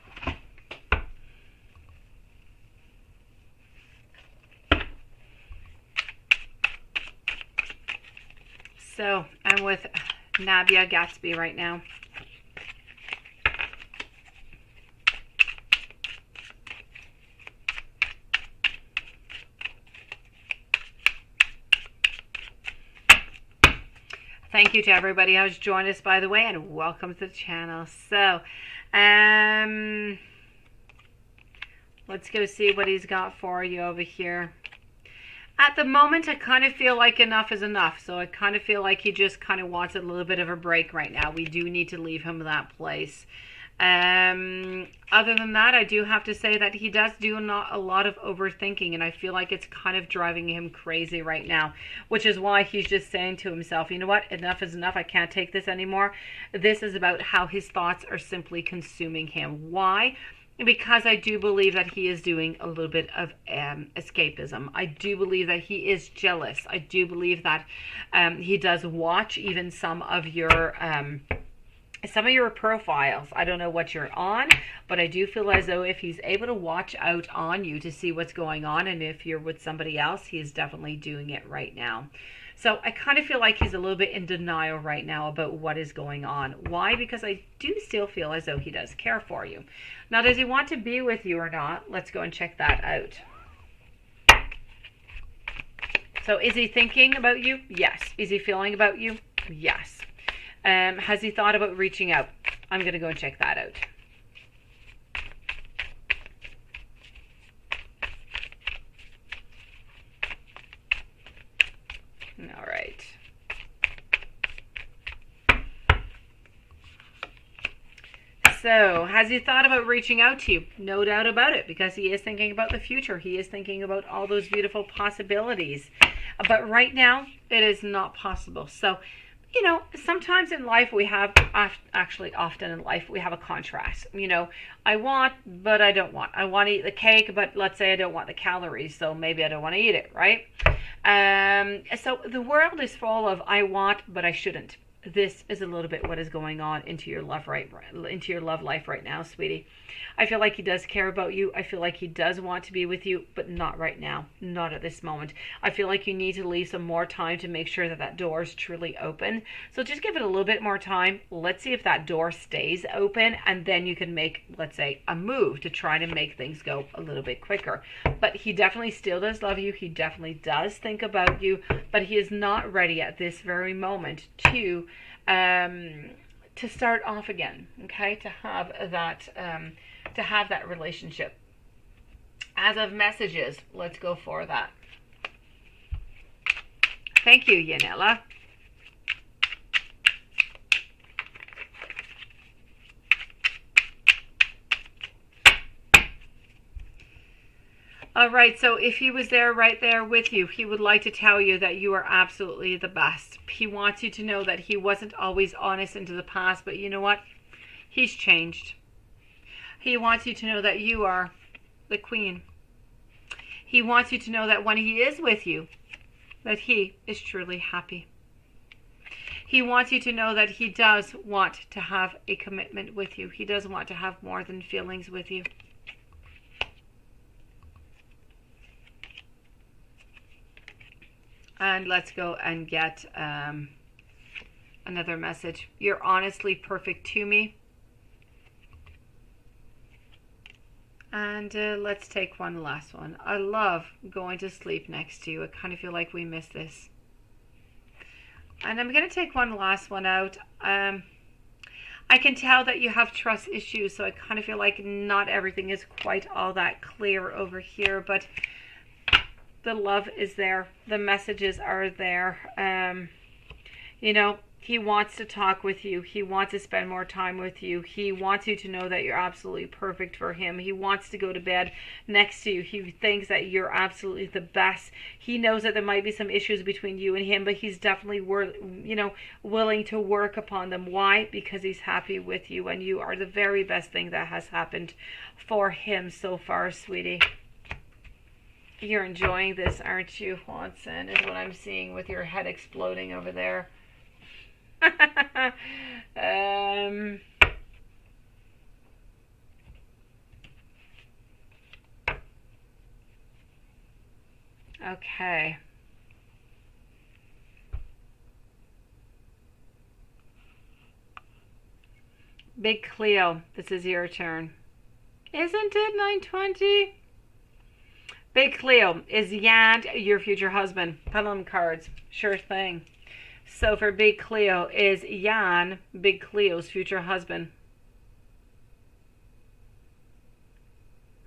So I'm with Nabia Gatsby right now. Thank you to everybody who's joined us, by the way, and welcome to the channel. So, let's go see what he's got for you over here. At the moment, I kind of feel like enough is enough. So I kind of feel like he just kind of wants a little bit of a break right now. We do need to leave him that place. Other than that, I do have to say that he does do not a lot of overthinking, and I feel like it's kind of driving him crazy right now, which is why he's just saying to himself, you know what, enough is enough. I can't take this anymore. This is about how his thoughts are simply consuming him. Why? Because I do believe that he is doing a little bit of escapism. I do believe that he is jealous. I do believe that he does watch even some of your profiles. I don't know what you're on, but I do feel as though if he's able to watch out on you to see what's going on, and if you're with somebody else, he's definitely doing it right now. So I kind of feel like he's a little bit in denial right now about what is going on. Why? Because I do still feel as though he does care for you. Now, does he want to be with you or not? Let's go and check that out. So is he thinking about you? Yes. Is he feeling about you? Yes. Has he thought about reaching out? I'm going to go and check that out. All right. So, has he thought about reaching out to you? No doubt about it, because he is thinking about the future. He is thinking about all those beautiful possibilities. But right now, it is not possible. So, you know, sometimes in life we have, actually often in life, we have a contrast. You know, I want, but I don't want. I want to eat the cake, but let's say I don't want the calories, so maybe I don't want to eat it, right? So the world is full of I want, but I shouldn't. this is a little bit what is going on into your love life right now, sweetie. I feel like he does care about you. I feel like he does want to be with you, but not right now, not at this moment. I feel like you need to leave some more time to make sure that that door is truly open. So just give it a little bit more time. Let's see if that door stays open, and then you can make, let's say, a move to try to make things go a little bit quicker. But he definitely still does love you. He definitely does think about you, but he is not ready at this very moment to start off again, okay, to have that relationship. As of messages, let's go for that. Thank you, Yanela. All right, so if he was there right there with you, he would like to tell you that you are absolutely the best. He wants you to know that he wasn't always honest into the past, but you know what? He's changed. He wants you to know that you are the queen. He wants you to know that when he is with you, that he is truly happy. He wants you to know that he does want to have a commitment with you. He does want to have more than feelings with you. And let's go and get another message. You're honestly perfect to me. And let's take one last one. I love going to sleep next to you. I kind of feel like we missed this. And I'm going to take one last one out. I can tell that you have trust issues, so I kind of feel like not everything is quite all that clear over here, but the love is there. The messages are there. You know, he wants to talk with you. He wants to spend more time with you. He wants you to know that you're absolutely perfect for him. He wants to go to bed next to you. He thinks that you're absolutely the best. He knows that there might be some issues between you and him, but he's definitely willing to work upon them. Why? Because he's happy with you, and you are the very best thing that has happened for him so far, sweetie. You're enjoying this, aren't you, Watson? Is what I'm seeing with your head exploding over there. Okay. Big Cleo, this is your turn. Isn't it 9:20? Big Cleo, is Jan your future husband? Pendulum cards. Sure thing. So for Big Cleo, is Jan Big Cleo's future husband?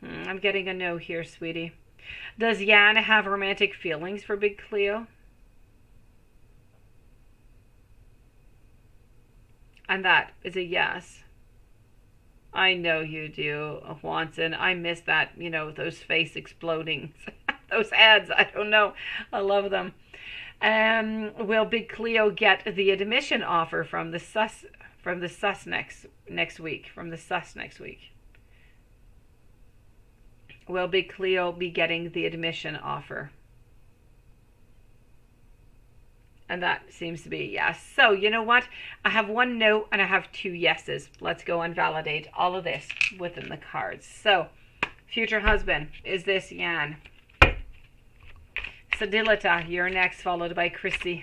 I'm getting a no here, sweetie. Does Jan have romantic feelings for Big Cleo? And that is a yes. I know you do, Watson. I miss that, those face exploding. Those ads, I don't know. I love them. Will Big Cleo get the admission offer from the sus next week? Will Big Cleo be getting the admission offer? And that seems to be yes. So, you know what? I have one no and I have two yeses. Let's go and validate all of this within the cards. So, future husband, is this Jan? Sadilata, you're next, followed by Christy.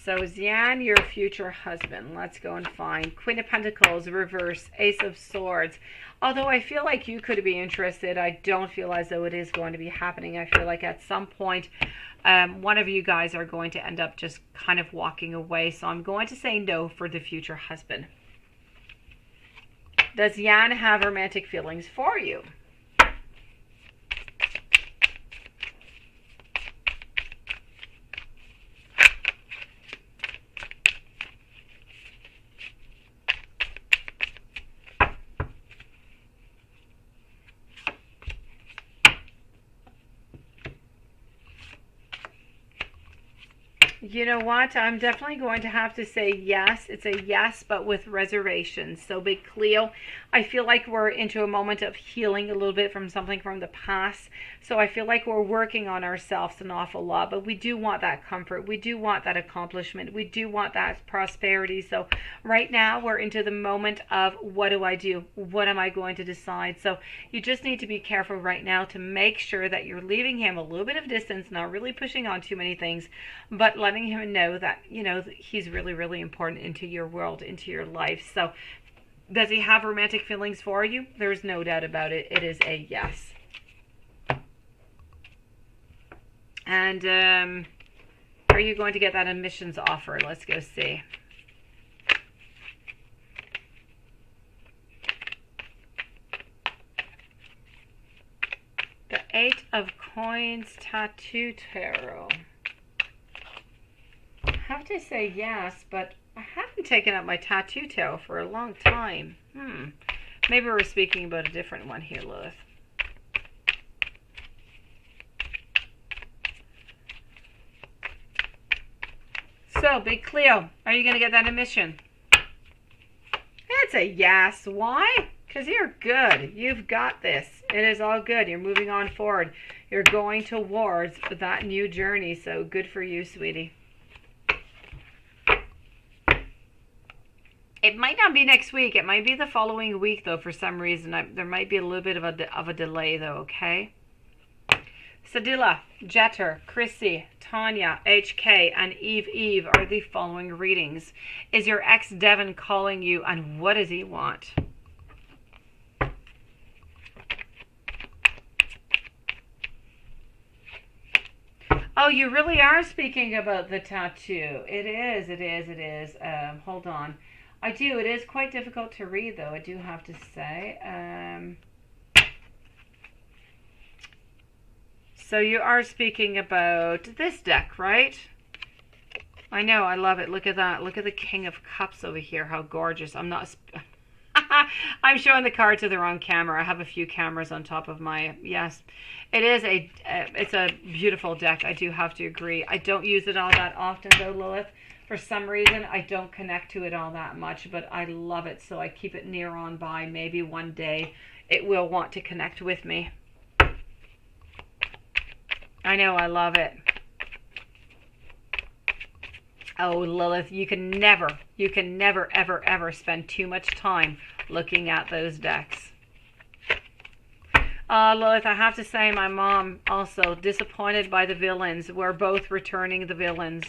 So is Jan your future husband? Let's go and find Queen of Pentacles, reverse, Ace of Swords. Although I feel like you could be interested, I don't feel as though it is going to be happening. I feel like at some point, one of you guys are going to end up just kind of walking away. So I'm going to say no for the future husband. Does Jan have romantic feelings for you? You know what? I'm definitely going to have to say yes. It's a yes, but with reservations. So, Big Cleo, I feel like we're into a moment of healing a little bit from something from the past. So, I feel like we're working on ourselves an awful lot, but we do want that comfort. We do want that accomplishment. We do want that prosperity. So, right now, we're into the moment of what do I do? What am I going to decide? So, you just need to be careful right now to make sure that you're leaving him a little bit of distance, not really pushing on too many things, but letting him know that, you know, he's really, really important into your world, into your life. So, does he have romantic feelings for you? There's no doubt about it. It is a yes. And are you going to get that admissions offer? Let's go see. The Eight of Coins Tattoo Tarot. I have to say yes, but I haven't taken up my tattoo tarot for a long time. Maybe we're speaking about a different one here, Lilith. So, Big Cleo, are you going to get that admission? It's a yes. Why? Because you're good. You've got this. It is all good. You're moving on forward. You're going towards that new journey. So, good for you, sweetie. It might not be next week. It might be the following week, though, for some reason. There might be a little bit of a delay, though, okay? Sadila, Jeter, Chrissy, Tanya, HK, and Eve are the following readings. Is your ex Devin calling you, and what does he want? Oh, you really are speaking about the tattoo. It is. Hold on. I do. It is quite difficult to read, though, I do have to say. So you are speaking about this deck, right? I know. I love it. Look at that. Look at the King of Cups over here. How gorgeous. I'm not... I'm showing the card to the wrong camera. I have a few cameras on top of my... Yes. It is it's a beautiful deck. I do have to agree. I don't use it all that often, though, Lilith. For some reason, I don't connect to it all that much, but I love it, so I keep it near on by. Maybe one day it will want to connect with me. I know, I love it. Oh, Lilith, you can never, ever, ever spend too much time looking at those decks. Lilith, I have to say, my mom also disappointed by the villains. We're both returning the villains,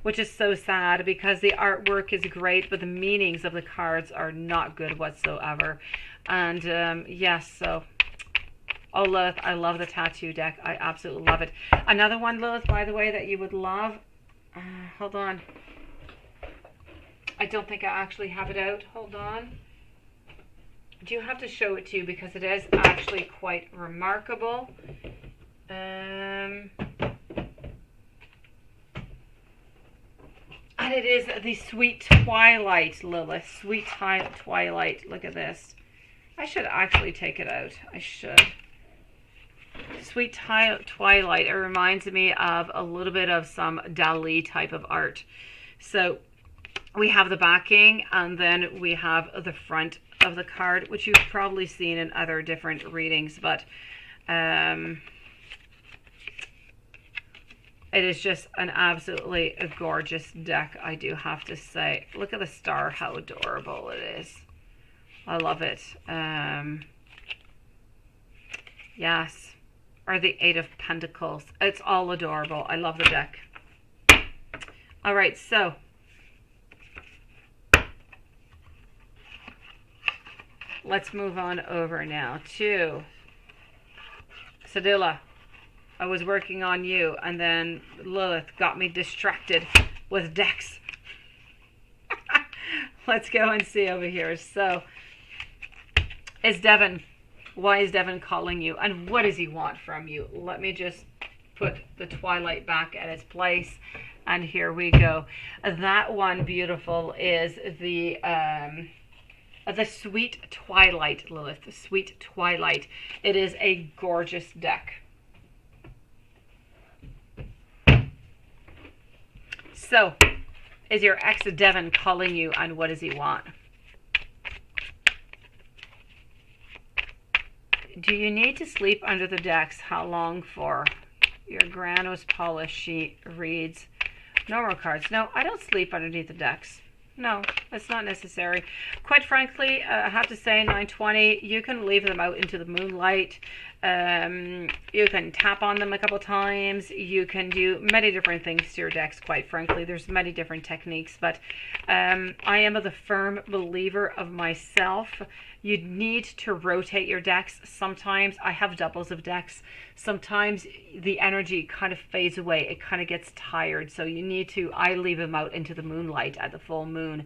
which is so sad because the artwork is great, but the meanings of the cards are not good whatsoever. And yes, so... Oh, Lilith, I love the tattoo deck. I absolutely love it. Another one, Lilith, by the way, that you would love. Hold on. I don't think I actually have it out. Hold on. I do have to show it to you because it is actually quite remarkable. And it is the Sweet Twilight, Lilith. Sweet Twilight. Look at this. I should actually take it out. I should. Sweet Twilight. It reminds me of a little bit of some Dali type of art. So we have the backing, and then we have the front of the card, which you've probably seen in other different readings, but it is just an absolutely gorgeous deck, I do have to say. Look at the star, how adorable it is. I love it. Yes. Or the Eight of Pentacles. It's all adorable. I love the deck. All right, so let's move on over now to Sadila. I was working on you, and then Lilith got me distracted with decks. Let's go and see over here. So, why is Devin calling you, and what does he want from you? Let me just put the Twilight back at its place, and here we go. That one, beautiful, is the Sweet Twilight, Lilith. The Sweet Twilight. It is a gorgeous deck. So, is your ex Devon calling you, and what does he want? Do you need to sleep under the decks? How long for? Your gran was polished. She reads normal cards. No, I don't sleep underneath the decks. No, that's not necessary. Quite frankly, I have to say, 920, you can leave them out into the moonlight. You can tap on them a couple times. You can do many different things to your decks, quite frankly. There's many different techniques, but I am the firm believer of myself. You need to rotate your decks. Sometimes I have doubles of decks. Sometimes the energy kind of fades away. It kind of gets tired. So you need to, I leave them out into the moonlight at the full moon.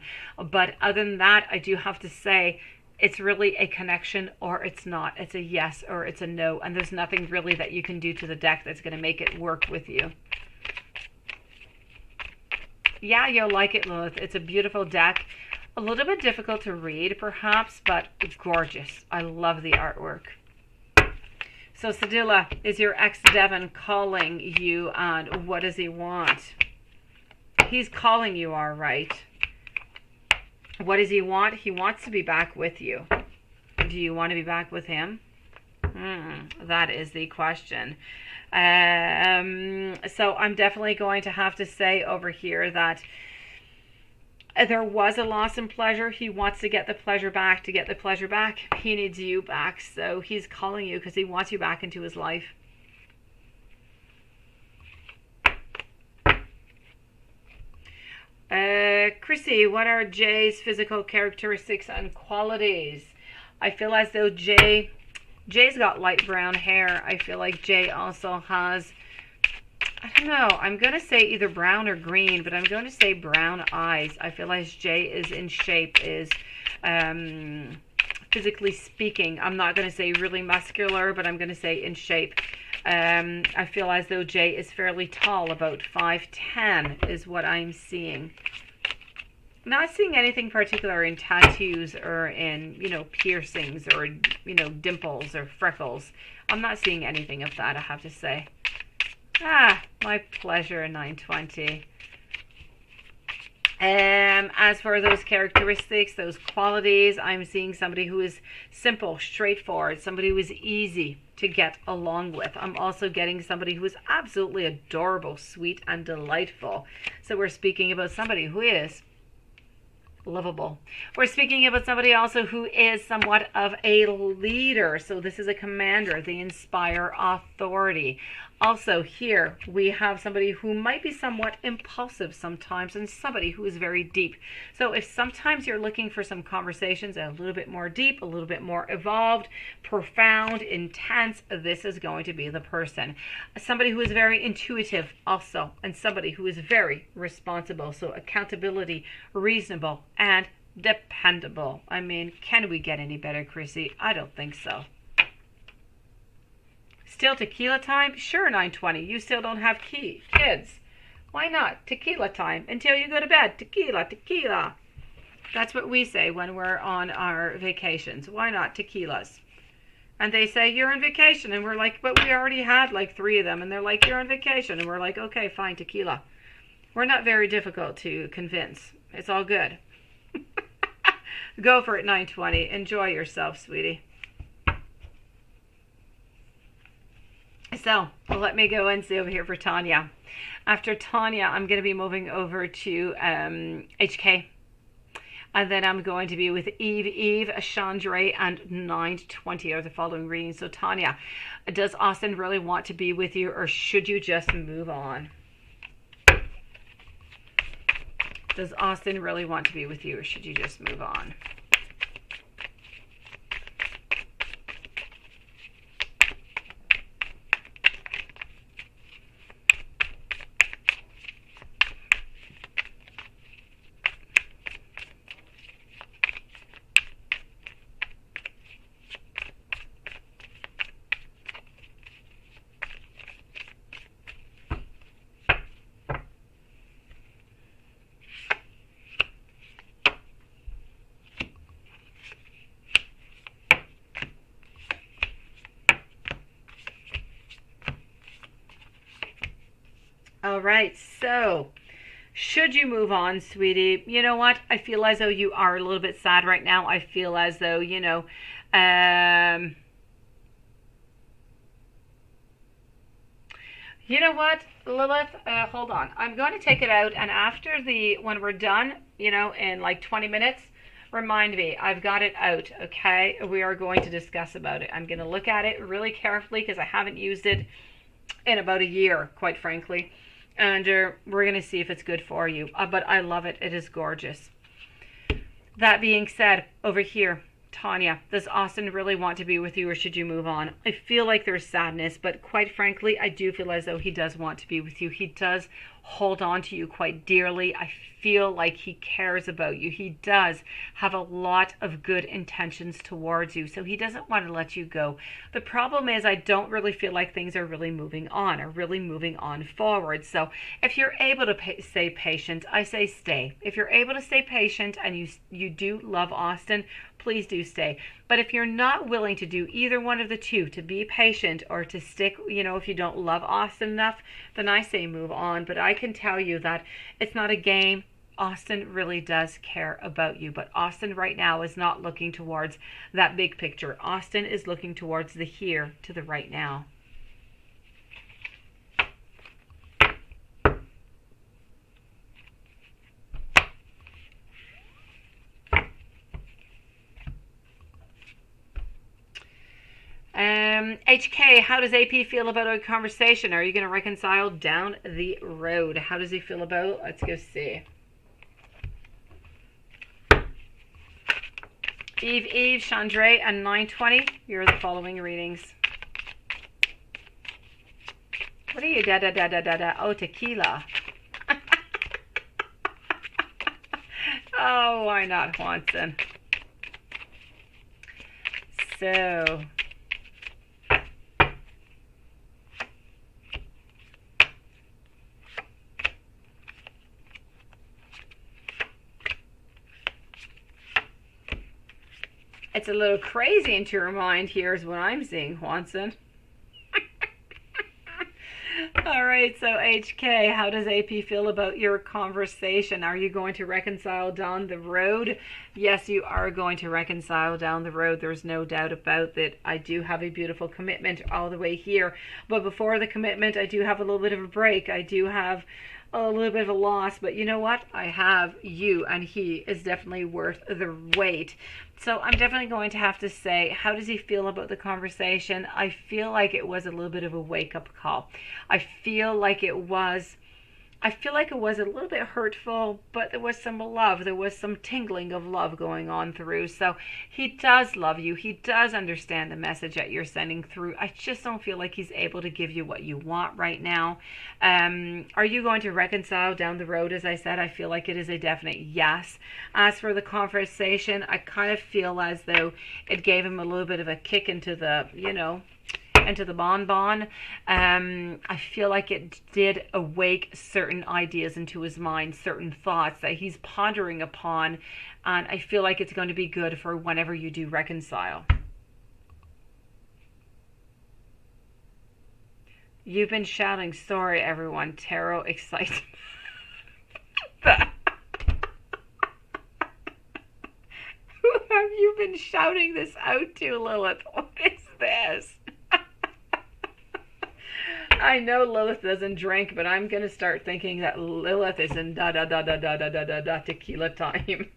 But other than that, I do have to say, it's really a connection or it's not. It's a yes or it's a no. And there's nothing really that you can do to the deck that's going to make it work with you. Yeah, you'll like it, Lilith. It's a beautiful deck. A little bit difficult to read, perhaps, but gorgeous. I love the artwork. So, Sedilla, is your ex Devon calling you, and what does he want? He's calling you, all right. What does he want? He wants to be back with you. Do you want to be back with him? That is the question. So I'm definitely going to have to say over here that there was a loss in pleasure. He wants to get the pleasure back. To get the pleasure back, he needs you back. So he's calling you because he wants you back into his life. Chrissy, what are Jay's physical characteristics and qualities? I feel as though Jay's got light brown hair. I feel like Jay also has, I don't know, I'm going to say either brown or green, but I'm going to say brown eyes. I feel like Jay is in shape, is physically speaking. I'm not going to say really muscular, but I'm going to say in shape. I feel as though Jay is fairly tall, about 5'10" is what I'm seeing. Not seeing anything particular in tattoos or in, piercings or, dimples or freckles. I'm not seeing anything of that, I have to say. My pleasure, 920. As for those characteristics, those qualities, I'm seeing somebody who is simple, straightforward, somebody who is easy to get along with. I'm also getting somebody who is absolutely adorable, sweet, and delightful. So we're speaking about somebody who is lovable. We're speaking about somebody also who is somewhat of a leader. So this is a commander. They inspire authority. Also here we have somebody who might be somewhat impulsive sometimes and somebody who is very deep. So if sometimes you're looking for some conversations a little bit more deep, a little bit more evolved, profound, intense, this is going to be the person. Somebody who is very intuitive also, and somebody who is very responsible. So accountability, reasonable, and dependable. I mean, can we get any better, Chrissy? I don't think so. Still tequila time? Sure, 920. You still don't have kids. Why not? Tequila time until you go to bed. Tequila, tequila. That's what we say when we're on our vacations. Why not tequilas? And they say, you're on vacation. And we're like, but we already had like 3 of them. And they're like, you're on vacation. And we're like, okay, fine, tequila. We're not very difficult to convince. It's all good. Go for it, 920. Enjoy yourself, sweetie. So let me go and see over here for Tanya. After Tanya, I'm going to be moving over to HK. And then I'm going to be with Eve, Chandra, and 920 are the following readings. So Tanya, does Austin really want to be with you, or should you just move on? Does Austin really want to be with you, or should you just move on? All right, so Should you move on, sweetie? You know what? I feel as though you are a little bit sad right now. I feel as though, you know what, Lilith? Hold on. I'm going to take it out, and when we're done, in like 20 minutes, remind me. I've got it out, okay? We are going to discuss about it. I'm going to look at it really carefully because I haven't used it in about a year, quite frankly. And we're going to see if it's good for you. But I love it. It is gorgeous. That being said, over here, Tanya, does Austin really want to be with you, or should you move on? I feel like there's sadness, but quite frankly, I do feel as though he does want to be with you. He does hold on to you quite dearly. I feel like he cares about you. He does have a lot of good intentions towards you, so he doesn't want to let you go. The problem is I don't really feel like things are really moving on, or really moving on forward. So if you're able to stay patient, I say stay. If you're able to stay patient and you do love Austin, please do stay. But if you're not willing to do either one of the two, to be patient or to stick, if you don't love Austin enough, then I say move on. But I can tell you that it's not a game. Austin really does care about you, but Austin right now is not looking towards that big picture. Austin is looking towards the here, to the right now. HK, how does AP feel about our conversation? Are you going to reconcile down the road? How does he feel about it? Let's go see. Eve, Chandra, and 920. Here are the following readings. What are you? Oh, tequila. Oh, why not, Juanson? So... it's a little crazy into your mind. Here's what I'm seeing, Juanson. All right, so HK, how does AP feel about your conversation? Are you going to reconcile down the road? Yes, you are going to reconcile down the road. There's no doubt about that. I do have a beautiful commitment all the way here. But before the commitment, I do have a little bit of a break. I do have a little bit of a loss, but you know what? I have you, and he is definitely worth the wait. So I'm definitely going to have to say, how does he feel about the conversation? I feel like it was a little bit of a wake-up call. I feel like it was a little bit hurtful, but there was some love. There was some tingling of love going on through. So he does love you. He does understand the message that you're sending through. I just don't feel like he's able to give you what you want right now. Are you going to reconcile down the road? As I said, I feel like it is a definite yes. As for the conversation, I kind of feel as though it gave him a little bit of a kick into the, into the bonbon. I feel like it did awake certain ideas into his mind, certain thoughts that he's pondering upon, and I feel like it's going to be good for whenever you do reconcile. You've been shouting, sorry everyone, tarot excitement. Who have you been shouting this out to, Lilith? What is this? I know Lilith doesn't drink, but I'm going to start thinking that Lilith is in tequila time.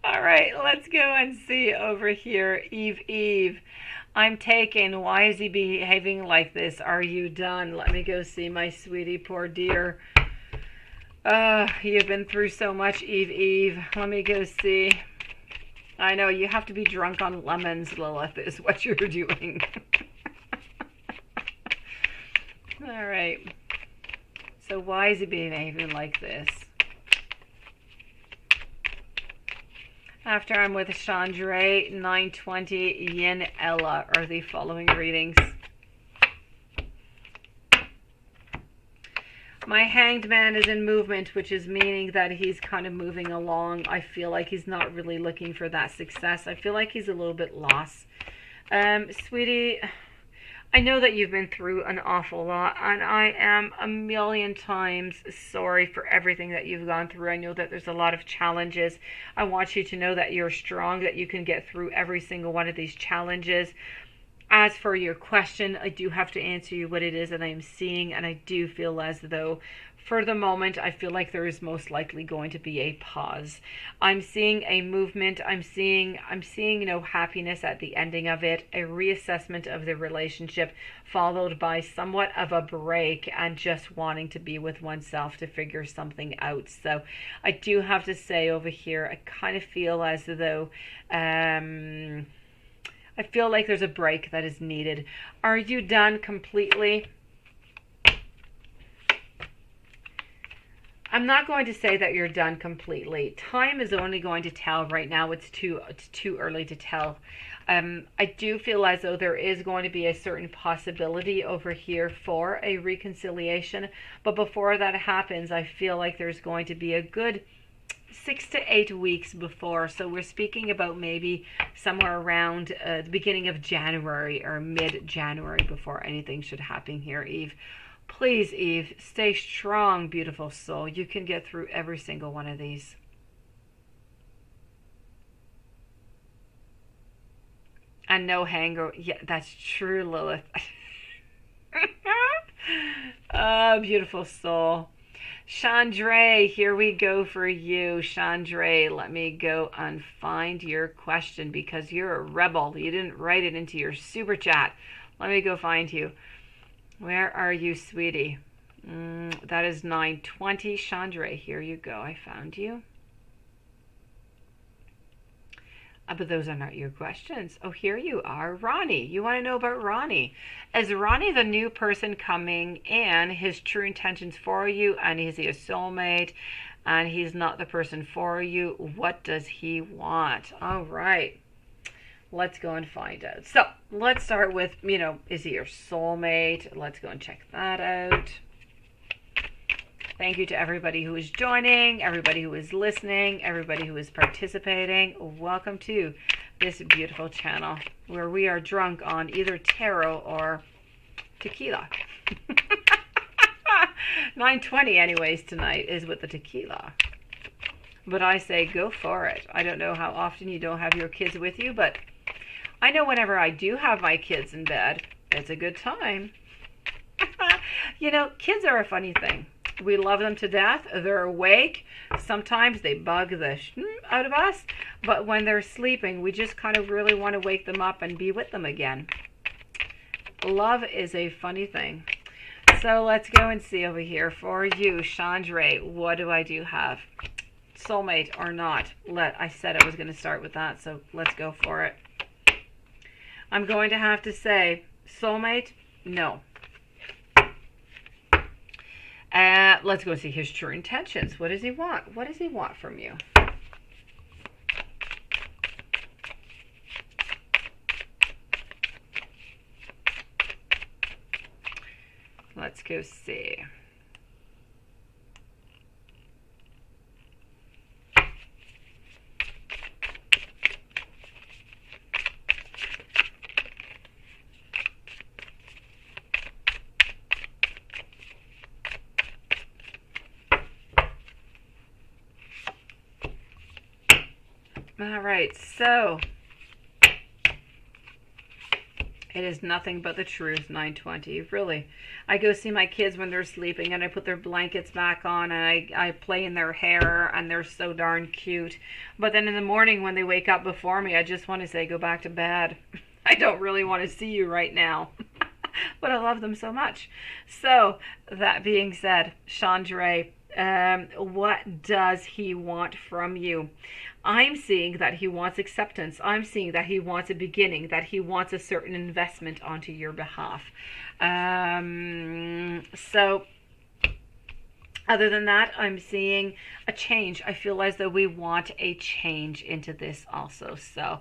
All right, let's go and see over here. Eve. I'm taken. Why is he behaving like this? Are you done? Let me go see my sweetie, poor dear. You've been through so much, Eve. Let me go see. I know, you have to be drunk on lemons, Lilith, is what you're doing. All right. So why is he behaving like this? After I'm with Chandra, 920, Yin, Ella are the following readings. My Hanged Man is in movement, which is meaning that he's kind of moving along. I feel like he's not really looking for that success. I feel like he's a little bit lost. Sweetie, I know that you've been through an awful lot, and I am a million times sorry for everything that you've gone through. I know that there's a lot of challenges. I want you to know that you're strong, that you can get through every single one of these challenges. As for your question, I do have to answer you what it is that I am seeing, and I do feel as though for the moment, I feel like there is most likely going to be a pause. I'm seeing a movement. I'm seeing no happiness at the ending of it, a reassessment of the relationship, followed by somewhat of a break and just wanting to be with oneself to figure something out. So I do have to say over here, I kind of feel as though I feel like there's a break that is needed. Are you done completely? I'm not going to say that you're done completely. Time is only going to tell right now. It's too early to tell. I do feel as though there is going to be a certain possibility over here for a reconciliation. But before that happens, I feel like there's going to be a good 6 to 8 weeks before. So we're speaking about maybe somewhere around the beginning of January or mid-January before anything should happen here, Eve. Please, Eve, stay strong, beautiful soul. You can get through every single one of these. And no hanger. Yeah, that's true, Lilith. Oh, beautiful soul. Chandra, here we go for you. Chandra, let me go and find your question because you're a rebel. You didn't write it into your super chat. Let me go find you. Where are you, sweetie? That is 920. Chandra, here you go. I found you. But those are not your questions. Oh, here you are. Ronnie, you want to know about Ronnie. Is Ronnie the new person coming in, his true intentions for you, and is he a soulmate, and he's not the person for you? What does he want? All right. Let's go and find out. So let's start with, is he your soulmate? Let's go and check that out. Thank you to everybody who is joining, everybody who is listening, everybody who is participating. Welcome to this beautiful channel where we are drunk on either tarot or tequila. 9:20 anyways tonight is with the tequila. But I say go for it. I don't know how often you don't have your kids with you, but I know whenever I do have my kids in bed, it's a good time. Kids are a funny thing. We love them to death. They're awake. Sometimes they bug the out of us. But when they're sleeping, we just kind of really want to wake them up and be with them again. Love is a funny thing. So let's go and see over here for you, Chandra. What do I have? Soulmate or not? I said I was going to start with that, so let's go for it. I'm going to have to say, soulmate, no. Let's go see his true intentions. What does he want? What does he want from you? Let's go see. All right, so it is nothing but the truth, 920. Really, I go see my kids when they're sleeping and I put their blankets back on and I play in their hair and they're so darn cute. But then in the morning when they wake up before me, I just want to say, go back to bed. I don't really want to see you right now. But I love them so much. So that being said, Chandra, what does he want from you? I'm seeing that he wants acceptance. I'm seeing that he wants a beginning, that he wants a certain investment onto your behalf. So other than that, I'm seeing a change. I feel as though we want a change into this also. So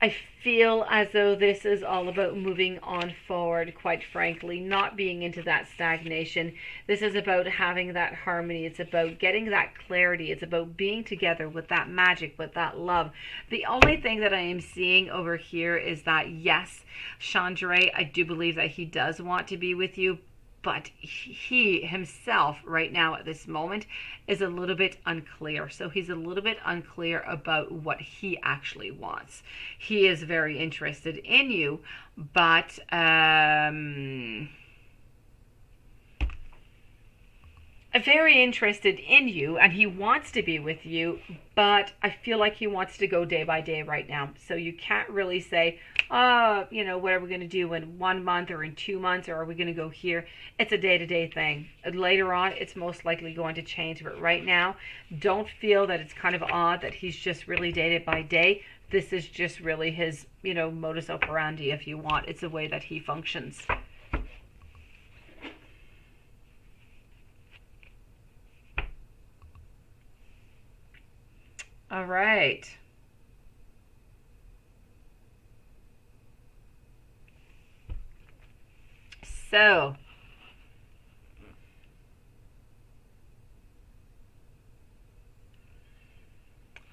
I feel as though this is all about moving on forward, quite frankly, not being into that stagnation. This is about having that harmony. It's about getting that clarity. It's about being together with that magic, with that love. The only thing that I am seeing over here is that, yes, Chandra, I do believe that he does want to be with you, but he himself right now at this moment is a little bit unclear. So he's a little bit unclear about what he actually wants. He is very interested in you, but very interested in you, and he wants to be with you, but I feel like he wants to go day by day right now. So you can't really say, you know, what are we going to do in 1 month or in 2 months, or are we going to go here? It's a day-to-day thing. Later on, it's most likely going to change, but right now, don't feel that it's kind of odd that he's just really day by day. This is just really his, you know, modus operandi, if you want. It's the way that he functions. All right. So,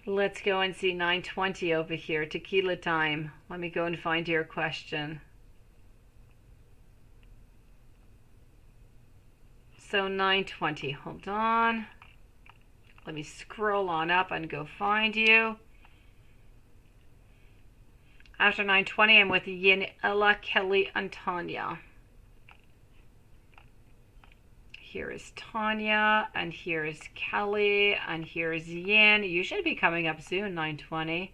let's go and see 920 over here, tequila time. Let me go and find your question. So 920, hold on. Let me scroll on up and go find you. After 920, I'm with Yin, Ella, Kelly, and Tanya. Here is Tanya, and here is Kelly, and here is Yin. You should be coming up soon, 920.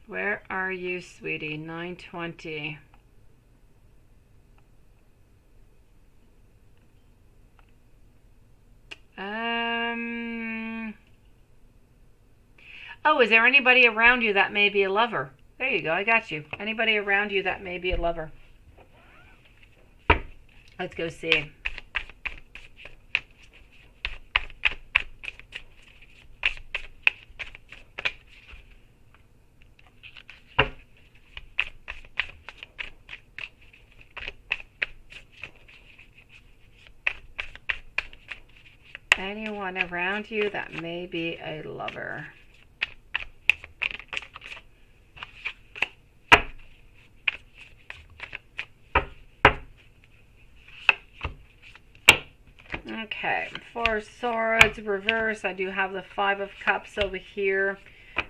Where are you, sweetie? 920. Oh, is there anybody around you that may be a lover? There you go, I got you. Anybody around you that may be a lover? Let's go see. Anyone around you that may be a lover? Okay, Four of Swords, reverse. I do have the Five of Cups over here.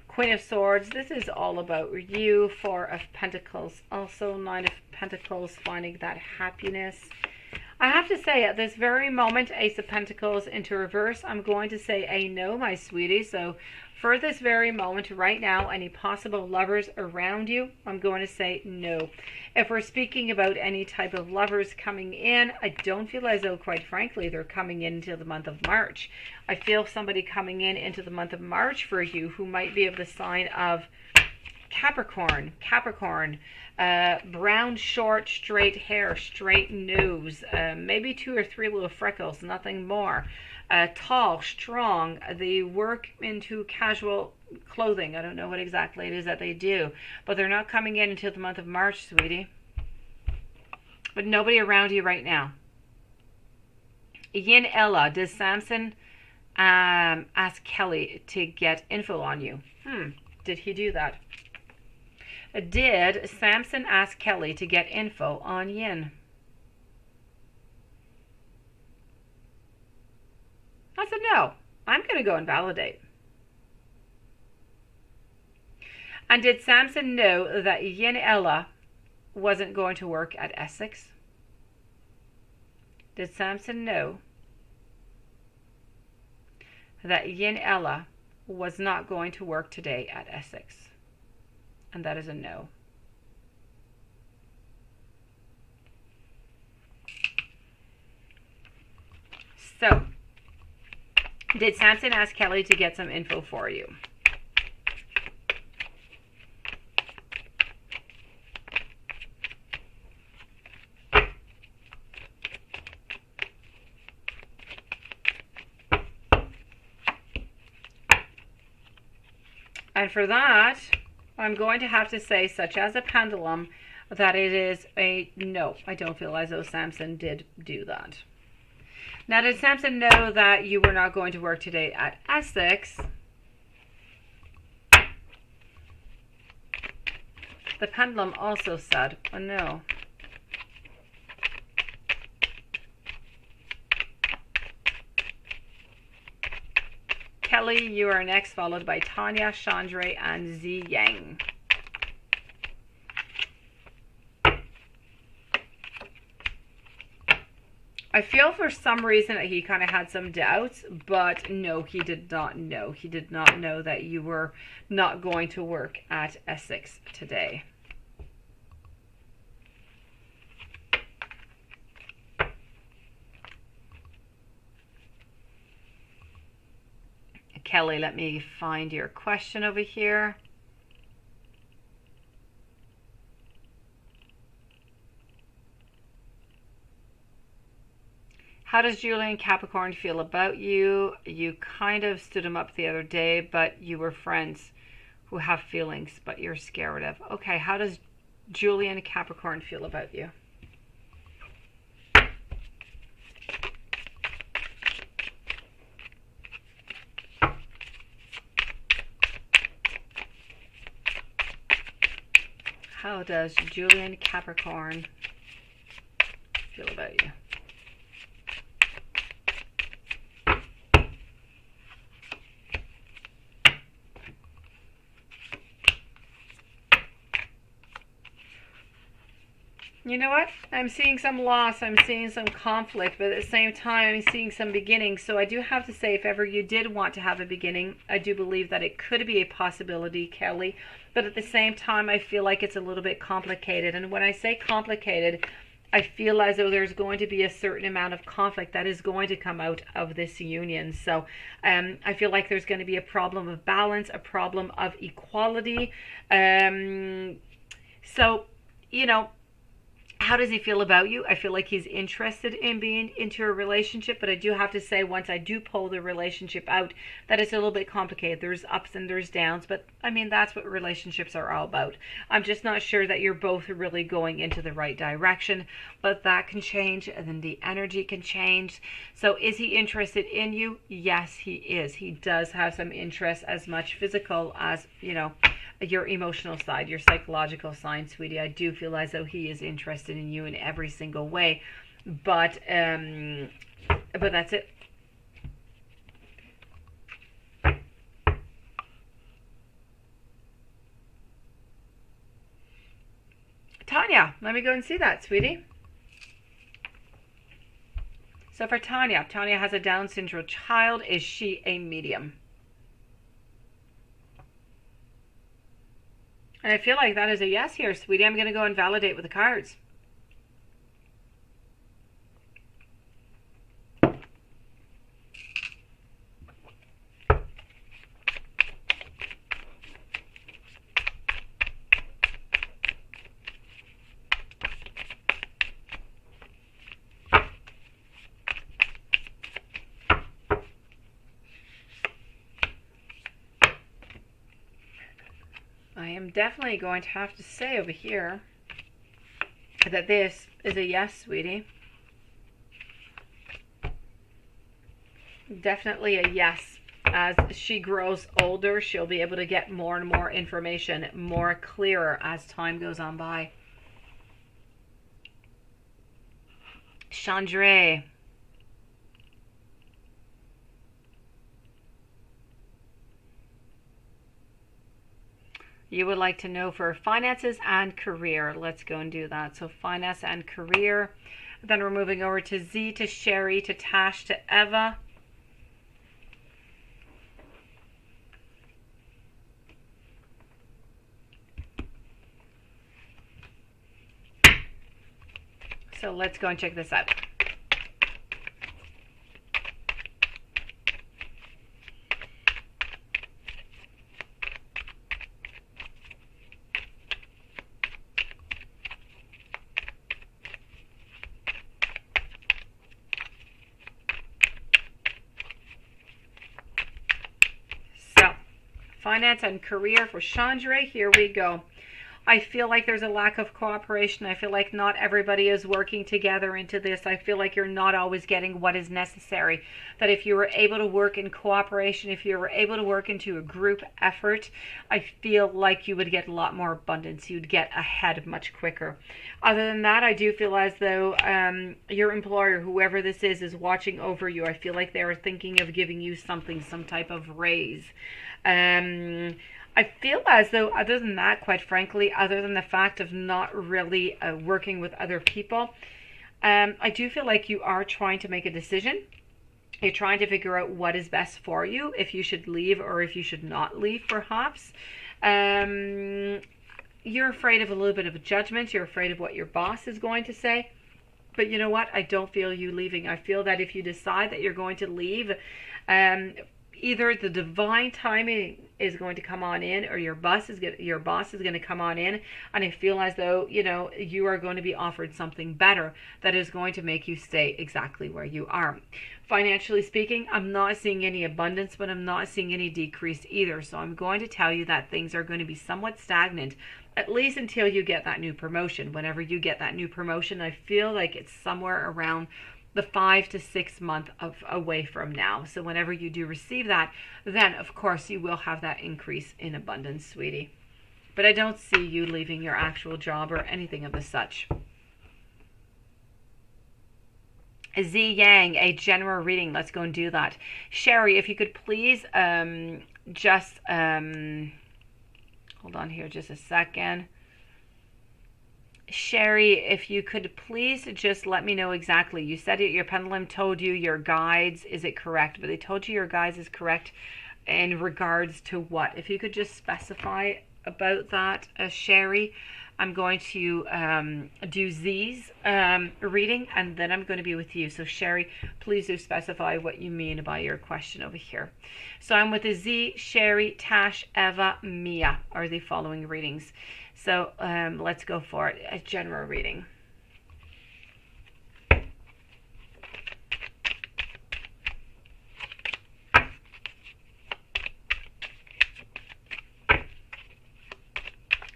Queen of Swords, this is all about you. Four of Pentacles, also Nine of Pentacles, finding that happiness. I have to say, at this very moment, Ace of Pentacles into reverse, I'm going to say a no, my sweetie. So for this very moment right now, any possible lovers around you, I'm going to say no. If we're speaking about any type of lovers coming in, I don't feel as though, quite frankly, they're coming into the month of March. I feel somebody coming in into the month of March for you who might be of the sign of Capricorn, brown, short, straight hair, straight nose, maybe 2 or 3 little freckles, nothing more. Tall, strong, they work into casual clothing. I don't know what exactly it is that they do, but they're not coming in until the month of March, sweetie. But nobody around you right now. Yin Ella, does Samson ask Kelly to get info on you? Did he do that? Did Samson ask Kelly to get info on Yin? I said no. I'm going to go and validate. And did Samson know that Yin Ella wasn't going to work at Essex? Did Samson know that Yin Ella was not going to work today at Essex? And that is a no. So, did Samson ask Kelly to get some info for you? And for that, I'm going to have to say, such as a pendulum, that it is a no. I don't feel as though Samson did do that. Now, did Samson know that you were not going to work today at Essex? The pendulum also said, oh, no. Kelly, you are next, followed by Tanya, Chandra, and Z Yang. I feel for some reason that he kind of had some doubts, but no, he did not know. He did not know that you were not going to work at Essex today. Kelly, let me find your question over here. How does Julian Capricorn feel about you? You kind of stood him up the other day, but you were friends who have feelings, but you're scared of. Okay, how does Julian Capricorn feel about you? How does Julian Capricorn feel about you? You know what? I'm seeing some loss. I'm seeing some conflict, but at the same time, I'm seeing some beginning. So I do have to say, if ever you did want to have a beginning, I do believe that it could be a possibility, Kelly. But at the same time, I feel like it's a little bit complicated. And when I say complicated, I feel as though there's going to be a certain amount of conflict that is going to come out of this union. So I feel like there's going to be a problem of balance, a problem of equality. So, you know, how does he feel about you? I feel like he's interested in being into a relationship, but I do have to say, once I do pull the relationship out, that it's a little bit complicated. There's ups and there's downs, but I mean, that's what relationships are all about. I'm just not sure that you're both really going into the right direction, but that can change, and then the energy can change. So is he interested in you? Yes, he is. He does have some interest, as much physical as, you know, your emotional side, your psychological side, sweetie. I do feel as though he is interested in you in every single way, but that's it. Tanya, let me go and see that, sweetie. So for Tanya, Tanya has a Down syndrome child. Is she a medium? And I feel like that is a yes here, sweetie. I'm going to go and validate with the cards. I am definitely going to have to say over here that this is a yes, sweetie. Definitely a yes. As she grows older, she'll be able to get more and more information, more clearer as time goes on by. Chandra. You would like to know for finances and career. Let's go and do that. So finance and career. Then we're moving over to Z, to Sherry, to Tash, to Eva. So let's go and check this out. finance and career for Chandra. Here we go. I feel like there's a lack of cooperation. I feel like not everybody is working together into this. I feel like you're not always getting what is necessary. That if you were able to work in cooperation, if you were able to work into a group effort, I feel like you would get a lot more abundance. You'd get ahead much quicker. Other than that, I do feel as though your employer, whoever this is watching over you. I feel like they are thinking of giving you something, some type of raise. I feel as though, other than that, quite frankly, other than the fact of not really working with other people, I do feel like you are trying to make a decision. You're trying to figure out what is best for you, if you should leave or if you should not leave, perhaps. You're afraid of a little bit of a judgment. You're afraid of what your boss is going to say. But you know what? I don't feel you leaving. I feel that if you decide that you're going to leave, either the divine timing is going to come on in, or your boss is going to come on in, and I feel as though, you know, you are going to be offered something better that is going to make you stay exactly where you are. Financially speaking, I'm not seeing any abundance, but I'm not seeing any decrease either. So I'm going to tell you that things are going to be somewhat stagnant, at least until you get that new promotion. Whenever you get that new promotion, I feel like it's somewhere around the 5 to 6 month away from now. So whenever you do receive that, then of course you will have that increase in abundance, sweetie. But I don't see you leaving your actual job or anything of the such. Z Yang, a general reading. Let's go and do that. Sherry, if you could please just hold on here just a second. Sherry, if you could please just let me know exactly. You said it, your pendulum told you your guides, is it correct? But they told you your guides is correct in regards to what? If you could just specify about that, Sherry. I'm going to do Z's reading, and then I'm going to be with you. So Sherry, please do specify what you mean by your question over here. So I'm with a Z, Sherry, Tash, Eva, Mia are the following readings. So let's go for it. A general reading.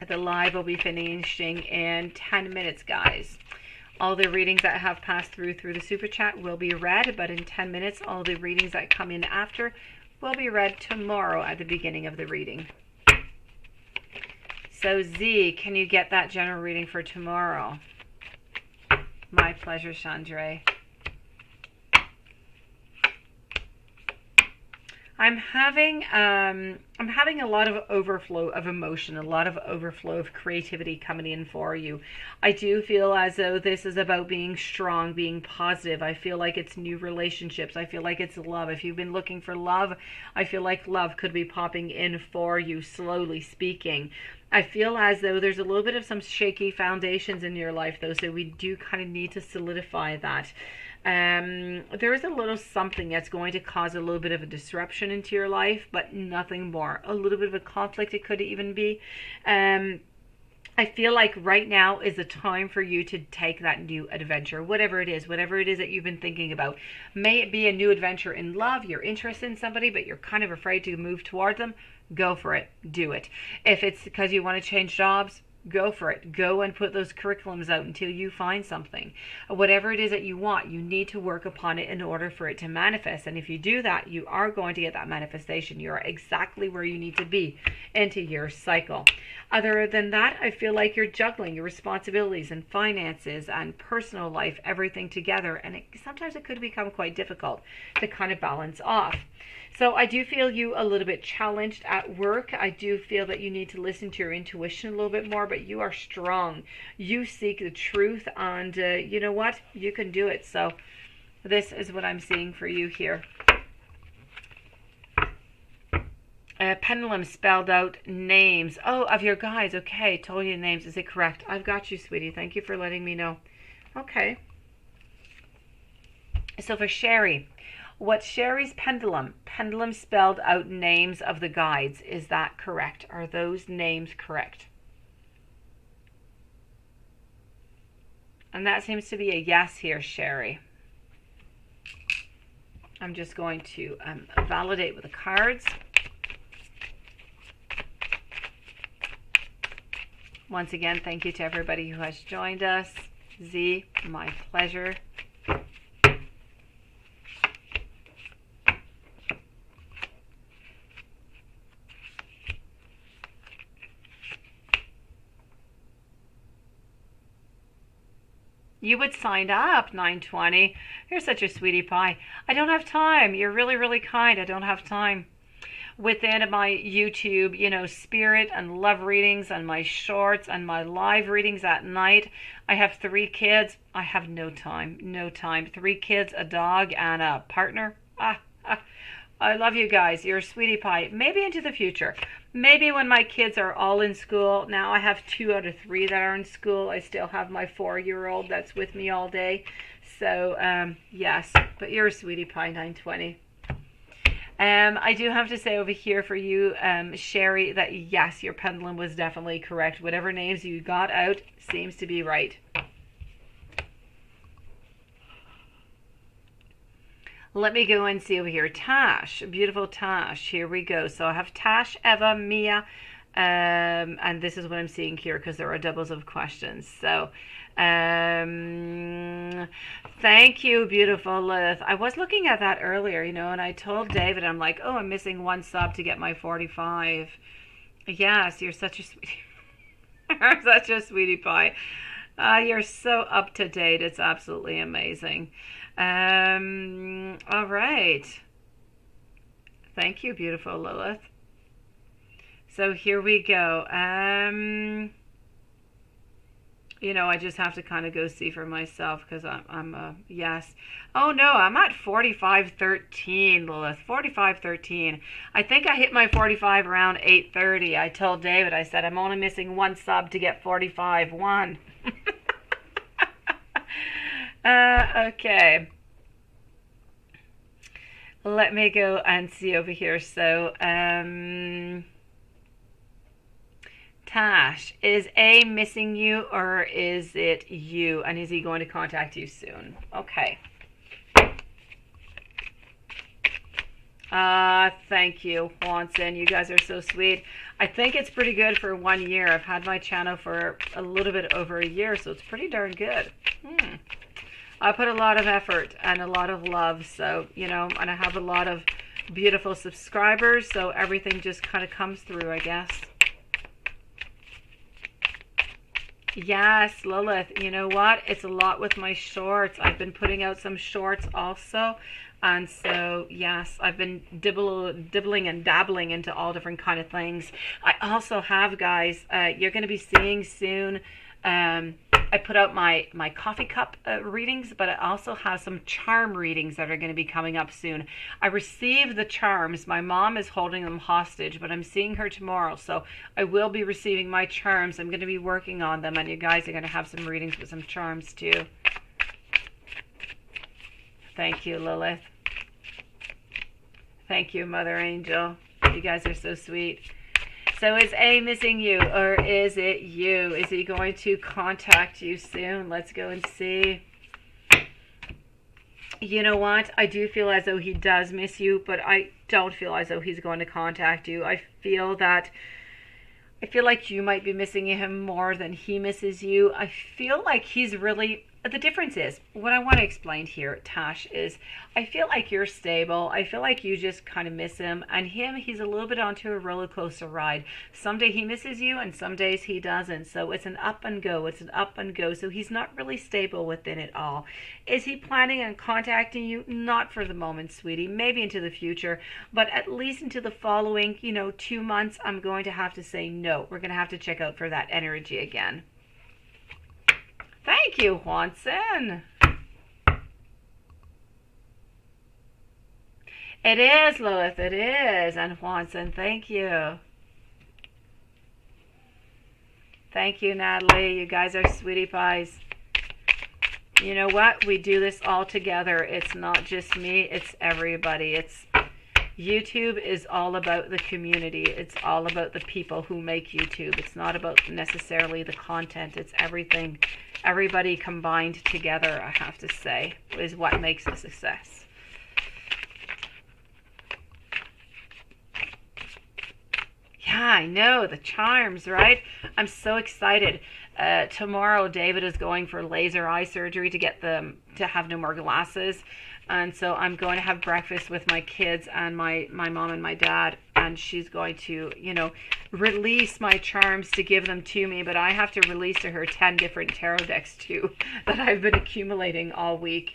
The live will be finishing in 10 minutes, guys. All the readings that have passed through the super chat will be read, but in 10 minutes, all the readings that come in after will be read tomorrow at the beginning of the reading. So Z, can you get that general reading for tomorrow? My pleasure, Chandra. I'm having a lot of overflow of emotion, a lot of overflow of creativity coming in for you. I do feel as though this is about being strong, being positive. I feel like it's new relationships. I feel like it's love. If you've been looking for love, I feel like love could be popping in for you, slowly speaking. I feel as though there's a little bit of some shaky foundations in your life, though, so we do kind of need to solidify that. There is a little something that's going to cause a little bit of a disruption into your life, but nothing more. A little bit of a conflict it could even be. I feel like right now is the time for you to take that new adventure, whatever it is that you've been thinking about. May it be a new adventure in love, you're interested in somebody, but you're kind of afraid to move toward them. Go for it. Do it. If it's because you want to change jobs, go for it. Go and put those curriculums out until you find something. Whatever it is that you want, you need to work upon it in order for it to manifest. And if you do that, you are going to get that manifestation. You're exactly where you need to be into your cycle. Other than that, I feel like you're juggling your responsibilities and finances and personal life, everything together. And sometimes it could become quite difficult to kind of balance off. So I do feel you a little bit challenged at work. I do feel that you need to listen to your intuition a little bit more, but you are strong. You seek the truth, and you know what? You can do it. So this is what I'm seeing for you here. Pendulum spelled out names. Oh, of your guides. Okay, told you names. Is it correct? I've got you, sweetie. Thank you for letting me know. Okay. So for Sherry, what's Sherry's pendulum? Pendulum spelled out names of the guides. Is that correct? Are those names correct? And that seems to be a yes here, Sherry. I'm just going to validate with the cards. Once again, thank you to everybody who has joined us. Z, my pleasure. You would sign up, 920. You're such a sweetie pie. I don't have time. You're really, really kind. I don't have time. Within my YouTube, spirit and love readings and my shorts and my live readings at night, I have 3 kids. I have no time. No time. 3 kids, a dog, and a partner. I love you guys. You're a sweetie pie. Maybe into the future. Maybe when my kids are all in school. Now I have 2 out of 3 that are in school. I still have my 4-year-old that's with me all day. So, yes. But you're a sweetie pie, 920. I do have to say over here for you, Sherry, that yes, your pendulum was definitely correct. Whatever names you got out seems to be right. Let me go and see over here. Tash, beautiful Tash. Here we go. So I have Tash, Eva, Mia, and this is what I'm seeing here because there are doubles of questions. So thank you, beautiful Lilith. I was looking at that earlier, and I told David, I'm like, oh, I'm missing 1 sub to get my 45. Yes, you're such a sweetie. You're such a sweetie pie. You're so up to date. It's absolutely amazing. All right. Thank you, beautiful Lilith. So here we go. I just have to kind of go see for myself because I'm yes. Oh no, I'm at 4513, Lilith. 4513. I think I hit my 45 around 8:30. I told David, I said I'm only missing 1 sub to get 45-1. Okay. Let me go and see over here. So, Tash, is A missing you or is it you? And is he going to contact you soon? Okay. Thank you, Watson. You guys are so sweet. I think it's pretty good for 1 year. I've had my channel for a little bit over a year, so it's pretty darn good. I put a lot of effort and a lot of love, so, and I have a lot of beautiful subscribers, so everything just kind of comes through, I guess. Yes, Lilith, you know what? It's a lot with my shorts. I've been putting out some shorts also. And so, yes, I've been dibbling and dabbling into all different kind of things. I also have, guys, you're going to be seeing soon, I put out my coffee cup readings, but I also have some charm readings that are going to be coming up soon. I received the charms. My mom is holding them hostage, but I'm seeing her tomorrow, so I will be receiving my charms. I'm going to be working on them, and you guys are going to have some readings with some charms too. Thank you, Lilith. Thank you, Mother Angel. You guys are so sweet. So is A missing you or is it you? Is he going to contact you soon? Let's go and see. You know what? I do feel as though he does miss you, but I don't feel as though he's going to contact you. I feel like you might be missing him more than he misses you. I feel like he's really... The difference is, what I want to explain here, Tash, is I feel like you're stable. I feel like you just kind of miss him. And him, he's a little bit onto a roller coaster ride. Someday he misses you and some days he doesn't. So it's an up and go. It's an up and go. So he's not really stable within it all. Is he planning on contacting you? Not for the moment, sweetie. Maybe into the future. But at least into the following, 2 months, I'm going to have to say no. We're going to have to check out for that energy again. Thank you, Watson. It is, Lilith, it is. And Watson, thank you. Thank you, Natalie. You guys are sweetie pies. You know what? We do this all together. It's not just me. It's everybody. YouTube is all about the community. It's all about the people who make YouTube. It's not about necessarily the content. It's everything. Everybody combined together, I have to say, is what makes a success. Yeah, I know, the charms, right? I'm so excited. Tomorrow, David is going for laser eye surgery to get them to have no more glasses. And so I'm going to have breakfast with my kids and my mom and my dad. And she's going to, release my charms to give them to me. But I have to release to her 10 different tarot decks too that I've been accumulating all week.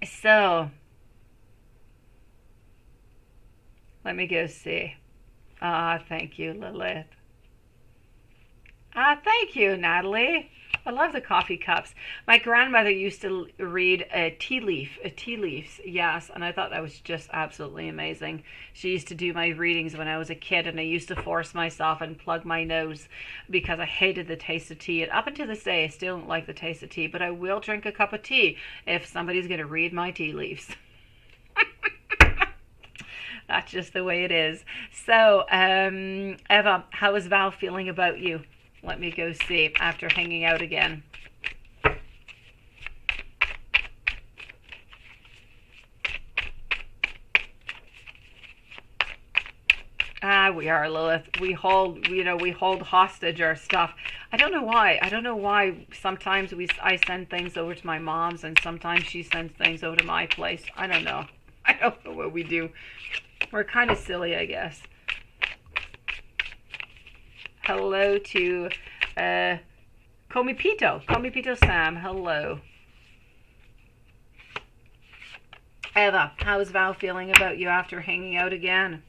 So let me go see. Thank you, Lilith. Thank you, Natalie. I love the coffee cups. My grandmother used to read tea leaves, yes, and I thought that was just absolutely amazing. She used to do my readings when I was a kid, and I used to force myself and plug my nose because I hated the taste of tea. And up until this day, I still don't like the taste of tea, but I will drink a cup of tea if somebody's going to read my tea leaves. That's just the way it is. So, Eva, how is Val feeling about you? Let me go see after hanging out again. We are, Lilith. We hold hostage our stuff. I don't know why. Sometimes I send things over to my mom's and sometimes she sends things over to my place. I don't know. I don't know what we do. We're kind of silly, I guess. Hello to Komipito Sam. Hello. Eva, how is Val feeling about you after hanging out again?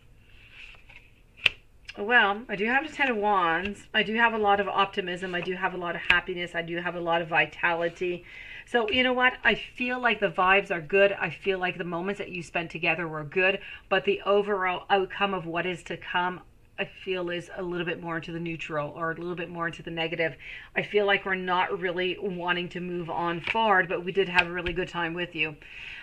Well, I do have the 10 of Wands. I do have a lot of optimism. I do have a lot of happiness. I do have a lot of vitality. So, you know what? I feel like the vibes are good. I feel like the moments that you spent together were good. But the overall outcome of what is to come, I feel is a little bit more into the neutral or a little bit more into the negative. I feel like we're not really wanting to move on forward, but we did have a really good time with you.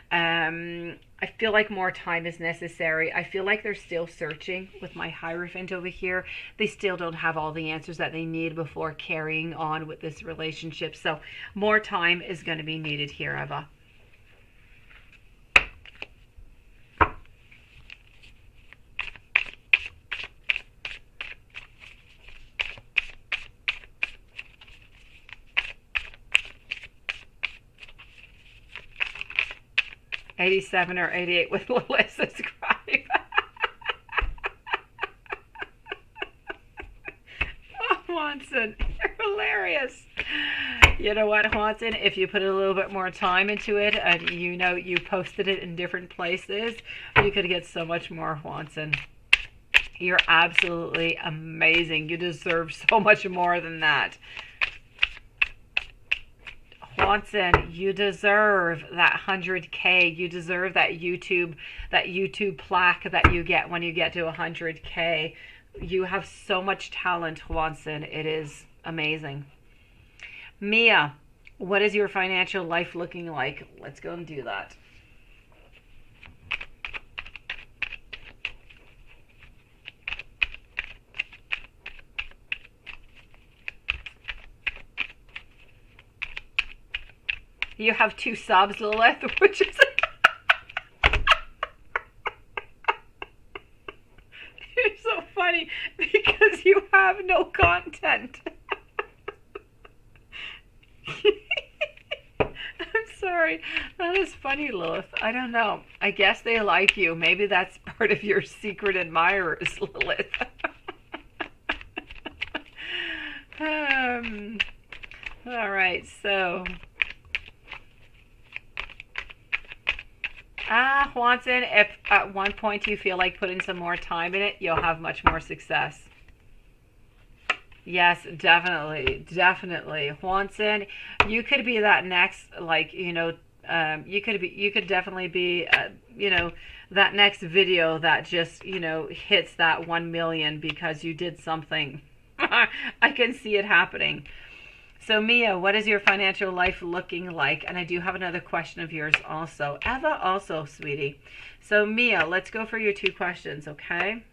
I feel like more time is necessary. I feel like they're still searching with my Hierophant over here. They still don't have all the answers that they need before carrying on with this relationship. So more time is going to be needed here, Eva. $87 or $88 with Lilith, subscribe. Oh, Watson, you're hilarious. You know what, Watson? If you put a little bit more time into it and you posted it in different places, you could get so much more, Watson. You're absolutely amazing. You deserve so much more than that. Watson, you deserve that 100K. You deserve that YouTube plaque that you get when you get to 100K. You have so much talent, Watson. It is amazing. Mia, what is your financial life looking like? Let's go and do that. You have 2 subs, Lilith, which is... You're so funny because you have no content. I'm sorry. That is funny, Lilith. I don't know. I guess they like you. Maybe that's part of your secret admirers, Lilith. All right, so... Watson, if at one point you feel like putting some more time in it, you'll have much more success. Yes, definitely. Watson, you could be that next, you could definitely be, that next video that just, hits that 1 million because you did something. I can see it happening. So Mia, what is your financial life looking like? And I do have another question of yours also. Eva also, sweetie. So Mia, let's go for your 2 questions, okay?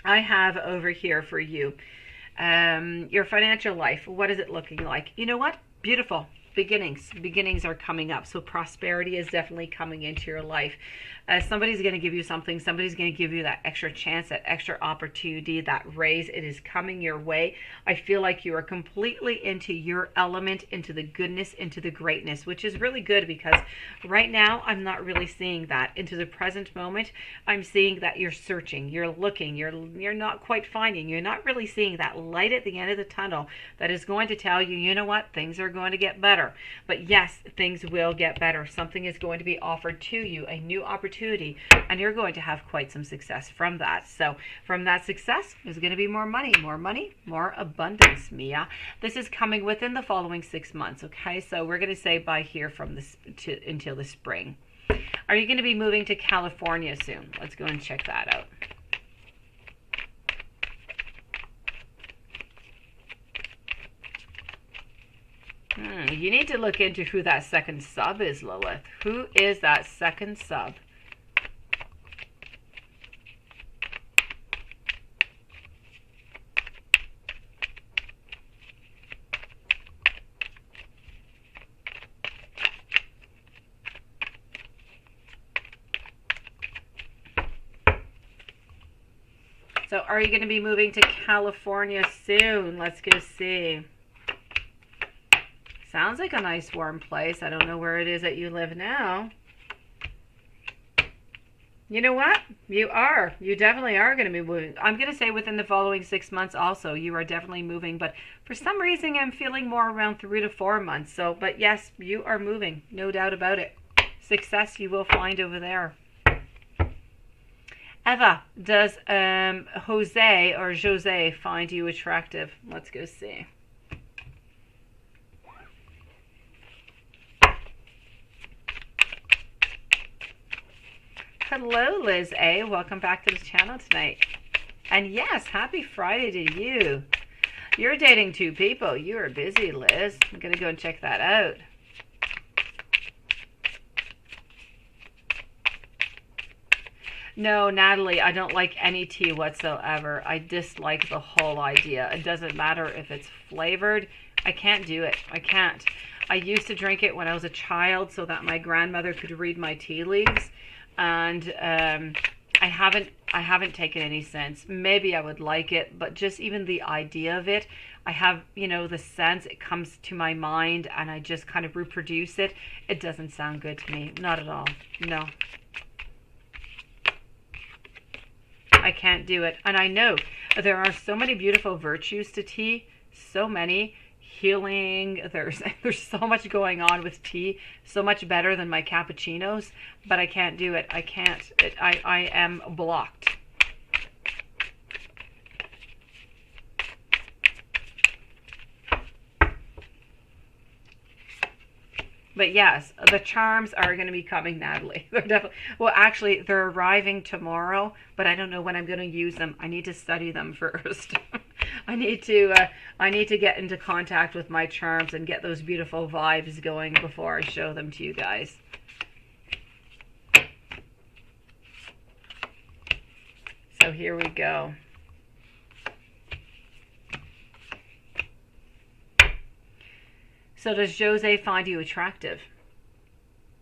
I have over here for you. Your financial life, what is it looking like? You know what? Beautiful. Beginnings are coming up. So prosperity is definitely coming into your life. Somebody's going to give you something. Somebody's going to give you that extra chance, that extra opportunity, that raise. It is coming your way. I feel like you are completely into your element, into the goodness, into the greatness, which is really good, because right now I'm not really seeing that. Into the present moment, I'm seeing that you're searching, you're looking, you're not quite finding. You're not really seeing that light at the end of the tunnel that is going to tell you, you know what, things are going to get better. But yes, things will get better. Something is going to be offered to you, a new opportunity, and you're going to have quite some success from that. So from that success, there's going to be more money, more abundance, Mia. This is coming within the following 6 months, okay? So we're going to say by here from this until the spring. Are you going to be moving to California soon? Let's go and check that out. You need to look into who that second sub is, Lilith. Who is that second sub? So are you going to be moving to California soon? Let's go see. Sounds like a nice warm place. I don't know where it is that you live now. You know what? You are. You definitely are going to be moving. I'm going to say within the following 6 months also, you are definitely moving. But for some reason, I'm feeling more around 3 to 4 months. So, but yes, you are moving. No doubt about it. Success you will find over there. Eva, does Jose or Jose find you attractive? Let's go see. Hello, Liz A. Welcome back to the channel tonight. And yes, happy Friday to you. You're dating 2 people. You are busy, Liz. I'm going to go and check that out. No, Natalie, I don't like any tea whatsoever. I dislike the whole idea. It doesn't matter if it's flavored. I can't do it. I can't. I used to drink it when I was a child so that my grandmother could read my tea leaves. And I haven't taken any since. Maybe I would like it, but just even the idea of it, I have, you know, the sense, it comes to my mind and I just kind of reproduce it. It doesn't sound good to me. Not at all. No. I can't do it. And I know there are so many beautiful virtues to tea, so many. Healing, there's so much going on with tea, so much better than my cappuccinos, but I can't do it. I can't. I am blocked. But yes, the charms are going to be coming, Natalie. They're definitely, well, actually, they're arriving tomorrow, but I don't know when I'm going to use them. I need to study them first. I need to get into contact with my charms and get those beautiful vibes going before I show them to you guys. So here we go. So does Jose find you attractive?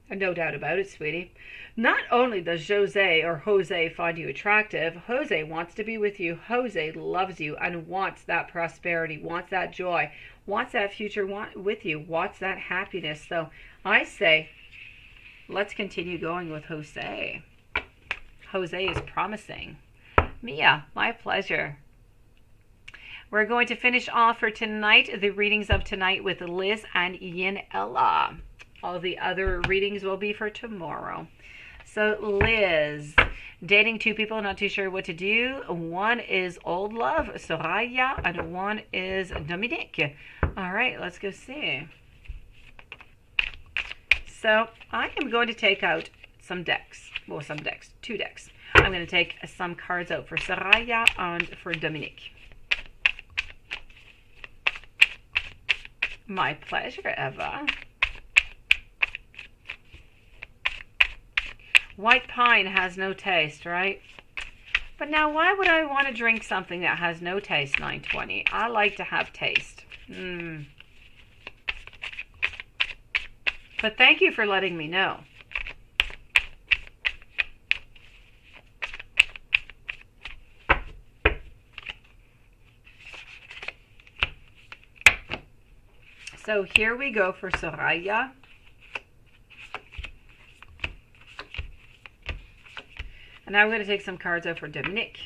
No doubt about it, sweetie. Not only does Jose find you attractive, Jose wants to be with you. Jose loves you and wants that prosperity, wants that joy, wants that future with you, wants that happiness. So I say, let's continue going with Jose. Jose is promising. Mia, my pleasure. We're going to finish off for tonight, the readings of tonight with Liz and Ian Ella. All the other readings will be for tomorrow. So Liz, dating 2 people, not too sure what to do. One is old love, Soraya, and one is Dominique. All right, let's go see. So I am going to take out some decks. Well, some decks, 2 decks. I'm going to take some cards out for Soraya and for Dominique. My pleasure, Eva. White pine has no taste, right? But now why would I want to drink something that has no taste, 920? I like to have taste. But thank you for letting me know. So here we go for Soraya. And now I'm going to take some cards out for Dominic.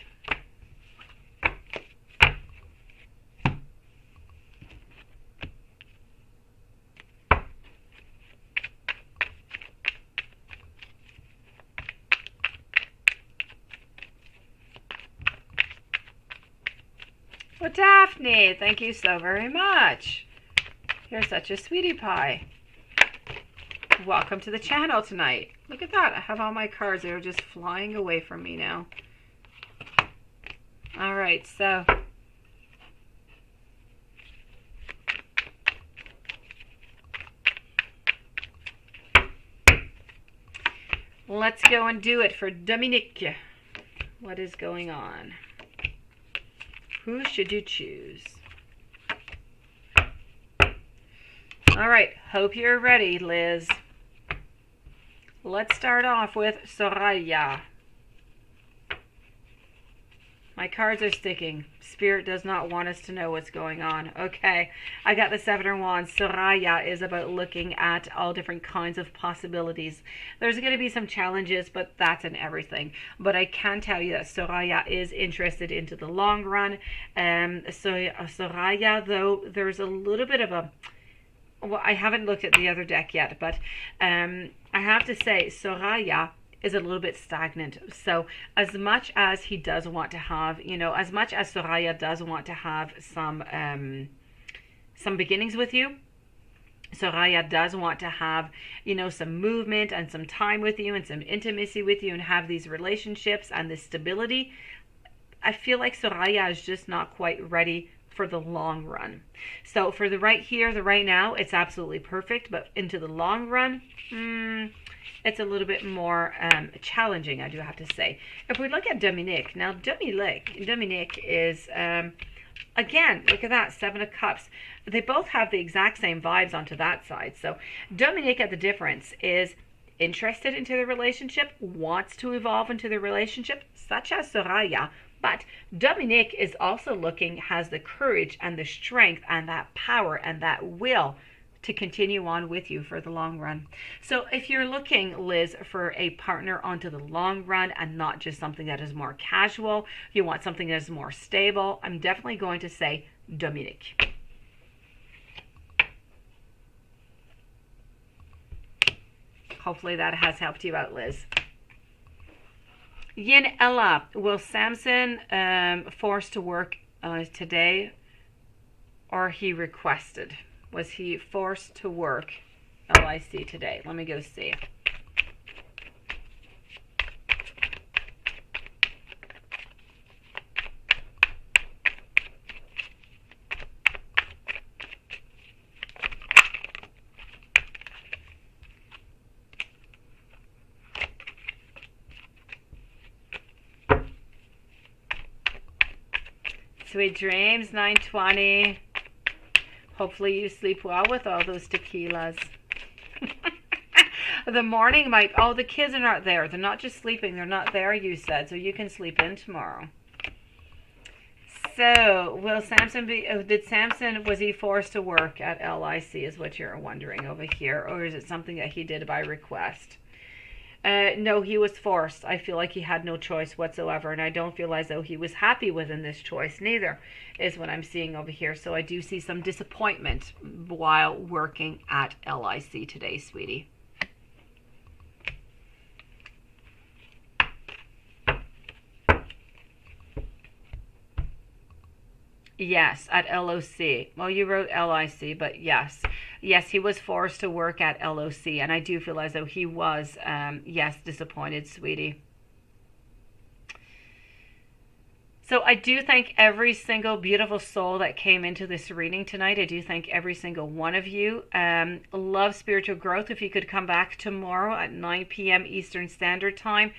Well, Daphne, thank you so very much. You're such a sweetie pie. Welcome to the channel tonight. Look at that. I have all my cards. They're just flying away from me now. All right, so let's go and do it for Dominic. What is going on? Who should you choose? All right, hope you're ready, Liz. Let's start off with Soraya. My cards are sticking. Spirit does not want us to know what's going on. Okay, I got the Seven of Wands. Soraya is about looking at all different kinds of possibilities. There's going to be some challenges, but that's in everything. But I can tell you that Soraya is interested into the long run. Soraya, though, there's a little bit of a... Well, I haven't looked at the other deck yet, but I have to say Soraya is a little bit stagnant. So as much as he does want to have, as much as Soraya does want to have some beginnings with you, Soraya does want to have, some movement and some time with you and some intimacy with you and have these relationships and this stability. I feel like Soraya is just not quite ready for the long run. So for the right here, the right now, it's absolutely perfect. But into the long run, it's a little bit more challenging, I do have to say. If we look at Dominic, now Dominic is, again, look at that, Seven of Cups. They both have the exact same vibes onto that side. So Dominic, at the difference, is interested into the relationship, wants to evolve into the relationship, such as Soraya. But Dominic is also has the courage and the strength and that power and that will to continue on with you for the long run. So if you're looking, Liz, for a partner onto the long run and not just something that is more casual, you want something that is more stable, I'm definitely going to say Dominic. Hopefully that has helped you out, Liz. Yin Ella, will Samson forced to work today, or he requested? Was he forced to work LIC today? Let me go see. Sweet dreams, 920. Hopefully you sleep well with all those tequilas. The morning might... Oh, the kids are not there. They're not just sleeping. They're not there, you said. So you can sleep in tomorrow. So, will Samson be... Did Samson... Was he forced to work at LIC is what you're wondering over here. Or is it something that he did by request? No, he was forced. I feel like he had no choice whatsoever, and I don't feel as though he was happy within this choice neither, is what I'm seeing over here. So I do see some disappointment while working at LIC today, sweetie. Yes, at LOC. Well, you wrote LIC, but yes. Yes, he was forced to work at LOC, and I do feel as though he was, yes, disappointed, sweetie. So I do thank every single beautiful soul that came into this reading tonight. I do thank every single one of you. Love spiritual growth. If you could come back tomorrow at 9 p.m. Eastern Standard Time,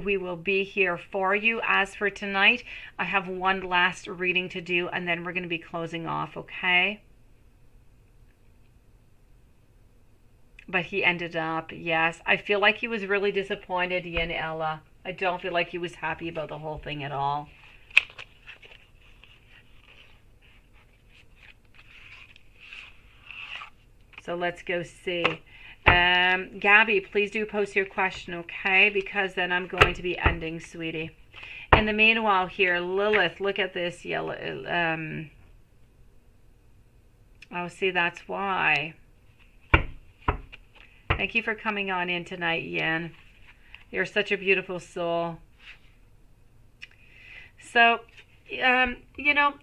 we will be here for you. As for tonight, I have one last reading to do, and then we're going to be closing off, okay? But he ended up, yes. I feel like he was really disappointed, Yin Ella. I don't feel like he was happy about the whole thing at all. So let's go see. Gabby, please do post your question, okay? Because then I'm going to be ending, sweetie. In the meanwhile here, Lilith, look at this yellow. Oh, see, that's why. Thank you for coming on in tonight, Yin. You're such a beautiful soul. So, you know,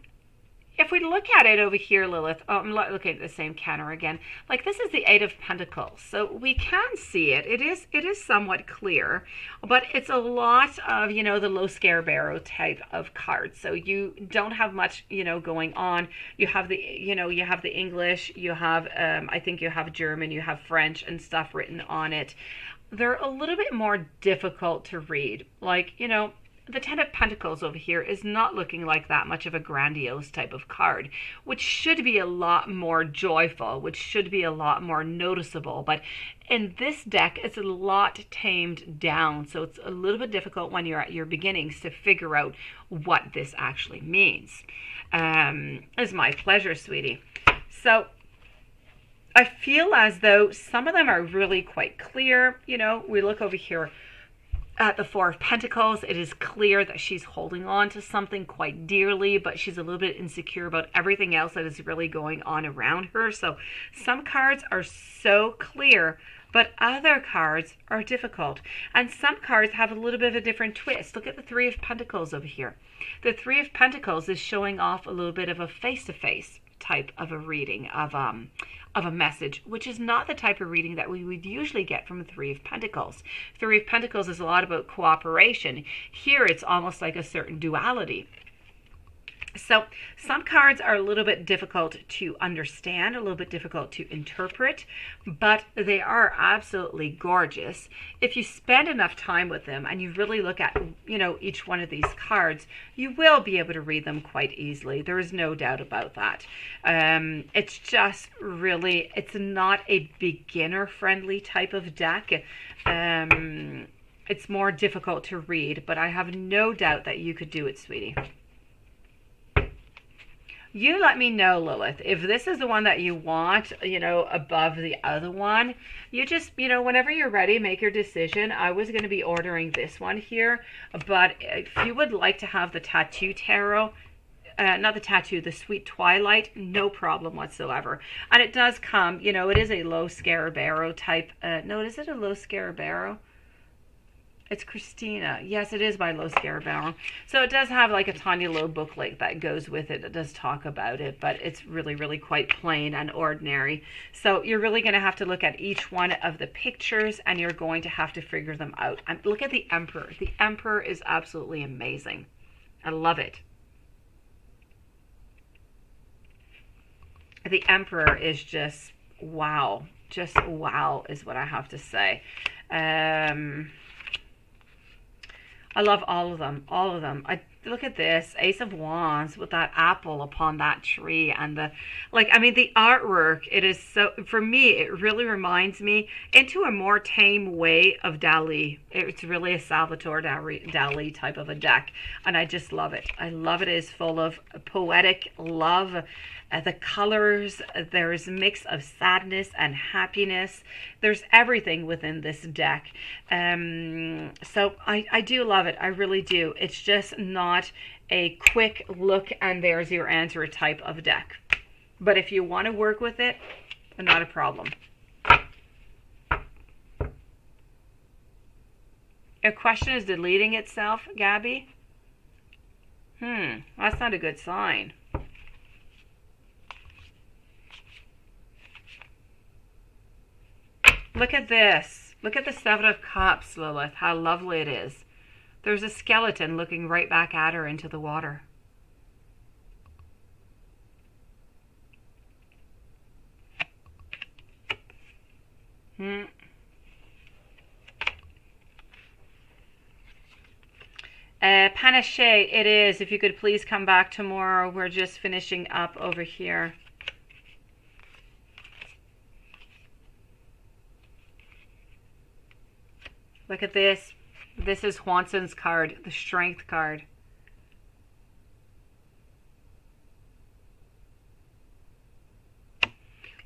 if we look at it over here, Lilith, I'm looking at the same counter again. Like, this is the Eight of Pentacles, so we can see it. It is somewhat clear, but it's a lot of, you know, the low scare barrow type of cards. So you don't have much, you know, going on. You have the, you know, you have the English, you have, I think you have German, you have French and stuff written on it. They're a little bit more difficult to read. Like, you know, the Ten of Pentacles over here is not looking like that much of a grandiose type of card, which should be a lot more joyful, which should be a lot more noticeable. But in this deck, it's a lot tamed down. So it's a little bit difficult when you're at your beginnings to figure out what this actually means. It's my pleasure, sweetie. So I feel as though some of them are really quite clear. You know, we look over here at the Four of Pentacles. It is clear that she's holding on to something quite dearly, but she's a little bit insecure about everything else that is really going on around her. So some cards are so clear, but other cards are difficult. And some cards have a little bit of a different twist. Look at the Three of Pentacles over here. The Three of Pentacles is showing off a little bit of a face-to-face type of a reading of a message, which is not the type of reading that we would usually get from a Three of Pentacles. Three of Pentacles is a lot about cooperation. Here it's almost like a certain duality. So some cards are a little bit difficult to understand, a little bit difficult to interpret, but they are absolutely gorgeous. If you spend enough time with them and you really look at, you know, each one of these cards, you will be able to read them quite easily. There is no doubt about that. It's just really, it's not a beginner-friendly type of deck. It's more difficult to read, but I have no doubt that you could do it, sweetie. You let me know, Lilith, if this is the one that you want, you know, above the other one. You just, you know, whenever you're ready, make your decision. I was going to be ordering this one here, but if you would like to have the Tattoo Tarot, not the Tattoo, the Sweet Twilight, no problem whatsoever. And it does come, you know, it is a low Scarabaro type. No, is it a low Scarabaro? It's Christina. Yes, it is by Low Scarabaro. So it does have like a tiny little booklet that goes with it. It does talk about it, but it's really, really quite plain and ordinary. So you're really going to have to look at each one of the pictures and you're going to have to figure them out. And look at the Emperor. The Emperor is absolutely amazing. I love it. The Emperor is just wow. Just wow is what I have to say. I love all of them, all of them. Look at this, Ace of Wands with that apple upon that tree and the, like, I mean, the artwork, it is so, for me, it really reminds me into a more tame way of Dali. It's really a Salvatore Dali type of a deck, and I just love it. I love it. It is full of poetic love. The colors, there's a mix of sadness and happiness. There's everything within this deck. So I do love it. I really do. It's just not a quick look and there's your answer type of deck. But if you want to work with it, not a problem. A question is deleting itself, Gabby? That's not a good sign. Look at this. Look at the Seven of Cups, Lilith. How lovely it is. There's a skeleton looking right back at her into the water. Panache, it is. If you could please come back tomorrow. We're just finishing up over here. Look at this. This is Hwanson's card, the Strength card.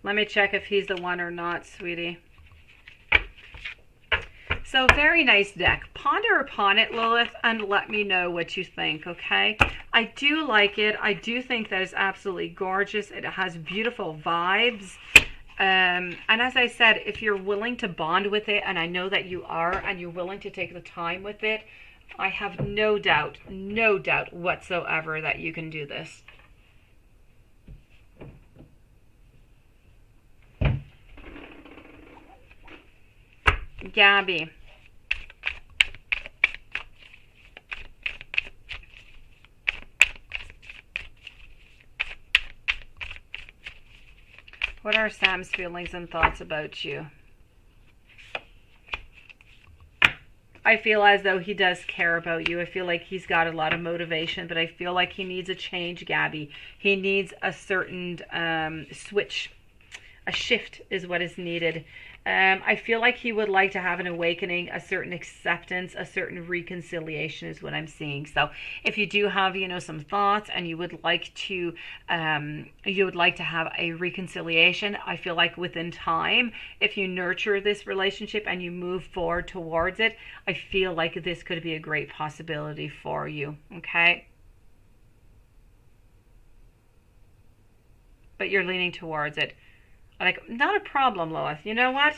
Let me check if he's the one or not, sweetie. So very nice deck. Ponder upon it, Lilith, and let me know what you think, okay? I do like it. I do think that it's absolutely gorgeous. It has beautiful vibes. And as I said, if you're willing to bond with it, and I know that you are, and you're willing to take the time with it, I have no doubt whatsoever that you can do this. Gabby. What are Sam's feelings and thoughts about you? I feel as though he does care about you. I feel like he's got a lot of motivation, but I feel like he needs a change, Gabby. He needs a certain switch. A shift is what is needed. I feel like he would like to have an awakening, a certain acceptance, a certain reconciliation is what I'm seeing. So if you do have, some thoughts and you would like to have a reconciliation, I feel like within time, if you nurture this relationship and you move forward towards it, I feel like this could be a great possibility for you. Okay. But you're leaning towards it. Like, not a problem, Lois. You know what?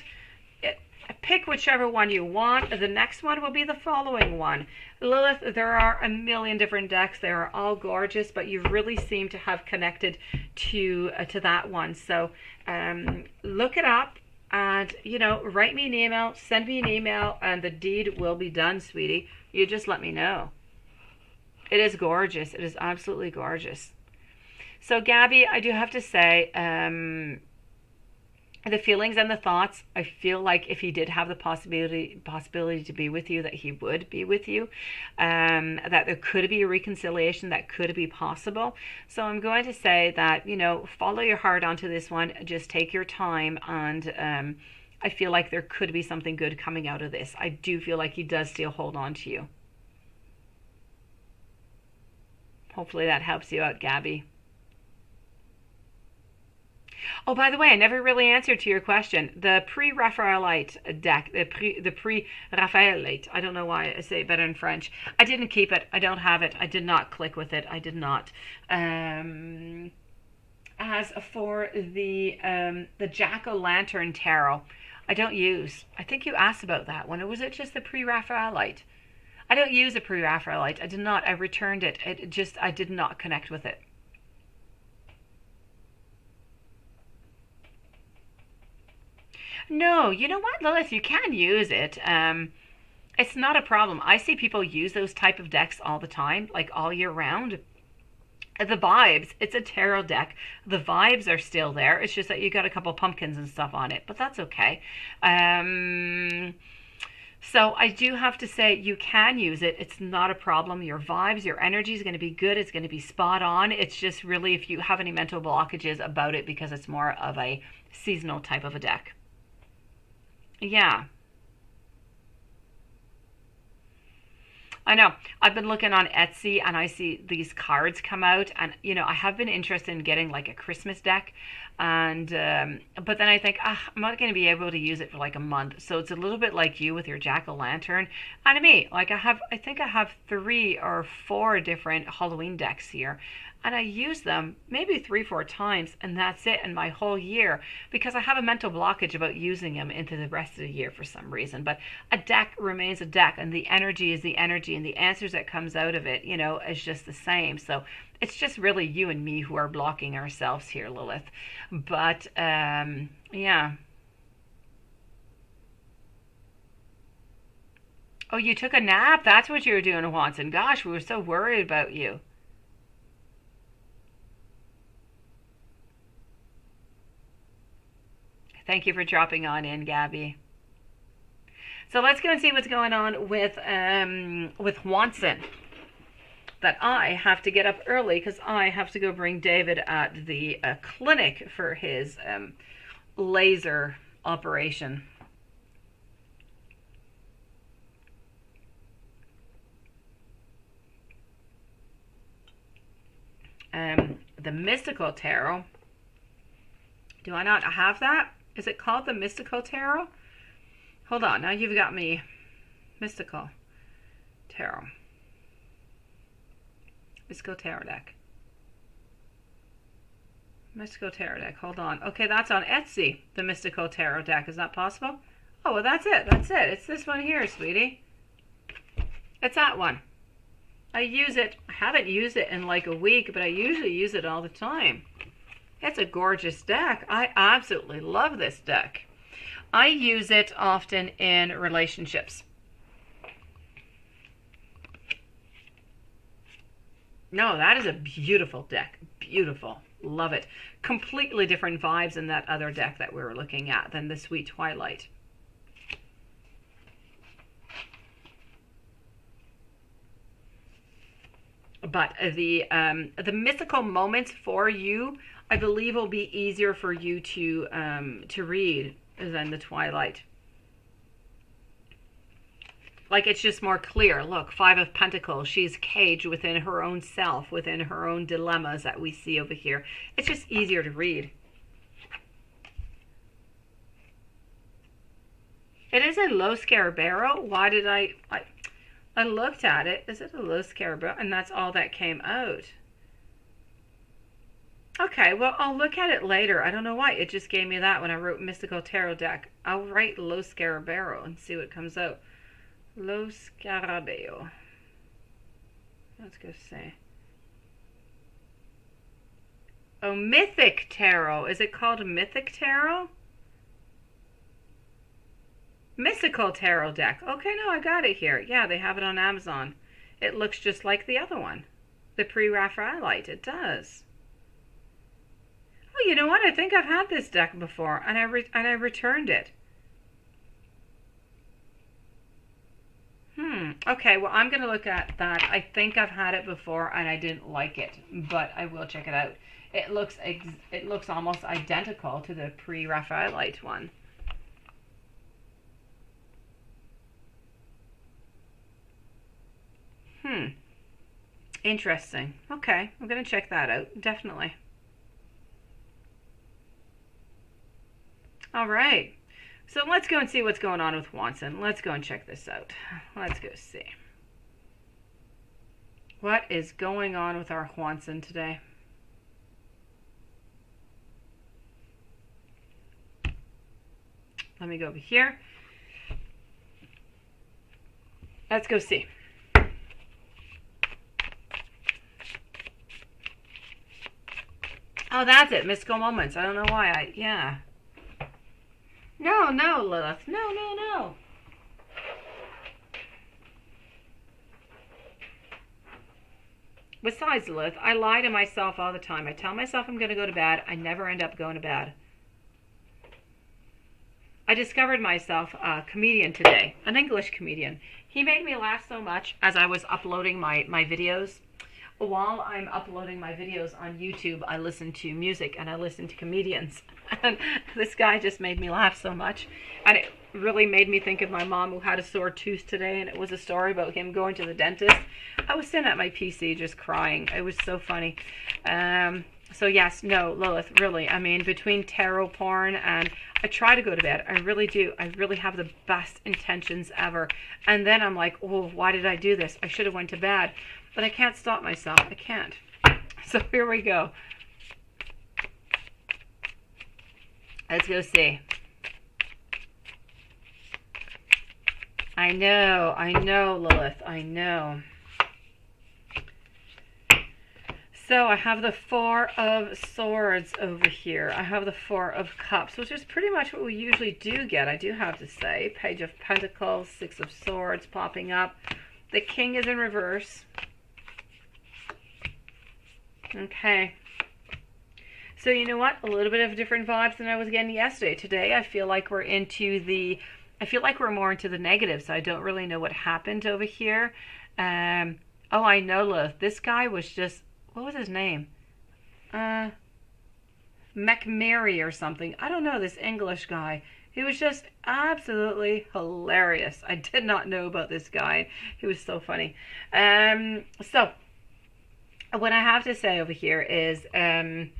Pick whichever one you want. The next one will be the following one. Lilith, there are a million different decks. They are all gorgeous, but you really seem to have connected to that one. So look it up and, write me an email, send me an email, and the deed will be done, sweetie. You just let me know. It is gorgeous. It is absolutely gorgeous. So, Gabby, I do have to say, the feelings and the thoughts, I feel like if he did have the possibility to be with you, that he would be with you, that there could be a reconciliation that could be possible. So I'm going to say that, follow your heart onto this one, just take your time, and I feel like there could be something good coming out of this. I do feel like he does still hold on to you. Hopefully that helps you out, Gabby. Oh, by the way, I never really answered to your question. The pre-Raphaelite deck, the pre-Raphaelite, I don't know why I say it better in French. I didn't keep it. I don't have it. I did not click with it. I did not. As for the Jack-o'-lantern tarot, I don't use. I think you asked about that one. Or was it just the pre-Raphaelite? I don't use a pre-Raphaelite. I did not. I returned it. I did not connect with it. No, you know what, Lilith? You can use it. It's not a problem. I see people use those type of decks all the time, like all year round. The vibes, it's a tarot deck. The vibes are still there. It's just that you got a couple pumpkins and stuff on it, but that's okay. So I do have to say you can use it. It's not a problem. Your vibes, your energy is going to be good. It's going to be spot on. It's just really if you have any mental blockages about it because it's more of a seasonal type of a deck. Yeah. I know. I've been looking on Etsy and I see these cards come out and, I have been interested in getting like a Christmas deck and, but then I think, I'm not going to be able to use it for like a month. So it's a little bit like you with your jack-o'-lantern and me. Like I think I have 3 or 4 different Halloween decks here. And I use them maybe 3-4 times, and that's it in my whole year because I have a mental blockage about using them into the rest of the year for some reason. But a deck remains a deck, and the energy is the energy, and the answers that comes out of it, is just the same. So it's just really you and me who are blocking ourselves here, Lilith. But yeah. Oh, you took a nap? That's what you were doing, Watson. Gosh, we were so worried about you. Thank you for dropping on in, Gabby. So let's go and see what's going on with Watson. That I have to get up early because I have to go bring David at the clinic for his laser operation. the Mystical Tarot. Do I not have that? Is it called the Mystical Tarot? Hold on, now you've got me. Mystical Tarot. Mystical Tarot deck. Mystical Tarot deck. Hold on. Okay, that's on Etsy. The Mystical Tarot deck. Is that possible? Oh, well, that's it. That's it. It's this one here, sweetie. It's that one. I use it. I haven't used it in like a week, but I usually use it all the time. It's a gorgeous deck. I absolutely love this deck. I use it often in relationships. No, that is a beautiful deck. Beautiful. Love it. Completely different vibes in that other deck that we were looking at than the Sweet Twilight. But the mystical moments for you, I believe, will be easier for you to read than the Twilight. Like, it's just more clear. Look, Five of Pentacles. She's caged within her own self, within her own dilemmas that we see over here. It's just easier to read. It is a low Scarabero. Why did I looked at it. Is it a low Scarabero? And that's all that came out. Okay, well, I'll look at it later. I don't know why. It just gave me that when I wrote Mystical Tarot deck. I'll write low Scarabero and see what comes out. Lo Scarabeo. Let's go see. Oh, Mythic Tarot. Is it called Mythic Tarot? Mystical Tarot deck. Okay, no, I got it here. Yeah, they have it on Amazon. It looks just like the other one. The Pre-Raphaelite. It does. Oh, you know what? I think I've had this deck before, and I returned it. Okay, well, I'm going to look at that. I think I've had it before and I didn't like it, but I will check it out. It looks almost identical to the Pre-Raphaelite one. Interesting. Okay, I'm going to check that out, definitely. All right. So let's go and see what's going on with Watson. Let's go and check this out. Let's go see. What is going on with our Watson today? Let me go over here. Let's go see. Oh, that's it. Mystical moments. I don't know why. Yeah. No, Lilith. No. Besides, Lilith, I lie to myself all the time. I tell myself I'm going to go to bed. I never end up going to bed. I discovered myself a comedian today, an English comedian. He made me laugh so much as I was uploading my videos. While I'm uploading my videos on YouTube, I listen to music and I listen to comedians. And this guy just made me laugh so much. And it really made me think of my mom who had a sore tooth today. And it was a story about him going to the dentist. I was sitting at my PC just crying. It was so funny. So yes, no, Lilith, really. I mean, between tarot porn and I try to go to bed. I really do. I really have the best intentions ever. And then I'm like, oh, why did I do this? I should have went to bed. But I can't stop myself. I can't. So here we go. Let's go see. I know, Lilith. I know. So I have the Four of Swords over here. I have the Four of Cups, which is pretty much what we usually do get, I do have to say. Page of Pentacles, Six of Swords popping up. The King is in reverse. Okay. So you know what? A little bit of different vibes than I was getting yesterday. Today I feel like we're more into the negative, so I don't really know what happened over here. Oh, I know, Lilith. This guy was just, what was his name? McMary or something. I don't know, this English guy. He was just absolutely hilarious. I did not know about this guy. He was so funny. So what I have to say over here is I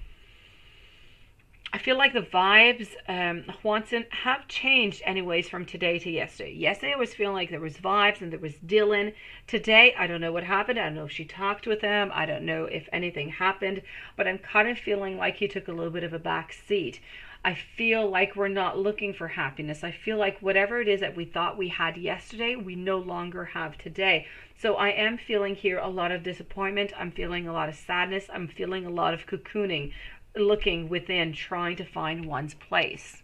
feel like the vibes, Juanson, have changed anyways from today to yesterday. Yesterday I was feeling like there was vibes and there was Dylan. Today, I don't know what happened. I don't know if she talked with him. I don't know if anything happened. But I'm kind of feeling like he took a little bit of a back seat. I feel like we're not looking for happiness. I feel like whatever it is that we thought we had yesterday, we no longer have today. So I am feeling here a lot of disappointment. I'm feeling a lot of sadness. I'm feeling a lot of cocooning, looking within, trying to find one's place.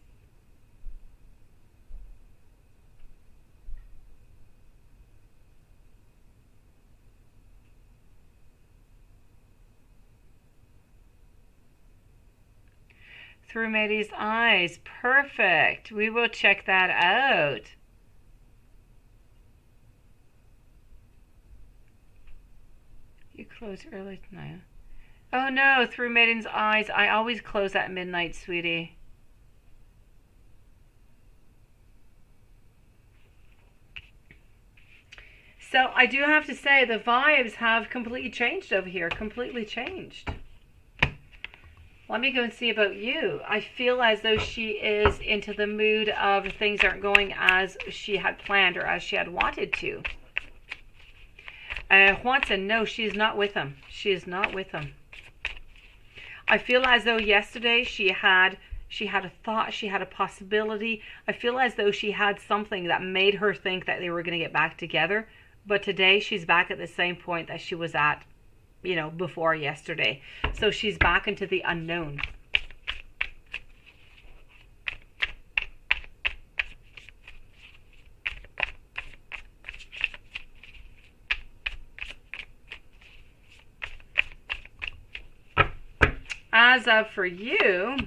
Through Mady's eyes. Perfect. We will check that out. You close early tonight. Oh no, through Maiden's eyes. I always close at midnight, sweetie. So I do have to say the vibes have completely changed over here. Completely changed. Let me go and see about you. I feel as though she is into the mood of things aren't going as she had planned or as she had wanted to. Juanson, no, she is not with him. She is not with him. I feel as though yesterday she had a thought, she had a possibility. I feel as though she had something that made her think that they were going to get back together. But today she's back at the same point that she was at, before yesterday. So she's back into the unknown. As of for you,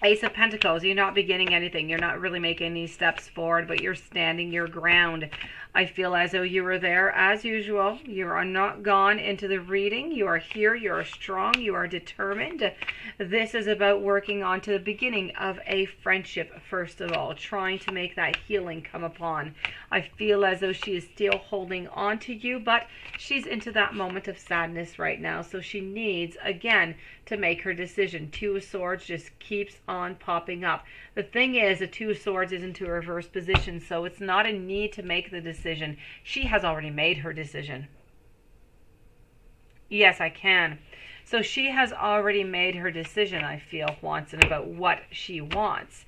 Ace of Pentacles, you're not beginning anything. You're not really making any steps forward, but you're standing your ground. I feel as though you were there as usual. You are not gone into the reading. You are here. You are strong. You are determined. This is about working on to the beginning of a friendship, first of all, trying to make that healing come upon. I feel as though she is still holding on to you, but she's into that moment of sadness right now. So she needs, again, to make her decision. Two of Swords just keeps on popping up. The thing is, the Two of Swords is into a reverse position, so it's not a need to make the decision. She has already made her decision. Yes, I can. So she has already made her decision, I feel, Juanson, about what she wants.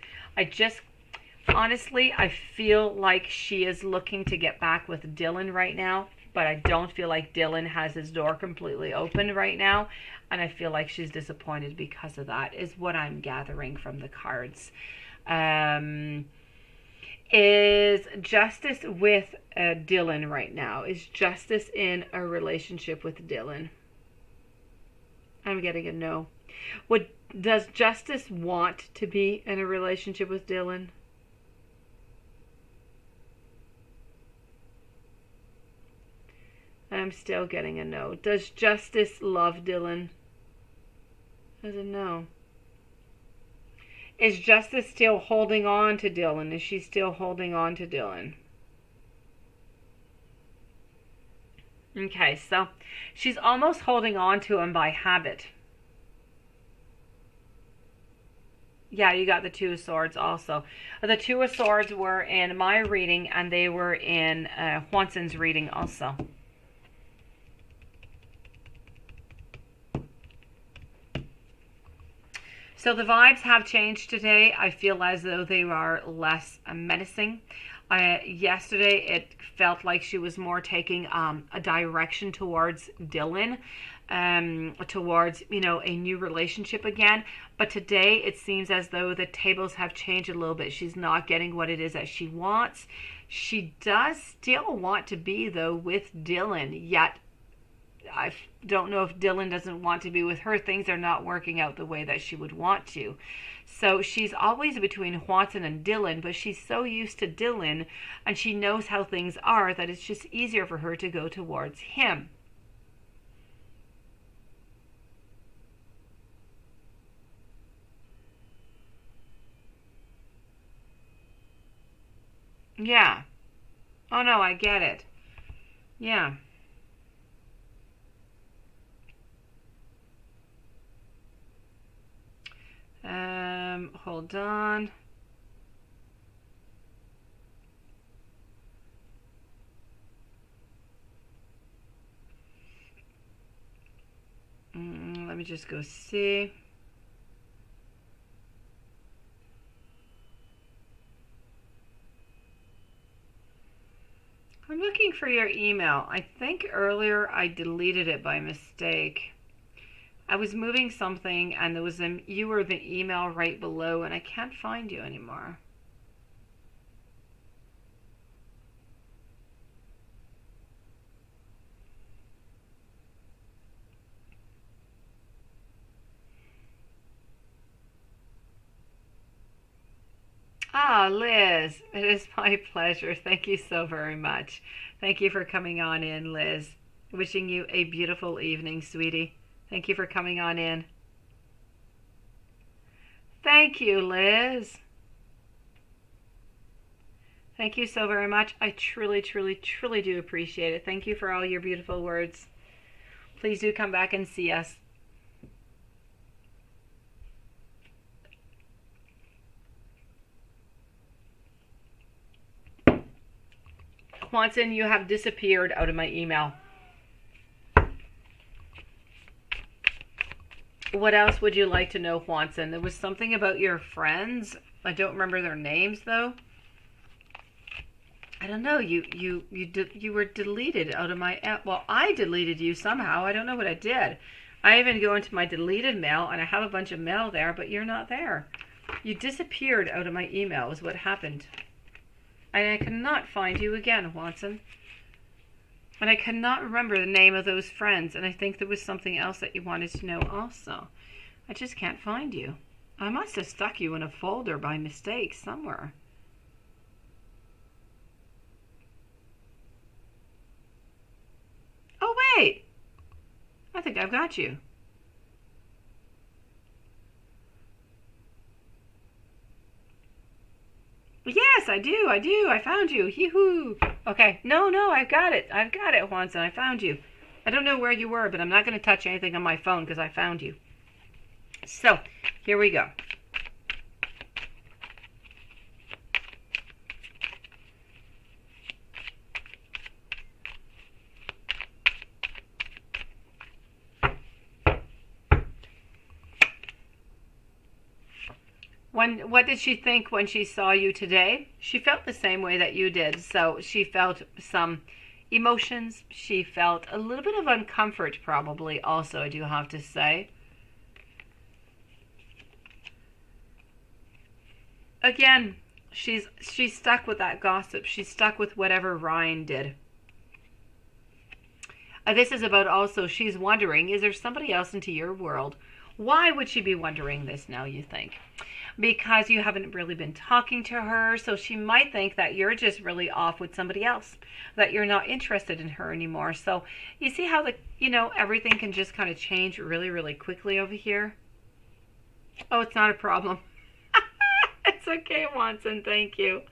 Honestly, I feel like she is looking to get back with Dylan right now, but I don't feel like Dylan has his door completely open right now, and I feel like she's disappointed because of that, is what I'm gathering from the cards. Is Justice with Dylan right now? Is Justice in a relationship with Dylan? I'm getting a no. Does Justice want to be in a relationship with Dylan? I'm still getting a no. Does Justice love Dylan? As a no. Is Justice still holding on to Dylan? Is she still holding on to Dylan? Okay, so she's almost holding on to him by habit. Yeah, you got the Two of Swords also. The Two of Swords were in my reading, and they were in Juanson's reading also. So the vibes have changed today. I feel as though they are less menacing. Yesterday, it felt like she was more taking a direction towards Dylan, towards, a new relationship again. But today, it seems as though the tables have changed a little bit. She's not getting what it is that she wants. She does still want to be, though, with Dylan, yet I don't know if Dylan doesn't want to be with her. Things are not working out the way that she would want to. So she's always between Juanson and Dylan, but she's so used to Dylan and she knows how things are that it's just easier for her to go towards him. Yeah. Oh no, I get it. Yeah. Hold on. Let me just go see. I'm looking for your email. I think earlier I deleted it by mistake. I was moving something and there was you were the email right below and I can't find you anymore. Ah, Liz, it is my pleasure. Thank you so very much. Thank you for coming on in, Liz. Wishing you a beautiful evening, sweetie. Thank you for coming on in. Thank you, Liz. Thank you so very much. I truly, truly, truly do appreciate it. Thank you for all your beautiful words. Please do come back and see us. Quantin, you have disappeared out of my email. What else would you like to know, Quantin? There was something about your friends. I don't remember their names though. I don't know. You were deleted out of my app. Well, I deleted you somehow. I don't know what I did. I even go into my deleted mail and I have a bunch of mail there, but you're not there. You disappeared out of my email is what happened. And I cannot find you again, Watson. And I cannot remember the name of those friends. And I think there was something else that you wanted to know also. I just can't find you. I must have stuck you in a folder by mistake somewhere. Oh, wait. I think I've got you. Yes, I do. I found you. Hee-hoo. Okay. No, I've got it. I've got it, Juanson. I found you. I don't know where you were, but I'm not going to touch anything on my phone because I found you. So, here we go. What did she think when she saw you today? She felt the same way that you did. So she felt some emotions. She felt a little bit of uncomfort probably also, I do have to say. Again, she's stuck with that gossip. She's stuck with whatever Ryan did. This is about also, she's wondering, is there somebody else into your world? Why would she be wondering this now, you think? Because you haven't really been talking to her, so she might think that you're just really off with somebody else, that you're not interested in her anymore. So you see how everything can just kind of change really, really quickly over here? Oh, it's not a problem. It's okay, Watson, thank you.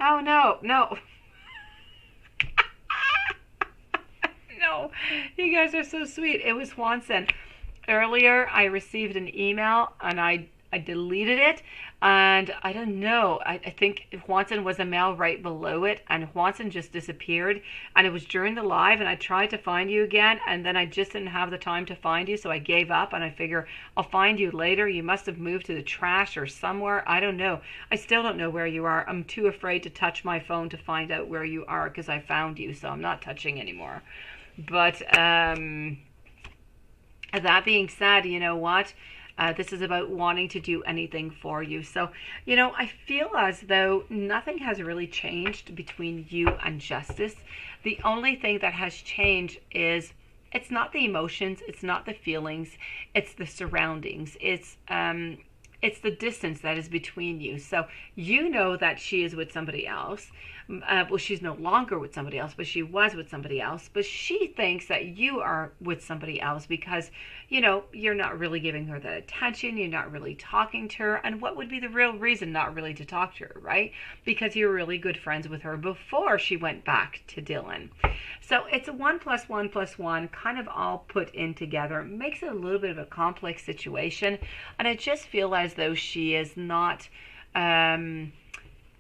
Oh, no. No, you guys are so sweet. It was Watson. Earlier, I received an email and I deleted it, and I don't know. I think Watson was a mail right below it, and Watson just disappeared. And it was during the live, and I tried to find you again, and then I just didn't have the time to find you, so I gave up. And I figure I'll find you later. You must have moved to the trash or somewhere. I don't know. I still don't know where you are. I'm too afraid to touch my phone to find out where you are because I found you, so I'm not touching anymore. But that being said, you know what? This is about wanting to do anything for you. So, I feel as though nothing has really changed between you and Justice. The only thing that has changed is it's not the emotions, it's not the feelings, it's the surroundings. It's It's the distance that is between you. So you know that she is with somebody else. Well, she's no longer with somebody else, but she was with somebody else. But she thinks that you are with somebody else because, you're not really giving her the attention. You're not really talking to her. And what would be the real reason not really to talk to her, right? Because you're really good friends with her before she went back to Dylan. So it's a 1 + 1 + 1 kind of all put in together. It makes it a little bit of a complex situation. And I just feel as though she is not...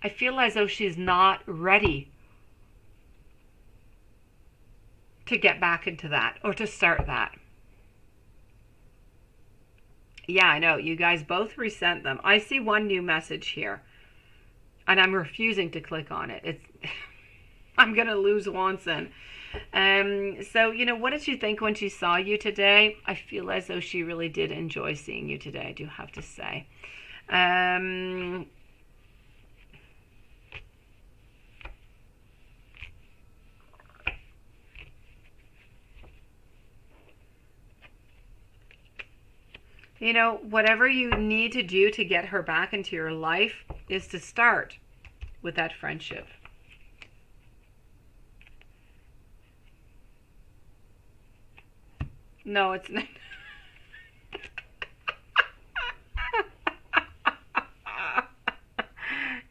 I feel as though she's not ready to get back into that or to start that. Yeah, I know. You guys both resent them. I see one new message here, and I'm refusing to click on it. I'm going to lose Wanson. So, what did she think when she saw you today? I feel as though she really did enjoy seeing you today, I do have to say. Whatever you need to do to get her back into your life is to start with that friendship. No, it's not.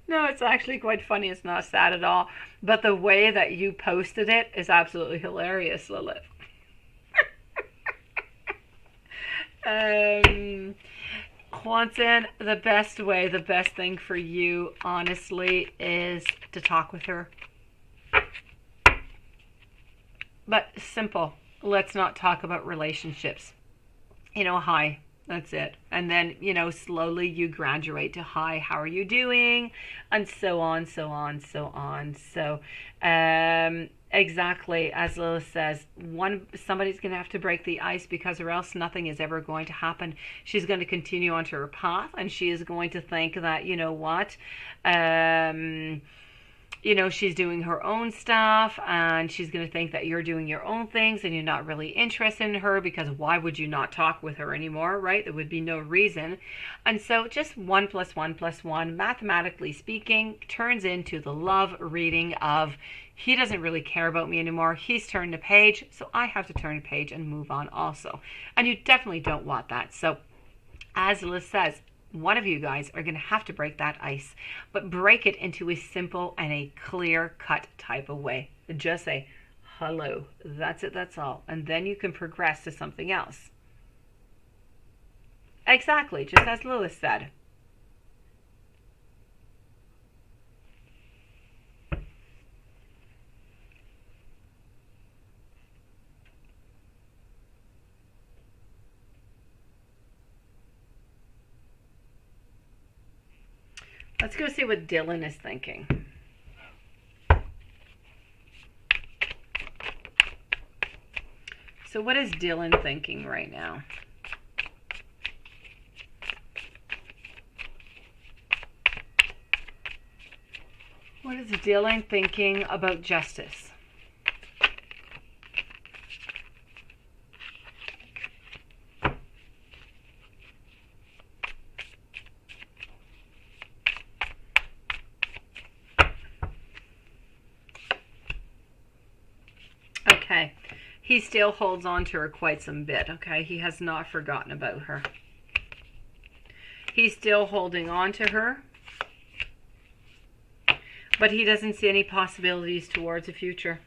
No, it's actually quite funny. It's not sad at all. But the way that you posted it is absolutely hilarious, Lilith. Quantin, the best thing for you, honestly, is to talk with her. But simple. Let's not talk about relationships. Hi. That's it. And then, slowly you graduate to hi, how are you doing? And so on, so on, so on. So, exactly as Lilith says, somebody's going to have to break the ice because or else nothing is ever going to happen. She's going to continue onto her path and she is going to think that, she's doing her own stuff and she's going to think that you're doing your own things and you're not really interested in her because why would you not talk with her anymore, right? There would be no reason. And so just 1 + 1 + 1, mathematically speaking, turns into the love reading of he doesn't really care about me anymore. He's turned the page, so I have to turn the page and move on also. And you definitely don't want that. So as Liz says, one of you guys are going to have to break that ice, but break it into a simple and a clear-cut type of way. Just say, hello, that's it, that's all. And then you can progress to something else. Exactly, just as Lilith said. Let's go see what Dylan is thinking. So what is Dylan thinking right now? What is Dylan thinking about justice? Okay, he still holds on to her quite some bit, okay? He has not forgotten about her. He's still holding on to her, but he doesn't see any possibilities towards the future.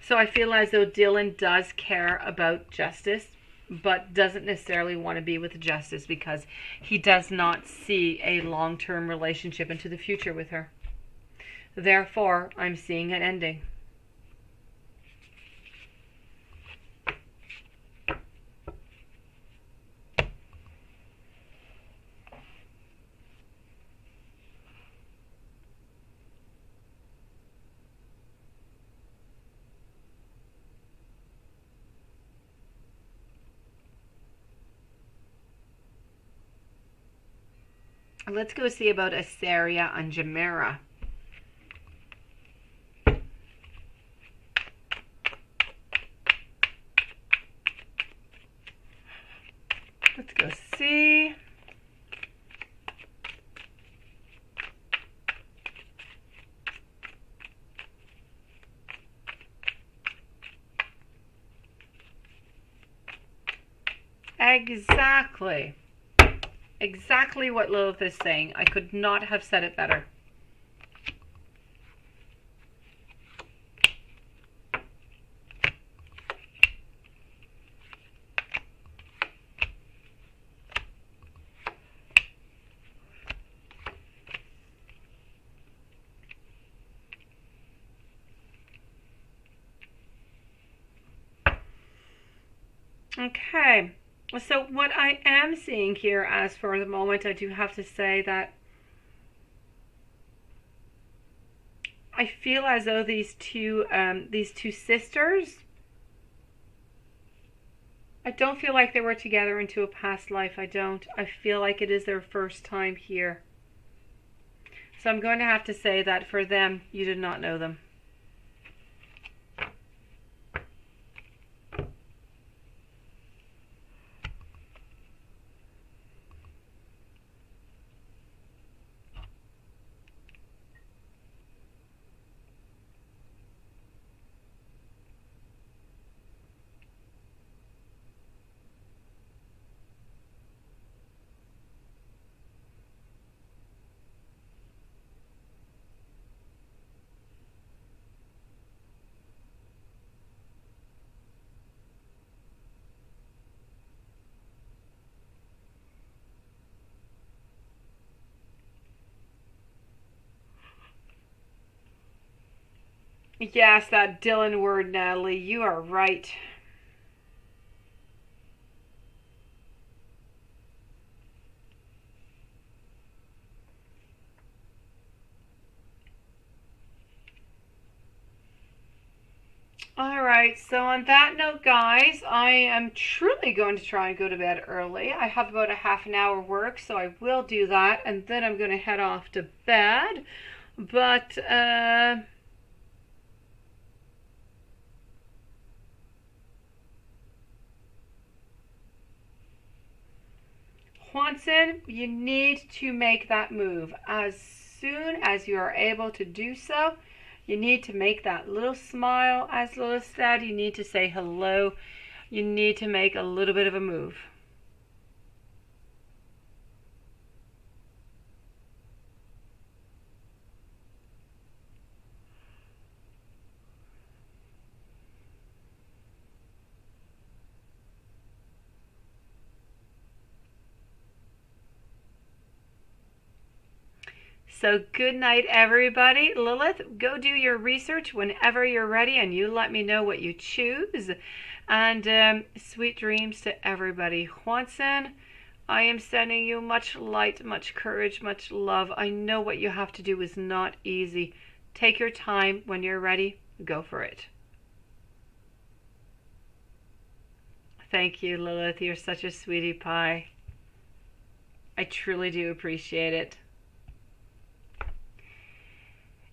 So I feel as though Dylan does care about justice, but doesn't necessarily want to be with justice because he does not see a long-term relationship into the future with her. Therefore, I'm seeing an ending. Let's go see about Asaria and Jamera. Let's go see. Exactly. Exactly what Lilith is saying. I could not have said it better. Okay. So what I am seeing here, as for the moment, I do have to say that I feel as though these two sisters, I don't feel like they were together into a past life. I don't. I feel like it is their first time here. So I'm going to have to say that for them, you did not know them. Yes, that Dylan word, Natalie. You are right. All right, so on that note, guys, I am truly going to try and go to bed early. I have about a half an hour work, so I will do that, and then I'm going to head off to bed. But, Juanson, you need to make that move as soon as you are able to do so. You need to make that little smile, as Lilith said. You need to say hello. You need to make a little bit of a move. So good night, everybody. Lilith, go do your research whenever you're ready, and you let me know what you choose. And sweet dreams to everybody. Juanson, I am sending you much light, much courage, much love. I know what you have to do is not easy. Take your time. When you're ready, go for it. Thank you, Lilith. You're such a sweetie pie. I truly do appreciate it.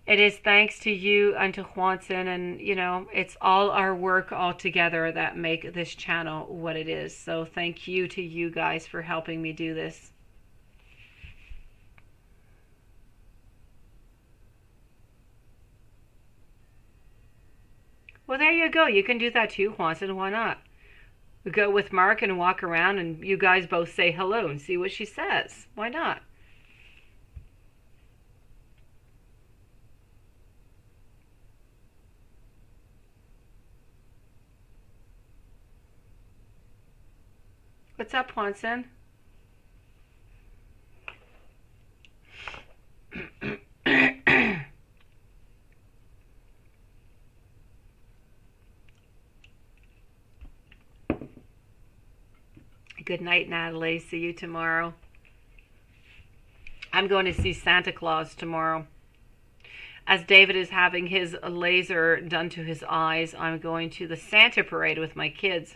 It is thanks to you and to Juanson, and it's all our work all together that make this channel what it is. So thank you to you guys for helping me do this. Well, there you go. You can do that too, Juanson. Why not? We go with Mark and walk around, and you guys both say hello and see what she says. Why not? What's up, Juanson? Good night, Natalie. See you tomorrow. I'm going to see Santa Claus tomorrow. As David is having his laser done to his eyes, I'm going to the Santa parade with my kids.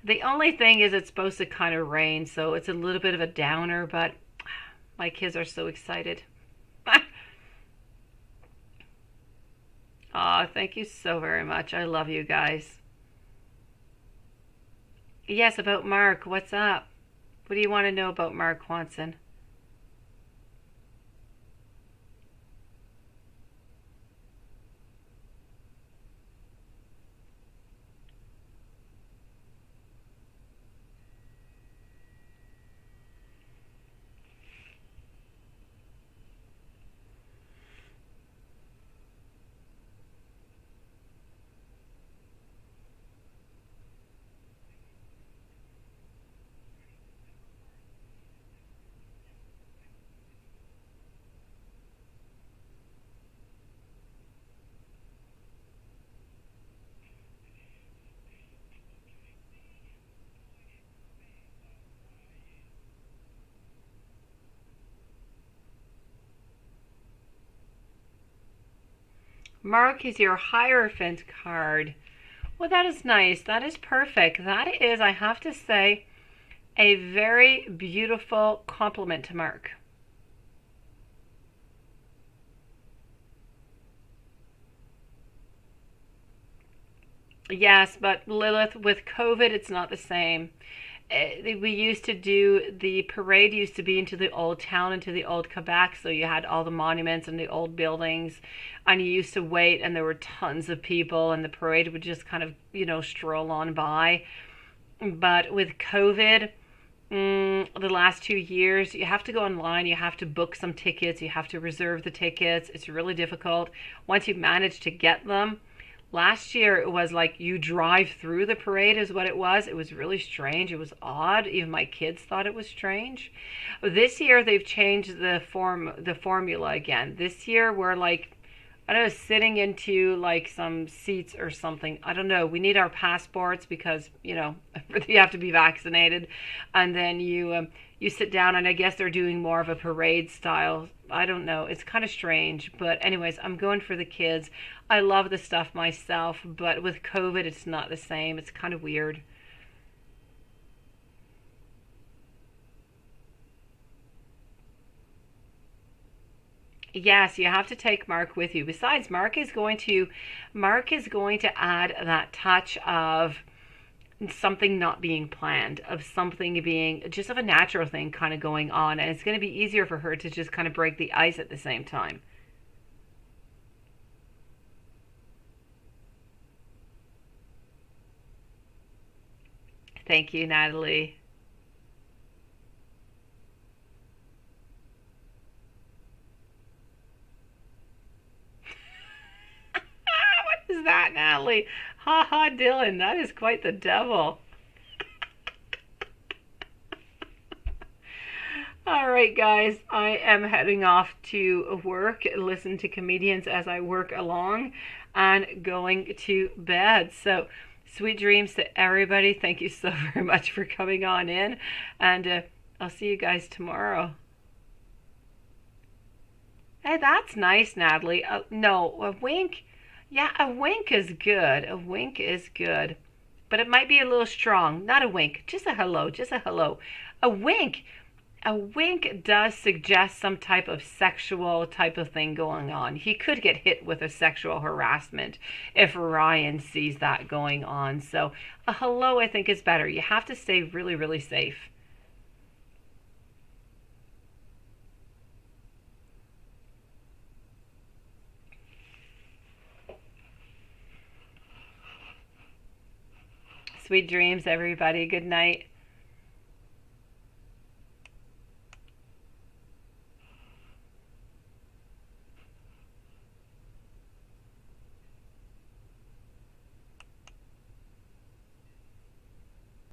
The only thing is it's supposed to kind of rain, so it's a little bit of a downer, but my kids are so excited. Aw, thank you so very much. I love you guys. Yes, about Mark. What's up? What do you want to know about Mark Juanson? Mark is your Hierophant card. Well, that is nice. That is perfect. That is, I have to say, a very beautiful compliment to Mark. Yes, but Lilith, with COVID, it's not the same. We used to do the parade used to be into the old town, into the old Quebec, so you had all the monuments and the old buildings, and you used to wait, and there were tons of people, and the parade would just kind of, stroll on by. But with COVID, the last 2 years, you have to go online, you have to book some tickets, you have to reserve the tickets. It's really difficult. Once you manage to get them, last year it was like you drive through the parade is what it was. It was really strange. It was odd. Even my kids thought it was strange. This year they've changed the formula again. This year we're like, I don't know, sitting into like some seats or something. I don't know. We need our passports because you have to be vaccinated, and then you sit down, and I guess they're doing more of a parade style. I don't know. It's kind of strange, but anyways, I'm going for the kids. I love the stuff myself, but with COVID, it's not the same. It's kind of weird. Yes, you have to take Mark with you. Besides, Mark is going to add that touch of something not being planned, of something being just of a natural thing kind of going on, and it's going to be easier for her to just kind of break the ice at the same time. Thank you, Natalie. What is that, Natalie? Ha ha, Dylan, that is quite the devil. All right, guys, I am heading off to work, listen to comedians as I work along, and going to bed. So, sweet dreams to everybody. Thank you so very much for coming on in, and I'll see you guys tomorrow. Hey, that's nice, Natalie. No, a wink. Yeah, a wink is good. A wink is good. But it might be a little strong. Not a wink, just a hello, just a hello. A wink. A wink does suggest some type of sexual type of thing going on. He could get hit with a sexual harassment if Ryan sees that going on. So a hello, I think, is better. You have to stay really, really safe. Sweet dreams, everybody. Good night.